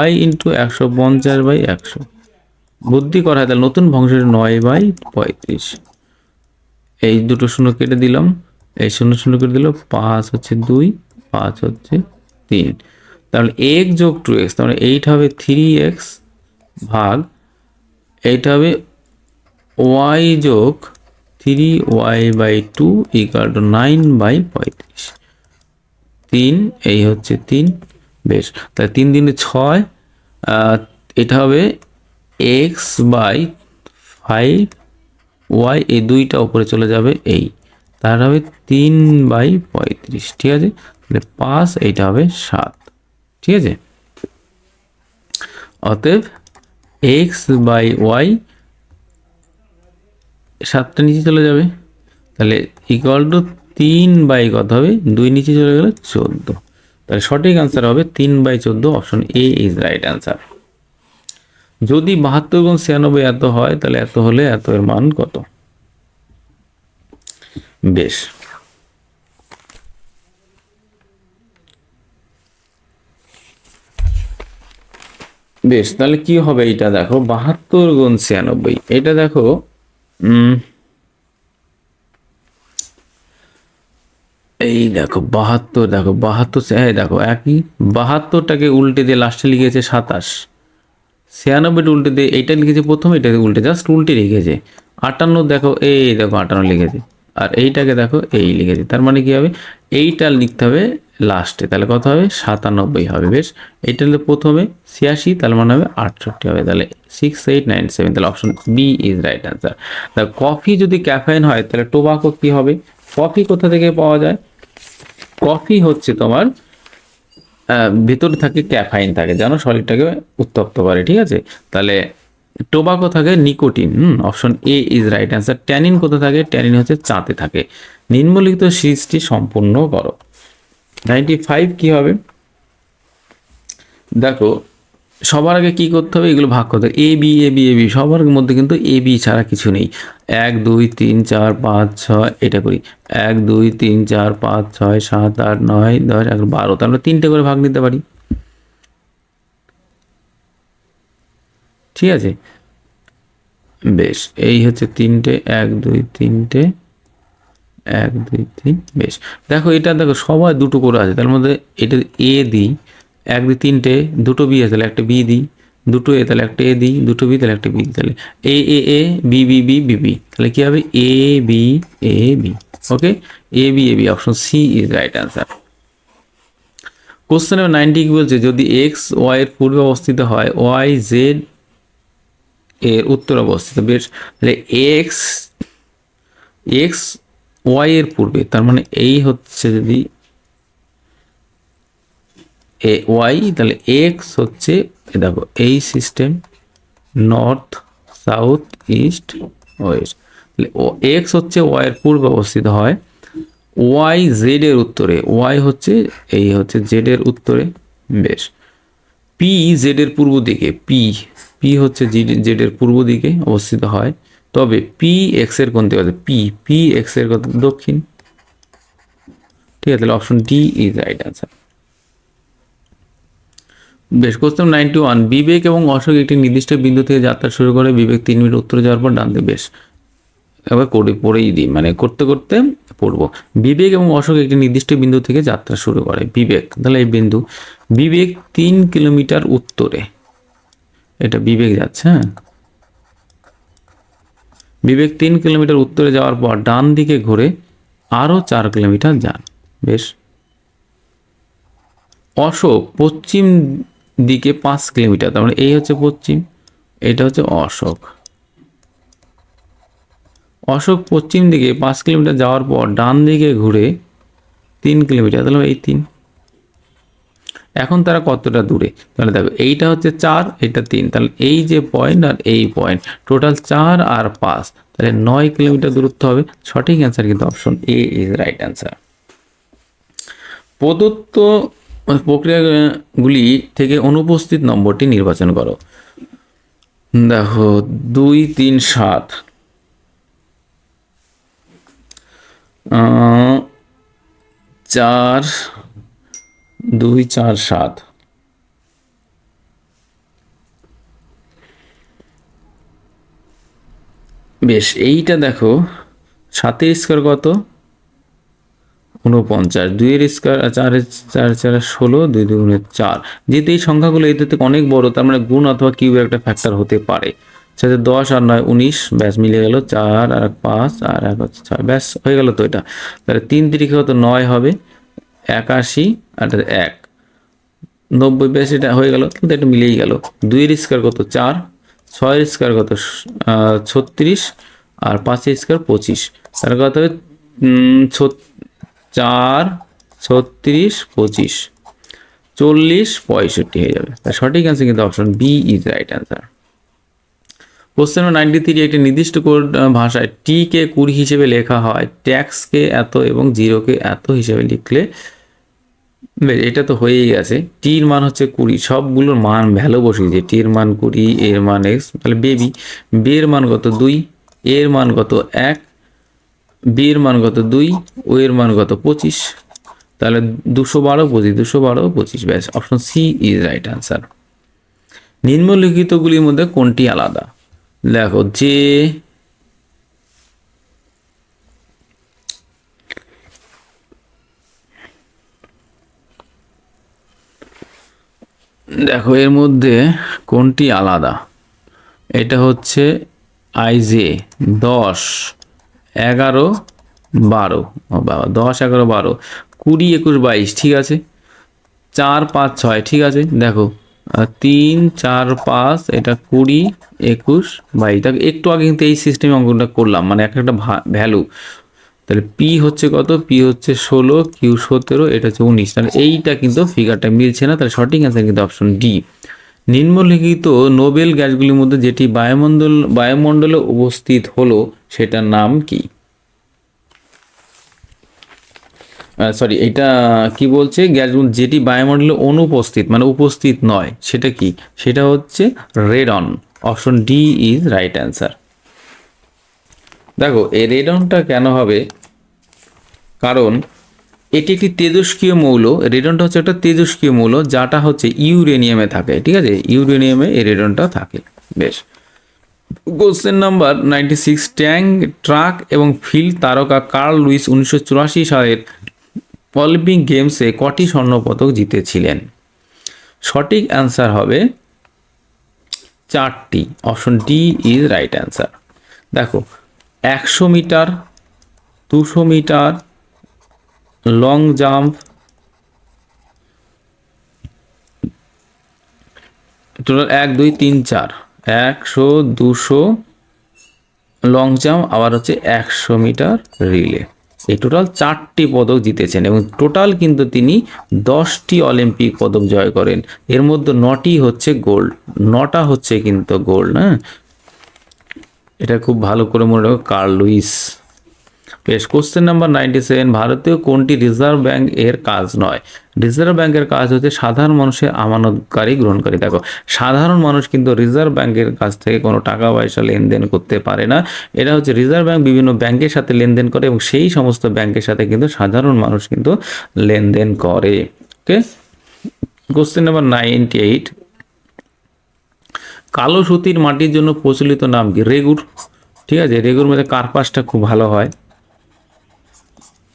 y ইন্টু 150/100, বুদ্ধি করা হয়, তাহলে নতুন ভগ্নাংশটি 9/35, এই দুটো শূন্য কেটে দিলাম, এই শূন্য শূন্য কেটে দিল, 5 হচ্ছে 2, 5 হচ্ছে 3, তাহলে x যোগ 2x, তাহলে 8 হবে 3x ভাগ, এইটা হবে y যোগ 3y/2 ইকুয়াল টু 9/35, 3, এই হচ্ছে 3, বেশ, তাহলে 3 দিনে 6, এটা হবে x/5, y এই দুইটা উপরে চলে যাবে, এই তার হবে 3/35, ঠিক আছে। তাহলে 5, এইটা হবে 7, ঠিক আছে। অতএব x/y 7টা নিচে চলে যাবে, তাহলে ইকুয়াল টু 3 কত হবে, 2 নিচে চলে গেলে 14, তাহলে সঠিক আনসার হবে 3/14, option A is right answer. যদি 72 গুণ 96 এত হয়, তাহলে এত হলে এত এর মান কত। বেশ, বেশ, তাহলে কি হবে এটা দেখো, 72 গুণ 96, এটা দেখো এই দেখো 72, দেখো 72, হ্যাঁ দেখো একই, 72টাকে উল্টে দিয়ে লাস্টে লিখেছে 27, 96 উল্টে দিয়ে এইটা লিখেছে প্রথমে, এটাকে উল্টে জাস্ট উল্টে লিখেছে। 58 দেখো, এই দেখো 58 লিখেছে, আর এইটাকে দেখো এই লিখেছে, তার মানে কি হবে, এইটা লিখতে হবে লাস্টে, তাহলে কত হবে 97 হবে। বেশ, এইটা হলে প্রথমে 86, তাহলে মানে হবে 68 হবে, তাহলে 6897, তাহলে option B is right answer. তা কফি যদি ক্যাফেইন হয় তাহলে টোবাকো কি হবে? কফি কোথা থেকে পাওয়া যায়? কফি হচ্ছে তোমার ভিতরে থাকে ক্যাফাইন থাকে, জানো শরীরটাকে উত্তপ্ত করে, ঠিক আছে। তাহলে টোবাকো থাকে nicotine, option A is right answer. Tannin কোথায় থাকে? ট্যানিন হচ্ছে চাতে থাকে। নিম্নলিখিত সিরিজটি সম্পূর্ণ করো। 95 কি হবে? দেখো সবার আগে কি করতে হবে, এগুলো ভাগ করতে হবে, A B A B A B, সবার মধ্যে কিন্তু এ বি ছাড়া কিছু নেই। 1 2 3 4 5 6, এটা করি 1 2 3 4 5 6 7 8 9 10 11 12, তাহলে 3টে করে ভাগ নিতে পারি, ঠিক আছে। বেশ, এই হচ্ছে 3টে, 1 2 3টে, 1 2 3, বেশ। দেখো এটা দেখো সবাই দুটো করে আছে, তার মধ্যে এটা এ দিই, 1 2 3টে, দুটো বি আছে তাহলে একটা বি দিই, দুটো এ তাহলে একটা এ দিই, দুটো বি তাহলে একটা বি, তাহলে A A A B B B B B, তাহলে কি হবে A B A B. Okay, A B A B, option C is right answer. Question number 90 কি বলছে, যদি এক্স ওয়াই এর পূর্বে অবস্থিত হয়, ওয়াই জেড এর উত্তর অবস্থিত। বেশ, তাহলে এক্স এক্স ওয়াই এর পূর্বে, তার মানে এই হচ্ছে যদি এ ওয়াই, তাহলে এক্স হচ্ছে দেখো এই system, north south east West, তাহলে ও এক্স হচ্ছে ওয়াই এর পূর্বে অবস্থিত হয়, ওয়াই জেড এর উত্তরে, ওয়াই হচ্ছে এই হচ্ছে জেড এর উত্তরে। বেশ, পি জেড এর পূর্ব দিকে, পি পি হচ্ছে জেড এর পূর্ব দিকে অবস্থিত হয়, তবে পি এক্স এর কোন দিকে আছে? পি পি এক্স এর কত? দক্ষিণ, ঠিক আছে, তাহলে option D is right answer. বেশ, কোশ্চেন 91, বিবেক এবং অশোক একটি নির্দিষ্ট বিন্দু থেকে যাত্রা শুরু করে, বিবেক 3 মিনিট উত্তরে যাওয়ার পর ডান দিকে। বেশ, এবার পড়েই দিই, মানে করতে করতে পড়বো। বিবেক এবং অশোক একটি নির্দিষ্ট বিন্দু থেকে যাত্রা শুরু করে, বিবেক তাহলে এই বিন্দু, বিবেক 3 কিলোমিটার উত্তরে, এটা বিবেক যাচ্ছে, হ্যাঁ, বিবেক 3 কিলোমিটার উত্তরে যাওয়ার পর ডান দিকে ঘুরে আরও 4 কিলোমিটার যান। বেশ, অশোক পশ্চিম দিকে 5 কিলোমিটার, তার মানে এই হচ্ছে পশ্চিম, এটা হচ্ছে অশোক। অশোক পশ্চিম দিকে 5 কিলোমিটার যাওয়ার পর ডান দিকে ঘুরে 3 কিলোমিটার, তাহলে এই 3। এখন তারা কতটা দূরে? তাহলে দেখো এইটা হচ্ছে 4, এটা 3, তাহলে এই যে পয়েন্ট আর এই পয়েন্ট টোটাল 4 আর 5, তাহলে 9 কিলোমিটার দূরত্ব হবে। সঠিক অ্যান্সার কিন্তু option A is right answer. প্রদত্ত প্রক্রিয়াগুলি থেকে অনুপস্থিত নম্বরটি নির্বাচন করো। দেখো 2 3 7, 4 2 4 7, বেশ, এইটা দেখো 7-এর স্কোয়ার কত? 49, 2-এর স্কোয়ার 4-এর 4 4 16, 2 2 4, যেহেতু এই সংখ্যাগুলো এদের থেকে অনেক বড়, তার মানে গুণ অথবা কিউবের একটা ফ্যাক্টর হতে পারে। সাথে 10 আর 9 19, ব্যাস মিলে গেল, 4 আর 5 আর 1 হচ্ছে 6, ব্যাস হয়ে গেল। তো এটা তাহলে 3 তিরিখে হতো 9 হবে, 81 আর 1 90, ব্যাস এটা হয়ে গেল, কিন্তু এটা মিলেই গেল। 2-এর স্কোয়ার কত? 4, 6-এর স্কোয়ার কত? 36, আর 5-এর স্কোয়ার 25, তার কত হবে 4 36 25 40 65 হয়ে যাবে। তার সঠিক অ্যান্সার কিন্তু option B is right answer. Question 93, একটি নির্দিষ্ট কোড ভাষায় টি কে 20 হিসেবে লেখা হয়, ট্যাক্সকে এত এবং জিরোকে এত হিসেবে লিখলে, এটা তো হয়েই গেছে। টির মান হচ্ছে 20, সবগুলোর মান ভ্যালু বসিয়েছে, টির মান 20, এর মান এক্স, তাহলে বেবি, বি এর মান কত? 2, এর মান কত? 1, বি এর মান কত? 2, ও এর মান কত? 25, তাহলে 212 25, 212 25, ব্যাস option C is right answer. নিম্নলিখিতগুলির মধ্যে কোনটি আলাদা? দেখো এর মধ্যে কোনটি আলাদা? এটা হচ্ছে আইজে 10, 11, 12, ও বাবা 10, 11, 12, 20, 21, 22, ঠিক আছে। 4, 5, 6, ঠিক আছে। দেখো 3, 4, 5, এটা 20, 21, 22। দেখো একটু আগে কিন্তু এই সিস্টেমে অঙ্কটা করলাম, মানে একটা ভ্যালু। তাহলে পি হচ্ছে কত? পি হচ্ছে 16, কিউ 17, এটা হচ্ছে 19। তাহলে এইটা কিন্তু ফিগারটা মিলছে না, তাহলে সঠিক অ্যান্সার কিন্তু অপশন ডি। নিম্নলিখিত নোবেল গ্যাসগুলির মধ্যে যেটি বায়ুমণ্ডলে উপস্থিত হলো সেটার নাম কি? সরি, এটা কি বলছে? গ্যাস যেটি বায়ুমণ্ডলে অনুপস্থিত, মানে উপস্থিত নয়, সেটা কি? সেটা হচ্ছে radon. Option D is right answer. দেখো এই রেডনটা কেন হবে? কারণ এটি একটি তেজস্ক্রিয় মৌল। রেডনটা হচ্ছে একটা তেজস্ক্রিয় মৌল, যাটা হচ্ছে ইউরেনিয়ামে থাকে, ঠিক আছে। ইউরেনিয়ামে এই রেডনটা থাকে। বেশ, কোশ্চেন নাম্বার 96, ট্রাক এবং ফিল্ড তারকা কার্ল লুইস 1984 সালের অলিম্পিক গেমসে কটি স্বর্ণপদক জিতেছিলেন? সঠিক অ্যান্সার হবে 4টি। Option D is right answer. দেখো 100 metre, 200 metre, long jump, total 1, 2, 3, 4, 100, 200 long jump, আবার হচ্ছে 100 মিটার রিলে। এই টোটাল 4টি পদক জিতেছেন এবং টোটাল কিন্তু তিনি 10টি অলিম্পিক পদক জয় করেন। এর মধ্যে 9টি হচ্ছে গোল্ড, 9টা হচ্ছে কিন্তু গোল্ড। হ্যাঁ, এটা খুব ভালো করে মনে রাখো, কার্ল লুইস। বেশ, কোশ্চেন নাম্বার 97, ভারতীয় কোনটি রিজার্ভ ব্যাংক এর কাজ নয়? রিজার্ভ ব্যাংকের কাজ হচ্ছে সাধারণ মানুষের আমানতকারী গ্রহণকারী। দেখো সাধারণ মানুষ কিন্তু রিজার্ভ ব্যাংকের কাছ থেকে কোনো টাকা পয়সা লেনদেন করতে পারে না। এটা হচ্ছে রিজার্ভ ব্যাংক বিভিন্ন ব্যাংকের সাথে লেনদেন করে এবং সেই সমস্ত ব্যাংকের সাথে কিন্তু সাধারণ মানুষ কিন্তু লেনদেন করে। ওকে, কোশ্চেন নাম্বার 98, কালো সুতির মাটির জন্য প্রচলিত নাম কি? রেগুর। ঠিক আছে, রেগুর মধ্যে কার্পাসটা খুব ভালো হয়।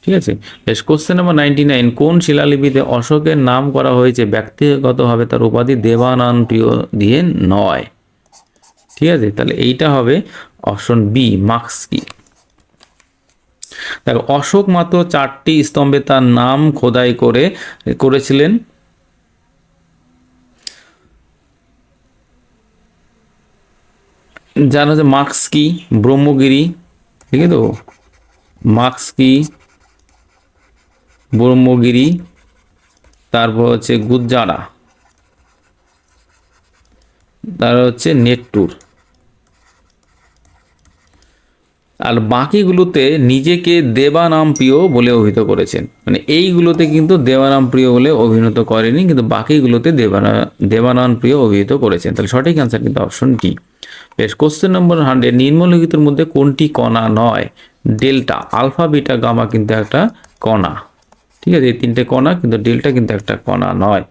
ঠিক আছে। বেশ, কোশ্চেন নাম্বার 99, কোন শিলালিপিতে অশোকের নাম করা হয়েছে ব্যক্তিগতভাবে তার উপাধি দেবানন প্রিয় দিয়ে নয়? ঠিক আছে, তাহলে এইটা হবে অপশন বি, মার্কসকি। দেখো অশোক মাত্র 4টি স্তম্ভে তার নাম খোদাই করেছিলেন। জানা যে মার্কসকি, ব্রহ্মগিরি, ঠিক আছে তো, মার্কসকি, ব্রহ্মগিরি, তারপর হচ্ছে গুজ্জারা, তার হচ্ছে নেট্টুর। আর বাকিগুলোতে নিজেকে দেবানাম প্রিয় বলে অভিহিত করেছেন, মানে এইগুলোতে কিন্তু দেবানাম প্রিয় বলে অভিহিত করেনি, কিন্তু বাকিগুলোতে দেবানাম প্রিয় অভিহিত করেছেন। তাহলে সঠিক অ্যান্সার কিন্তু অপশন ডি। বেশ, কোশ্চেন নম্বর 100, নিম্নলিখিতের মধ্যে কোনটি কণা নয়? ডেল্টা, আলফা, বিটা, গামা কিন্তু একটা কণা। ঠিক আছে, এই 3টে কণা, কিন্তু ডেল্টা কিন্তু একটা কণা নয়।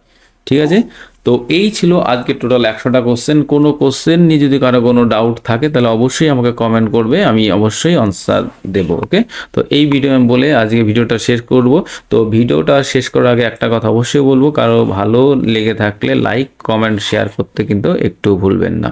ঠিক আছে, তো এই ছিল আজকে টোটাল 100টা কোশ্চেন। কোনো কোশ্চেন নিয়ে যদি কারো কোনো ডাউট থাকে তাহলে অবশ্যই আমাকে কমেন্ট করবে, আমি অবশ্যই আনসার দেব। ওকে, তো এই ভিডিও আমি বলে আজকে ভিডিওটা শেষ করব। তো ভিডিওটা শেষ করার আগে একটা কথা অবশ্যই বলবো, কারো ভালো লেগে থাকলে লাইক, কমেন্ট, শেয়ার করতে কিন্তু একটু ভুলবেন না।